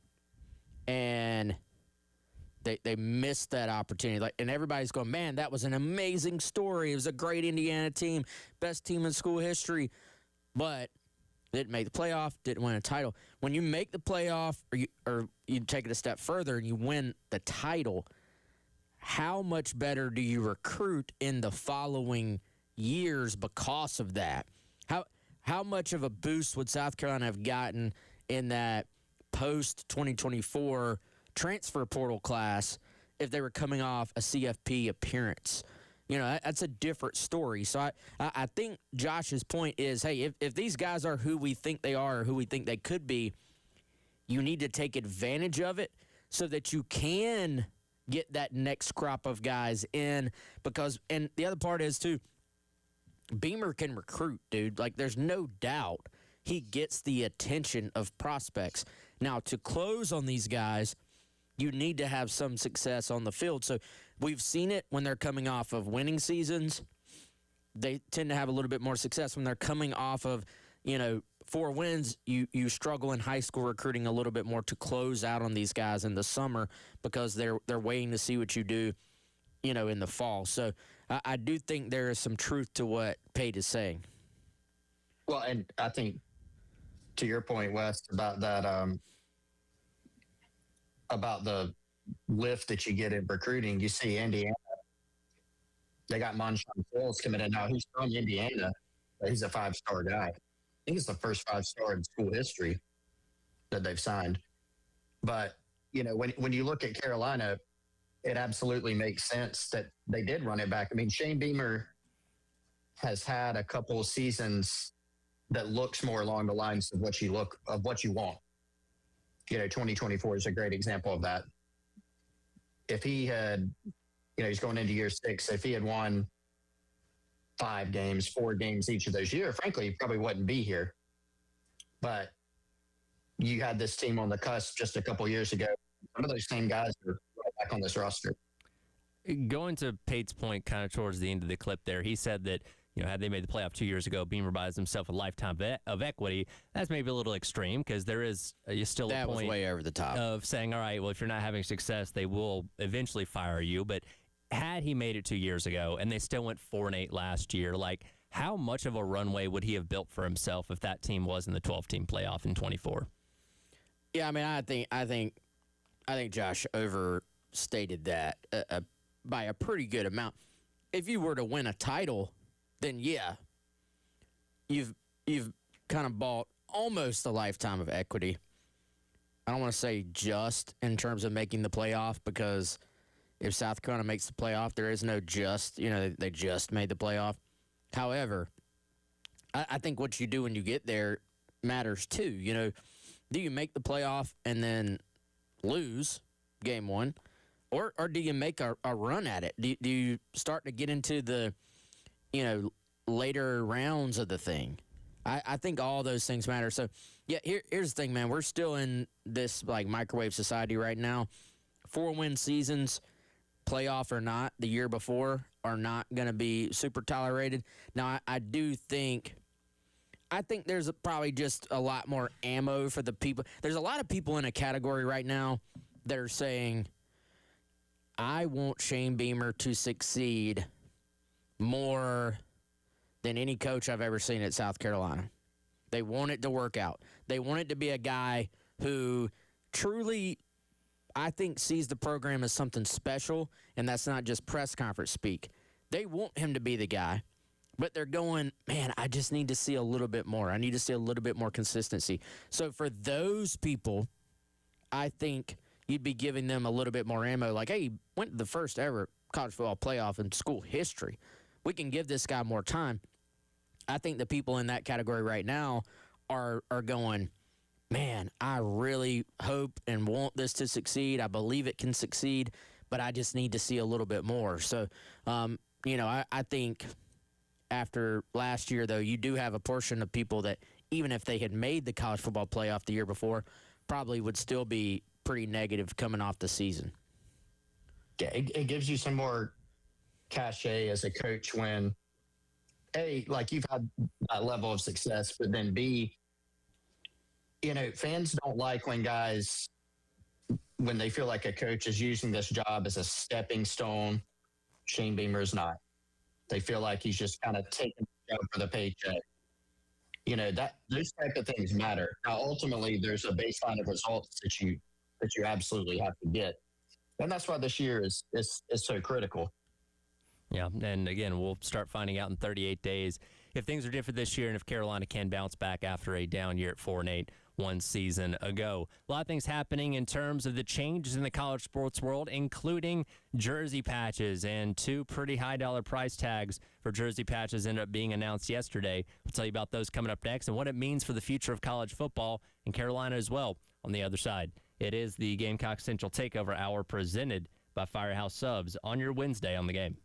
and they missed that opportunity. And everybody's going, man, that was an amazing story. It was a great Indiana team, best team in school history, but didn't make the playoff, didn't win a title. When you make the playoff, or you take it a step further and you win the title, how much better do you recruit in the following years because of that? How much of a boost would South Carolina have gotten in that post-2024 transfer portal class if they were coming off a CFP appearance. That's a different story. So I think Josh's point is, hey, if these guys are who we think they are or who we think they could be, you need to take advantage of it so that you can get that next crop of guys in. And the other part is, too, Beamer can recruit, dude. Like, there's no doubt he gets the attention of prospects. Now, to close on these guys, you need to have some success on the field. So we've seen it when they're coming off of winning seasons. They tend to have a little bit more success. When they're coming off of, 4 wins, you struggle in high school recruiting a little bit more to close out on these guys in the summer because they're waiting to see what you do, in the fall. So I do think there is some truth to what Pate is saying. Well, and I think to your point, Wes, about that, about the lift that you get in recruiting, you see Indiana, they got Monshawn Fields coming in now. He's from Indiana, but he's a 5-star guy. I think it's the first 5-star in school history that they've signed. But, when you look at Carolina, it absolutely makes sense that they did run it back. I mean, Shane Beamer has had a couple of seasons that looks more along the lines of what you want. 2024 is a great example of that. If he had, he's going into year 6, if he had won 5 games, 4 games each of those years, frankly, he probably wouldn't be here. But you had this team on the cusp just a couple years ago. Some of those same guys are right back on this roster. Going to Pate's point kind of towards the end of the clip there, he said that, had they made the playoff 2 years ago, Beamer buys himself a lifetime of equity. That's maybe a little extreme because there is still a point was way over the top of saying, all right, well, if you're not having success, they will eventually fire you. But had he made it 2 years ago and they still went 4-8 last year, like how much of a runway would he have built for himself if that team was in the 12-team playoff in 24? Yeah, I mean, I think Josh overstated that by a pretty good amount. If you were to win a title, then yeah, you've kind of bought almost a lifetime of equity. I don't want to say just in terms of making the playoff, because if South Carolina makes the playoff, there is no just, they just made the playoff. However, I think what you do when you get there matters too. Do you make the playoff and then lose game 1? Or do you make a run at it? Do you start to get into the, later rounds of the thing? I think all those things matter. So, yeah, here's the thing, man. We're still in this, microwave society right now. 4-win seasons, playoff or not, the year before, are not going to be super tolerated. Now, I think there's probably just a lot more ammo for the people. There's a lot of people in a category right now that are saying, I want Shane Beamer to succeed more than any coach I've ever seen at South Carolina. They want it to work out. They want it to be a guy who truly, I think, sees the program as something special, and that's not just press conference speak. They want him to be the guy, but they're going, man, I just need to see a little bit more. I need to see a little bit more consistency. So for those people, I think you'd be giving them a little bit more ammo. Like, hey, he went to the first ever college football playoff in school history. We can give this guy more time. I think the people in that category right now are going, man, I really hope and want this to succeed. I believe it can succeed, but I just need to see a little bit more. So, I think after last year, though, you do have a portion of people that, even if they had made the college football playoff the year before, probably would still be pretty negative coming off the season. Yeah, it gives you some more cachet as a coach when, A, you've had that level of success, but then B, fans don't like when guys, when they feel like a coach is using this job as a stepping stone. Shane Beamer is not. They feel like he's just kind of taking the job for the paycheck. Those type of things matter. Now, ultimately, there's a baseline of results that you absolutely have to get. And that's why this year is so critical. Yeah, and again, we'll start finding out in 38 days if things are different this year and if Carolina can bounce back after a down year at 4-8. one season ago. A lot of things happening in terms of the changes in the college sports world, including jersey patches, and two pretty high dollar price tags for jersey patches ended up being announced yesterday. We'll tell you about those coming up next and what it means for the future of college football in Carolina as well. On the other side, it is the Gamecock Central Takeover Hour presented by Firehouse Subs on your Wednesday on the Game.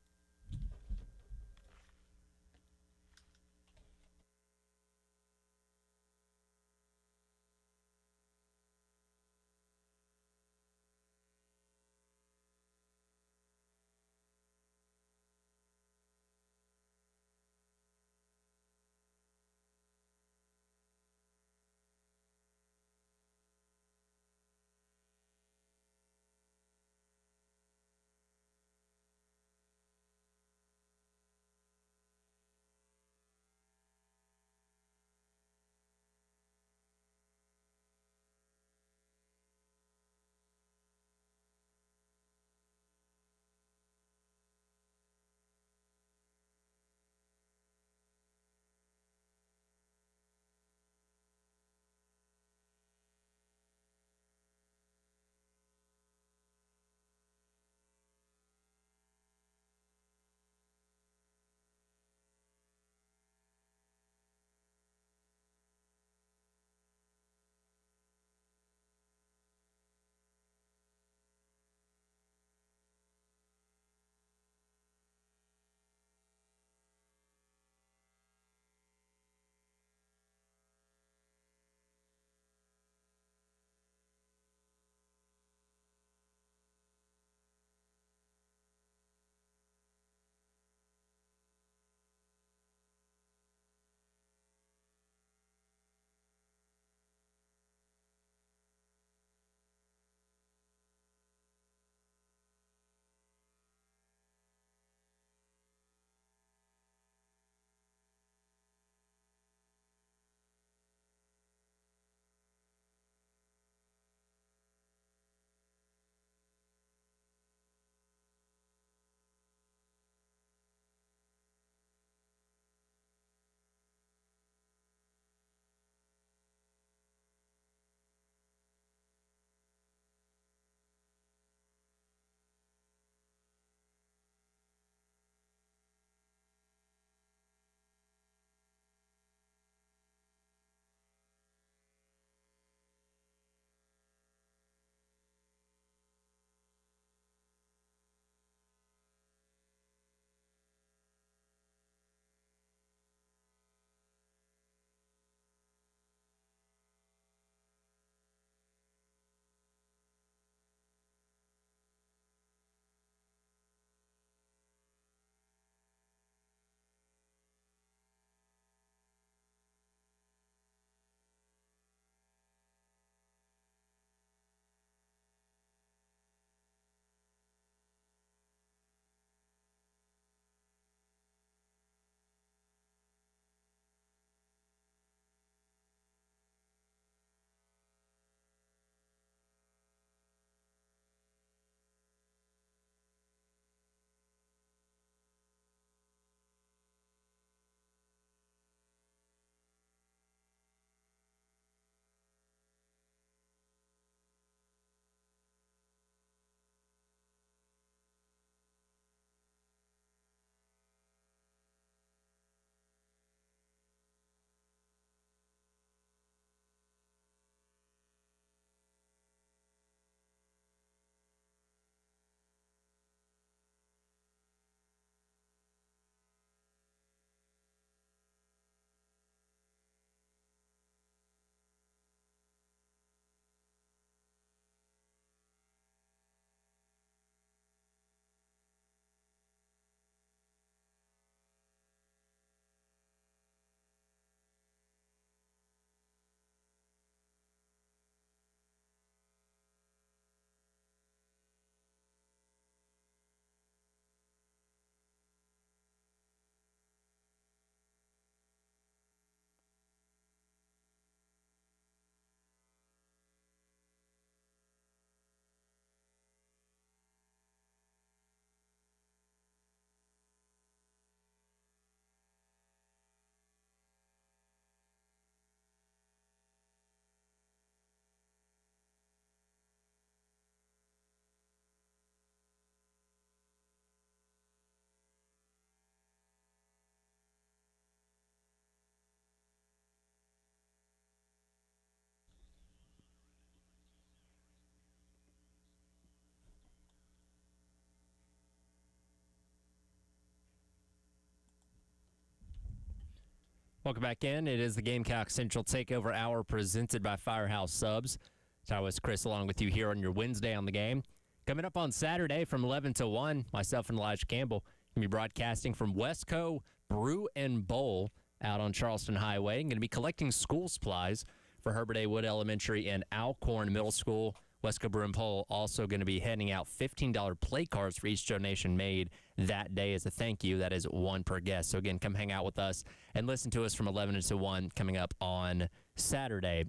Welcome back in. It is the Gamecock Central Takeover Hour presented by Firehouse Subs. Tyrus Chris along with you here on your Wednesday on the game. Coming up on Saturday from 11 to 1, myself and Elijah Campbell going to be broadcasting from Westco Brew and Bowl out on Charleston Highway. I'm going to be collecting school supplies for Herbert A. Wood Elementary and Alcorn Middle School. Westco Brew and Bowl also going to be handing out $15 play cards for each donation made that day as a thank you. That is one per guest. So, again, come hang out with us and listen to us from 11 to 1 coming up on Saturday.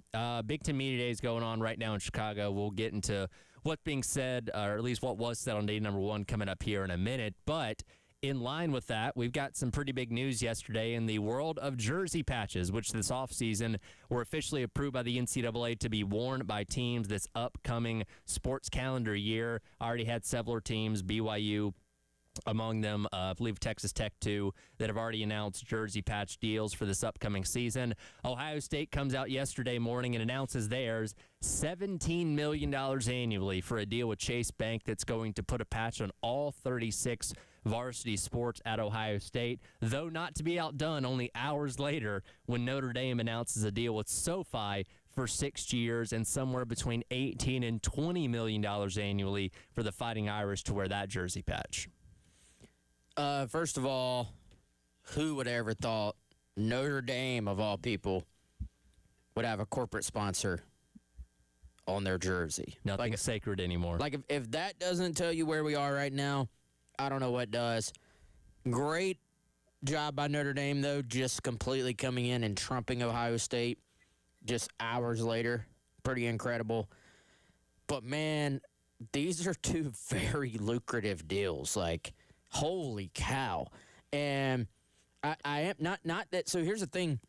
Big Ten Media Day is going on right now in Chicago. We'll get into what's being said, or at least what was said on day number 1 coming up here in a minute. But in line with that, we've got some pretty big news yesterday in the world of jersey patches, which this offseason were officially approved by the NCAA to be worn by teams this upcoming sports calendar year. Already had several teams, BYU among them, I believe Texas Tech too, that have already announced jersey patch deals for this upcoming season. Ohio State comes out yesterday morning and announces theirs, $17 million annually for a deal with Chase Bank that's going to put a patch on all 36 varsity sports at Ohio State, though not to be outdone only hours later when Notre Dame announces a deal with SoFi for 6 years and somewhere between $18 and $20 million annually for the Fighting Irish to wear that jersey patch. First of all, who would ever thought Notre Dame, of all people, would have a corporate sponsor on their jersey? Nothing sacred anymore. Like, if that doesn't tell you where we are right now, I don't know what does. Great job by Notre Dame, though, just completely coming in and trumping Ohio State just hours later. Pretty incredible. But, man, these are two very lucrative deals. Like, holy cow. And I am not that. So here's the thing.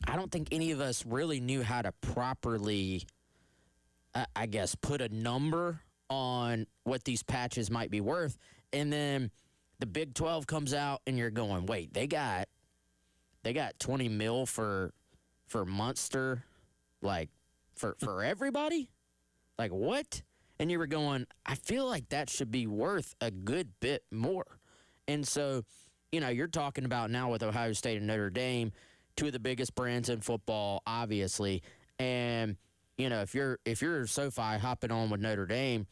I don't think any of us really knew how to properly, I guess, put a number on what these patches might be worth. And then the Big 12 comes out and you're going, wait, they got 20 mil for Munster, like for everybody? Like what? And you were going, I feel like that should be worth a good bit more. And so, you're talking about now with Ohio State and Notre Dame, two of the biggest brands in football, obviously. And, if you're SoFi hopping on with Notre Dame,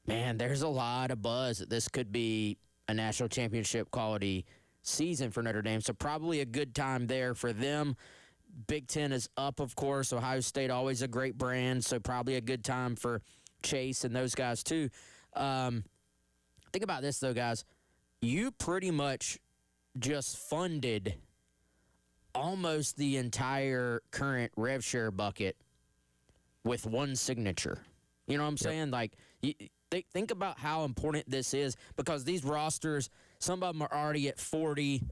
man, there's a lot of buzz that this could be a national championship quality season for Notre Dame. So probably a good time there for them. Big Ten is up, of course. Ohio State, always a great brand, so probably a good time for Chase and those guys too. Think about this, though, guys. You pretty much just funded almost the entire current rev share bucket with one signature. You know what I'm saying? Like, think about how important this is, because these rosters, some of them are already at 40,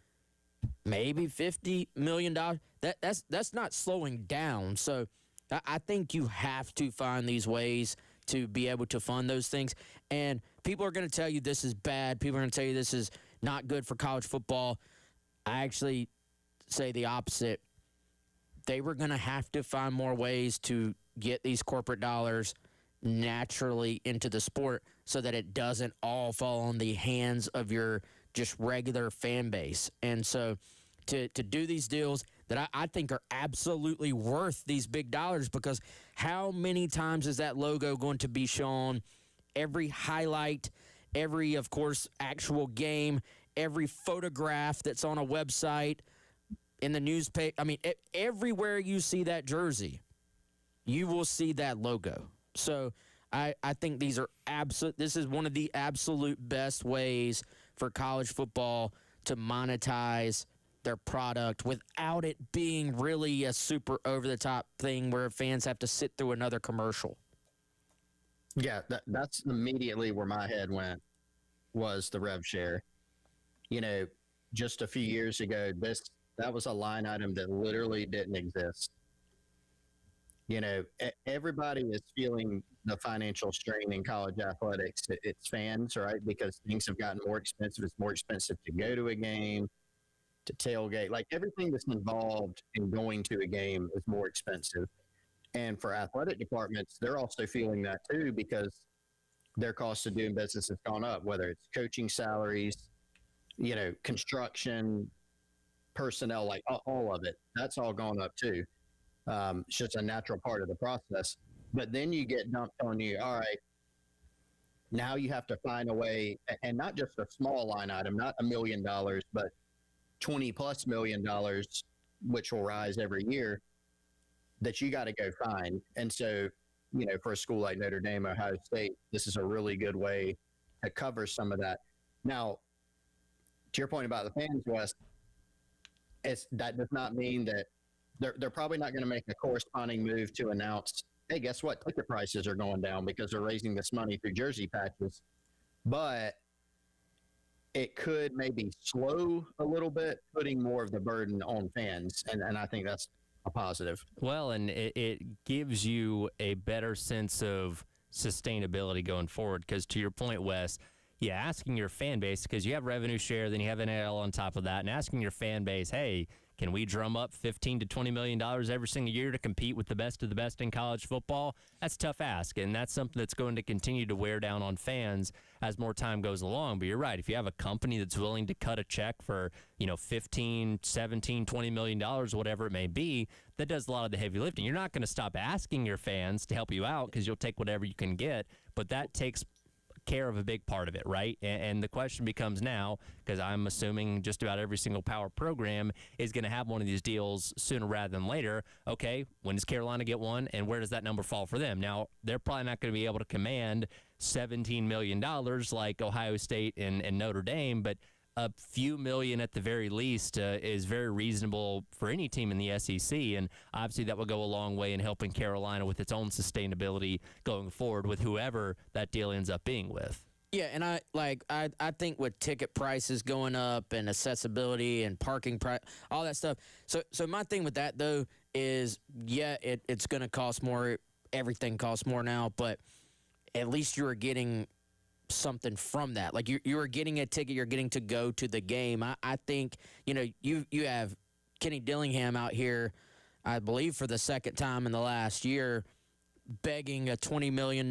maybe $50 million. That's not slowing down. So I think you have to find these ways to be able to fund those things. And people are going to tell you this is bad. People are going to tell you this is not good for college football. I actually say the opposite. They were going to have to find more ways to get these corporate dollars naturally into the sport so that it doesn't all fall on the hands of your just regular fan base. And so to do these deals that I think are absolutely worth these big dollars, because how many times is that logo going to be shown? Every highlight, every, of course, actual game, every photograph that's on a website, in the newspaper. I mean, everywhere you see that jersey, you will see that logo. So I think these are this is one of the absolute best ways for college football to monetize their product without it being really a super over-the-top thing where fans have to sit through another commercial. Yeah, that's immediately where my head went, was the rev share. Just a few years ago, that was a line item that literally didn't exist. Everybody is feeling the financial strain in college athletics. It's fans, right? Because things have gotten more expensive. It's more expensive to go to a game, to tailgate. Like, everything that's involved in going to a game is more expensive. And for athletic departments, they're also feeling that too, because their cost of doing business has gone up, whether it's coaching salaries, construction, personnel, like all of it, that's all gone up too. It's just a natural part of the process. But then you get dumped on you. All right, now you have to find a way, and not just a small line item, not $1 million, but $20+ million, which will rise every year, that you got to go find. And so, for a school like Notre Dame, Ohio State, this is a really good way to cover some of that. Now, to your point about the fans, Wes, that does not mean that they're probably not going to make a corresponding move to announce, hey, guess what? Ticket prices are going down because they're raising this money through jersey patches. But it could maybe slow a little bit, putting more of the burden on fans. And I think that's a positive. Well, and it gives you a better sense of sustainability going forward. Because to your point, Wes, asking your fan base, because you have revenue share, then you have NIL on top of that, and asking your fan base, hey, can we drum up $15 to $20 million every single year to compete with the best of the best in college football? That's a tough ask, and that's something that's going to continue to wear down on fans as more time goes along. But you're right. If you have a company that's willing to cut a check for, $15, $17, $20 million, whatever it may be, that does a lot of the heavy lifting. You're not going to stop asking your fans to help you out because you'll take whatever you can get, but that takes care of a big part of it, right? And the question becomes now, because I'm assuming just about every single power program is going to have one of these deals sooner rather than later. Okay, when does Carolina get one, and where does that number fall for them? Now, they're probably not going to be able to command $17 million like Ohio State and Notre Dame, but a few million at the very least is very reasonable for any team in the SEC, and obviously that will go a long way in helping Carolina with its own sustainability going forward with whoever that deal ends up being with. Yeah, and I think with ticket prices going up and accessibility and parking price, all that stuff. So my thing with that though is, it's going to cost more. Everything costs more now, but at least you are getting something from that. Like you are getting a ticket, you're getting to go to the game. I think, you have Kenny Dillingham out here, I believe for the second time in the last year, begging a $20 million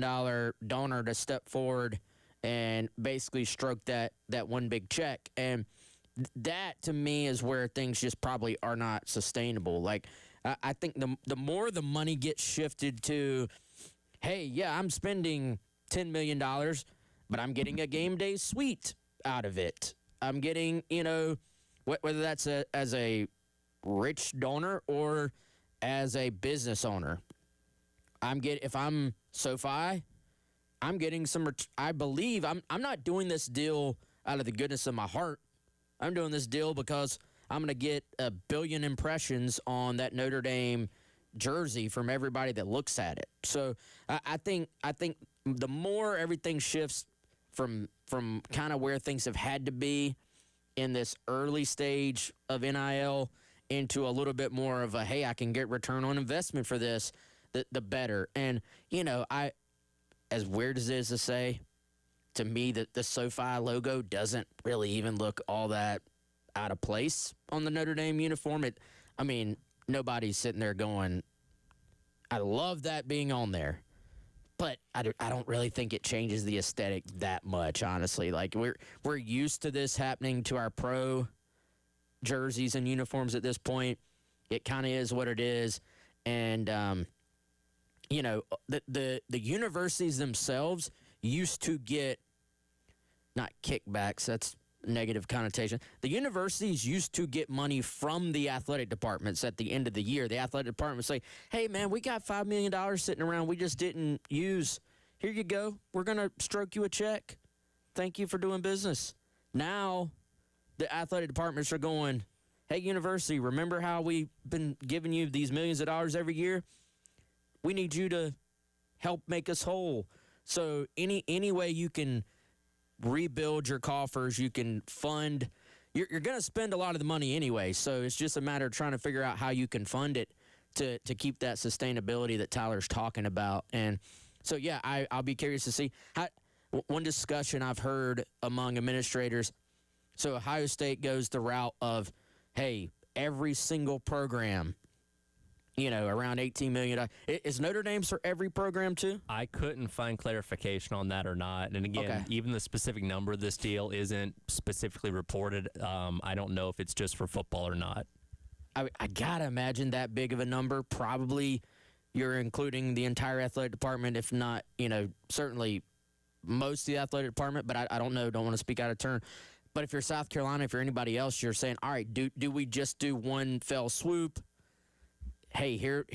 donor to step forward and basically stroke that one big check. And that to me is where things just probably are not sustainable. Like I think the more the money gets shifted to, hey, I'm spending $10 million, but I'm getting a game day suite out of it. I'm getting, whether that's as a rich donor or as a business owner. If I'm SoFi, I'm getting some. I believe I'm not doing this deal out of the goodness of my heart. I'm doing this deal because I'm going to get 1 billion impressions on that Notre Dame jersey from everybody that looks at it. So I think the more everything shifts from kind of where things have had to be in this early stage of NIL into a little bit more of a, hey, I can get return on investment for this, the better. And, as weird as it is to say, to me, that the SoFi logo doesn't really even look all that out of place on the Notre Dame uniform. Nobody's sitting there going, I love that being on there. But I don't really think it changes the aesthetic that much, honestly. Like, we're used to this happening to our pro jerseys and uniforms at this point. It kind of is what it is. And, the universities themselves used to get, not kickbacks, that's negative connotation. The universities used to get money from the athletic departments at the end of the year. The athletic department would say, hey, man, we got $5 million sitting around we just didn't use. Here you go. We're going to stroke you a check. Thank you for doing business. Now the athletic departments are going, hey, university, remember how we've been giving you these millions of dollars every year? We need you to help make us whole. So any way you can rebuild your coffers, you can fund. You're going to spend a lot of the money anyway, so it's just a matter of trying to figure out how you can fund it to keep that sustainability that Tyler's talking about. And so, I'll be curious to see. One discussion I've heard among administrators, so Ohio State goes the route of, hey, every single program around $18 million. Is Notre Dame's for every program too? I couldn't find clarification on that or not. And again, Okay. even the specific number of this deal isn't specifically reported. I don't know if it's just for football or not. I gotta imagine that big of a number. Probably you're including the entire athletic department, if not, certainly most of the athletic department. But I don't know. Don't want to speak out of turn. But if you're South Carolina, if you're anybody else, you're saying, all right, do we just do one fell swoop? Hey, here,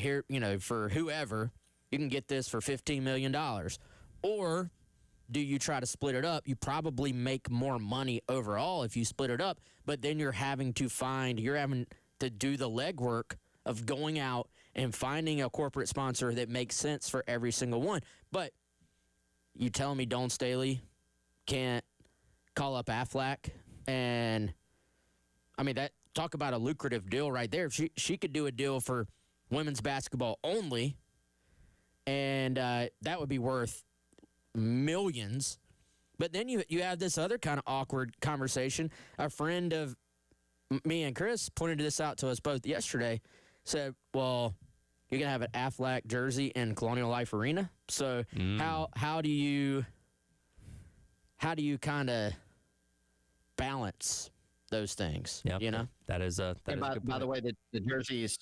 for whoever, you can get this for $15 million. Or do you try to split it up? You probably make more money overall if you split it up, but then you're having to do the legwork of going out and finding a corporate sponsor that makes sense for every single one. But you telling me Dawn Staley can't call up Aflac and, talk about a lucrative deal right there. She could do a deal for women's basketball only, and that would be worth millions. But then you have this other kind of awkward conversation. A friend of me and Chris pointed this out to us both yesterday. Said, well, you're going to have an Aflac jersey in Colonial Life Arena. So how do you kind of balance those things? Yeah, that is a good by the way, the jerseys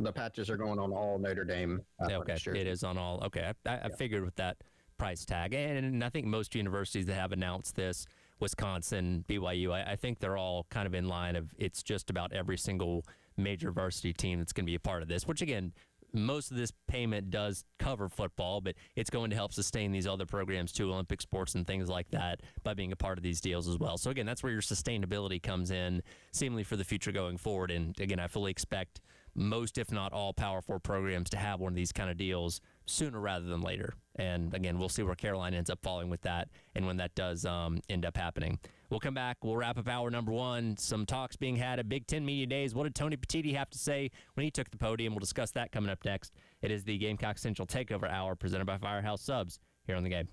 the patches are going on all Notre Dame. Okay, jerseys. it is on all. Okay, I figured with that price tag, and I think most universities that have announced this, Wisconsin, BYU, I think they're all kind of in line of it's just about every single major varsity team that's going to be a part of this, which again, most of this payment does cover football, but it's going to help sustain these other programs too, Olympic sports and things like that, by being a part of these deals as well. So again, that's where your sustainability comes in, seemingly for the future going forward. And again, I fully expect most, if not all, Power 4 programs to have one of these kind of deals sooner rather than later. And again, we'll see where Carolina ends up falling with that and when that does end up happening. We'll come back. We'll wrap up hour number one. Some talks being had at Big Ten Media Days. What did Tony Petitti have to say when he took the podium? We'll discuss that coming up next. It is the Gamecock Central Takeover Hour presented by Firehouse Subs here on The Game.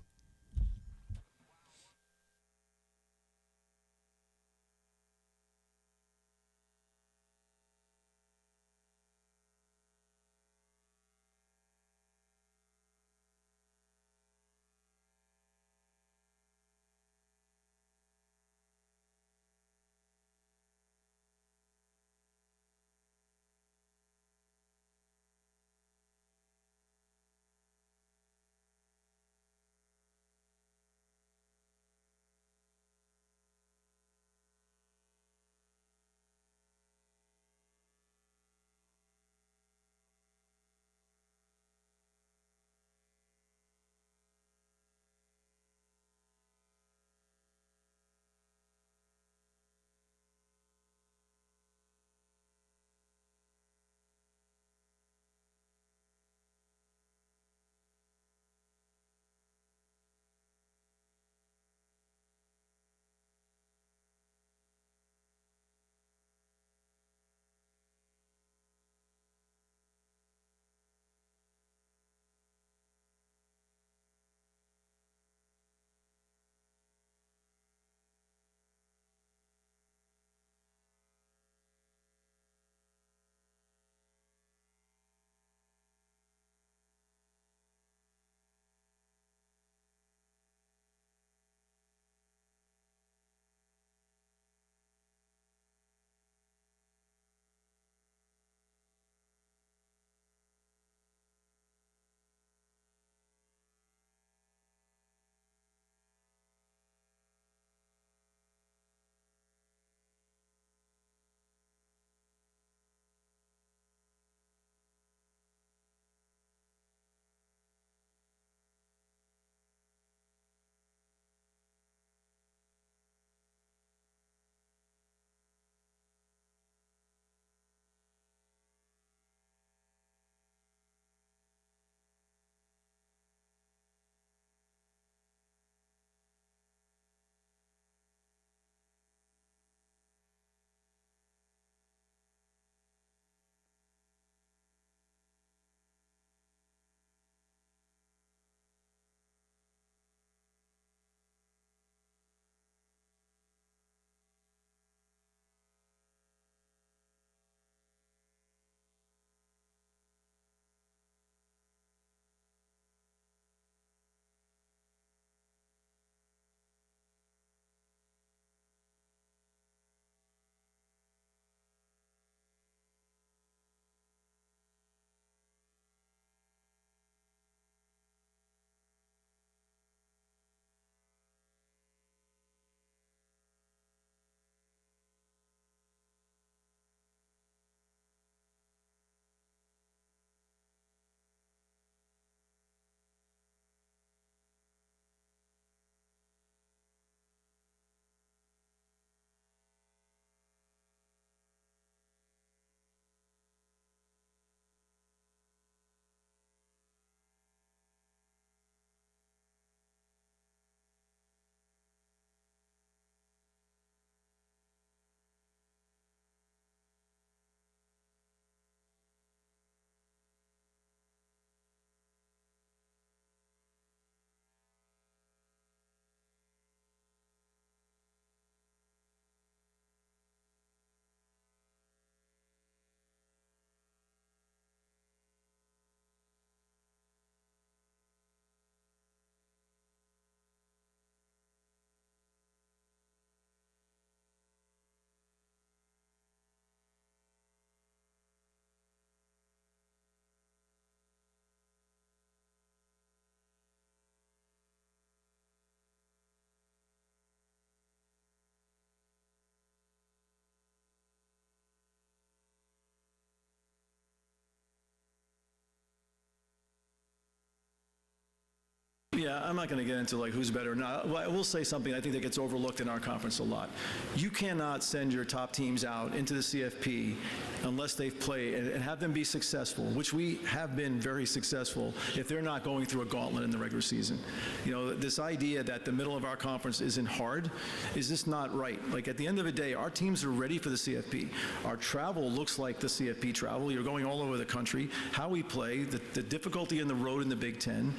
I'm not going to get into like who's better or not. Well, I will say something I think that gets overlooked in our conference a lot. You cannot send your top teams out into the CFP unless they've played and have them be successful, which we have been very successful if they're not going through a gauntlet in the regular season. You know, this idea that the middle of our conference isn't hard is just not right. Like at the end of the day, our teams are ready for the CFP. Our travel looks like the CFP travel. You're going all over the country. How we play, the difficulty in the road in the Big Ten,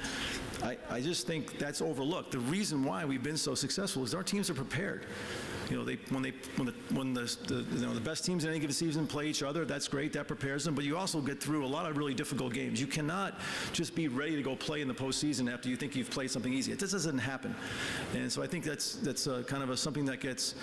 I just think that's overlooked. The reason why we've been so successful is our teams are prepared. You know, when the best teams in any given season play each other, that's great. That prepares them. But you also get through a lot of really difficult games. You cannot just be ready to go play in the postseason after you think you've played something easy. It just doesn't happen. And so I think that's kind of something that gets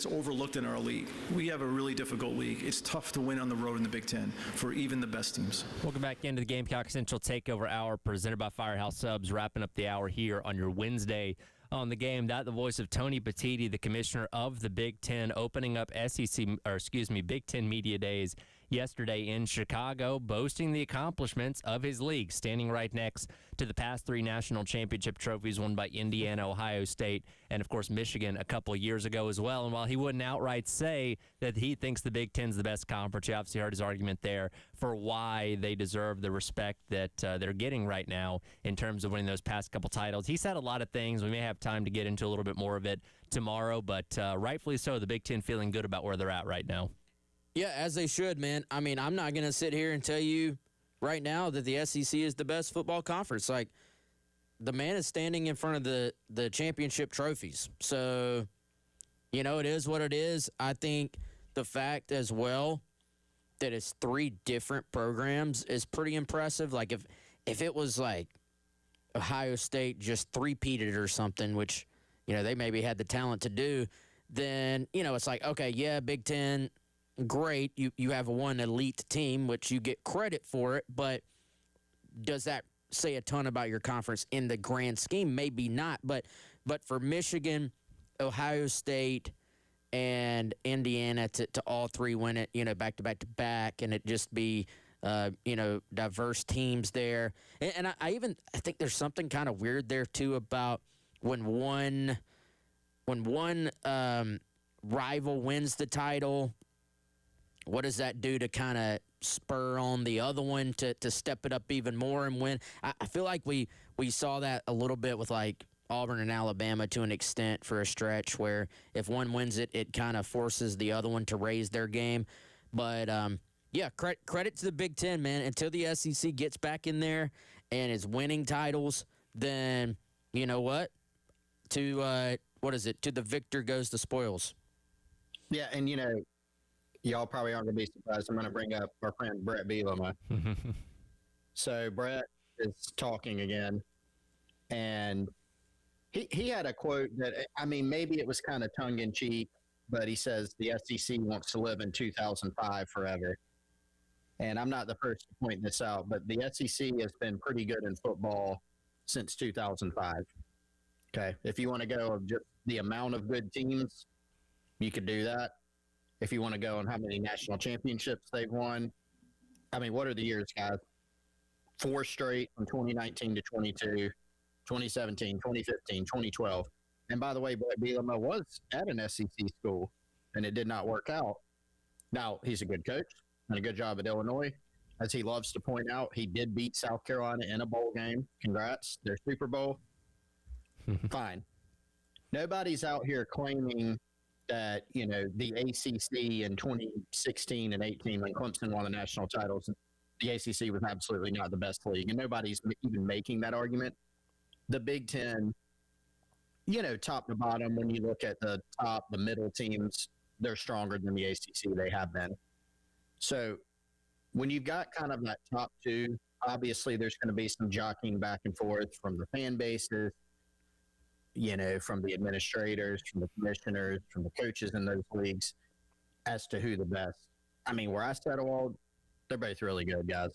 overlooked in our league. We have a really difficult league. It's tough to win on the road in the Big Ten for even the best teams. Welcome back into the Gamecock Central Takeover Hour presented by Firehouse Subs. Wrapping up the hour here on your Wednesday on the game. That the voice of Tony Petitti, the commissioner of the Big Ten, opening up Big Ten Media Days yesterday in Chicago, boasting the accomplishments of his league, standing right next to the past 3 national championship trophies won by Indiana, Ohio State, and, of course, Michigan a couple of years ago as well. And while he wouldn't outright say that he thinks the Big Ten's the best conference, you obviously heard his argument there for why they deserve the respect that they're getting right now in terms of winning those past couple titles. He said a lot of things. We may have time to get into a little bit more of it tomorrow, but rightfully so, the Big Ten feeling good about where they're at right now. Yeah, as they should, man. I mean, I'm not going to sit here and tell you right now that the SEC is the best football conference. Like, the man is standing in front of the championship trophies. So, you know, it is what it is. I think the fact as well that it's 3 different programs is pretty impressive. Like, if it was like Ohio State just three-peated or something, which, you know, they maybe had the talent to do, then, you know, it's like, okay, yeah, Big Ten, great. You have one elite team, which you get credit for it, but does that say a ton about your conference in the grand scheme? Maybe not, but for Michigan, Ohio State, and Indiana to all 3 win it, you know, back to back to back, and it just be you know, diverse teams there. And I think there's something kind of weird there too about when one rival wins the title, what does that do to kind of spur on the other one to step it up even more and win? I feel like we saw that a little bit with like Auburn and Alabama to an extent for a stretch where if one wins it, it kind of forces the other one to raise their game. But, yeah, credit to the Big Ten, man. Until the SEC gets back in there and is winning titles, then you know what? To the victor goes the spoils. Yeah, and you know, y'all probably aren't going to be surprised. I'm going to bring up our friend Brett Bielema. So Brett is talking again, and he had a quote that, I mean, maybe it was kind of tongue-in-cheek, but he says the SEC wants to live in 2005 forever. And I'm not the first to point this out, but the SEC has been pretty good in football since 2005. Okay, if you want to go of just the amount of good teams, you could do that. If you want to go on how many national championships they've won, I mean, what are the years, guys? 4 straight from 2019 to 22, 2017, 2015, 2012. And by the way, Brett Bielema was at an SEC school, and it did not work out. Now, he's a good coach and a good job at Illinois. As he loves to point out, he did beat South Carolina in a bowl game. Congrats. Their Super Bowl. Fine. Nobody's out here claiming that, you know, the ACC in 2016 and 18, when Clemson won the national titles, the ACC was absolutely not the best league. And nobody's even making that argument. The Big Ten, you know, top to bottom, when you look at the top, the middle teams, they're stronger than the ACC. They have been. So when you've got kind of that top 2, obviously there's going to be some jockeying back and forth from the fan bases, you know, from the administrators, from the commissioners, from the coaches in those leagues as to who the best. I mean, where I settle all, they're both really good, guys.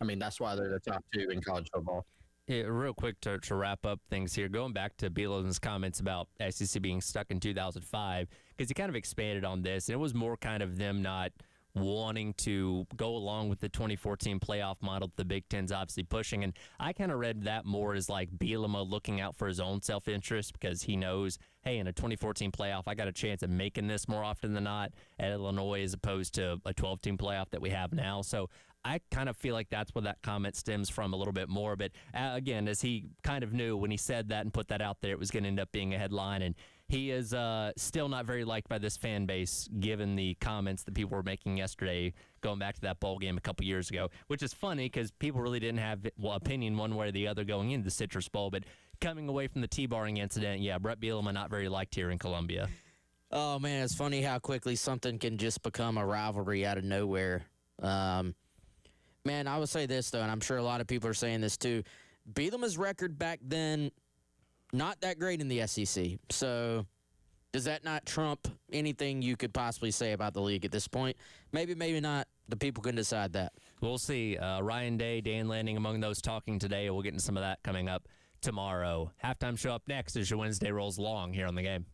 I mean, that's why they're the top 2 in college football. Yeah, real quick to wrap up things here, going back to Bielema's comments about SEC being stuck in 2005, because he kind of expanded on this, and it was more kind of them not wanting to go along with the 2014 playoff model that the Big Ten's obviously pushing. And I kind of read that more as like Bielema looking out for his own self-interest because he knows, hey, in a 2014 playoff, I got a chance of making this more often than not at Illinois as opposed to a 12-team playoff that we have now. So I kind of feel like that's where that comment stems from a little bit more. But again, as he kind of knew when he said that and put that out there, it was going to end up being a headline. And he is still not very liked by this fan base, given the comments that people were making yesterday, going back to that bowl game a couple years ago, which is funny because people really didn't have opinion one way or the other going into the Citrus Bowl. But coming away from the T-barring incident, yeah, Brett Bielema not very liked here in Columbia. Oh, man, it's funny how quickly something can just become a rivalry out of nowhere. Man, I would say this, though, and I'm sure a lot of people are saying this, too. Bielema's record back then, not that great in the SEC. So does that not trump anything you could possibly say about the league at this point? Maybe, maybe not. The people can decide that. We'll see. Ryan Day, Dan Lanning among those talking today. We'll get into some of that coming up tomorrow. Halftime show up next as your Wednesday rolls along here on The Game.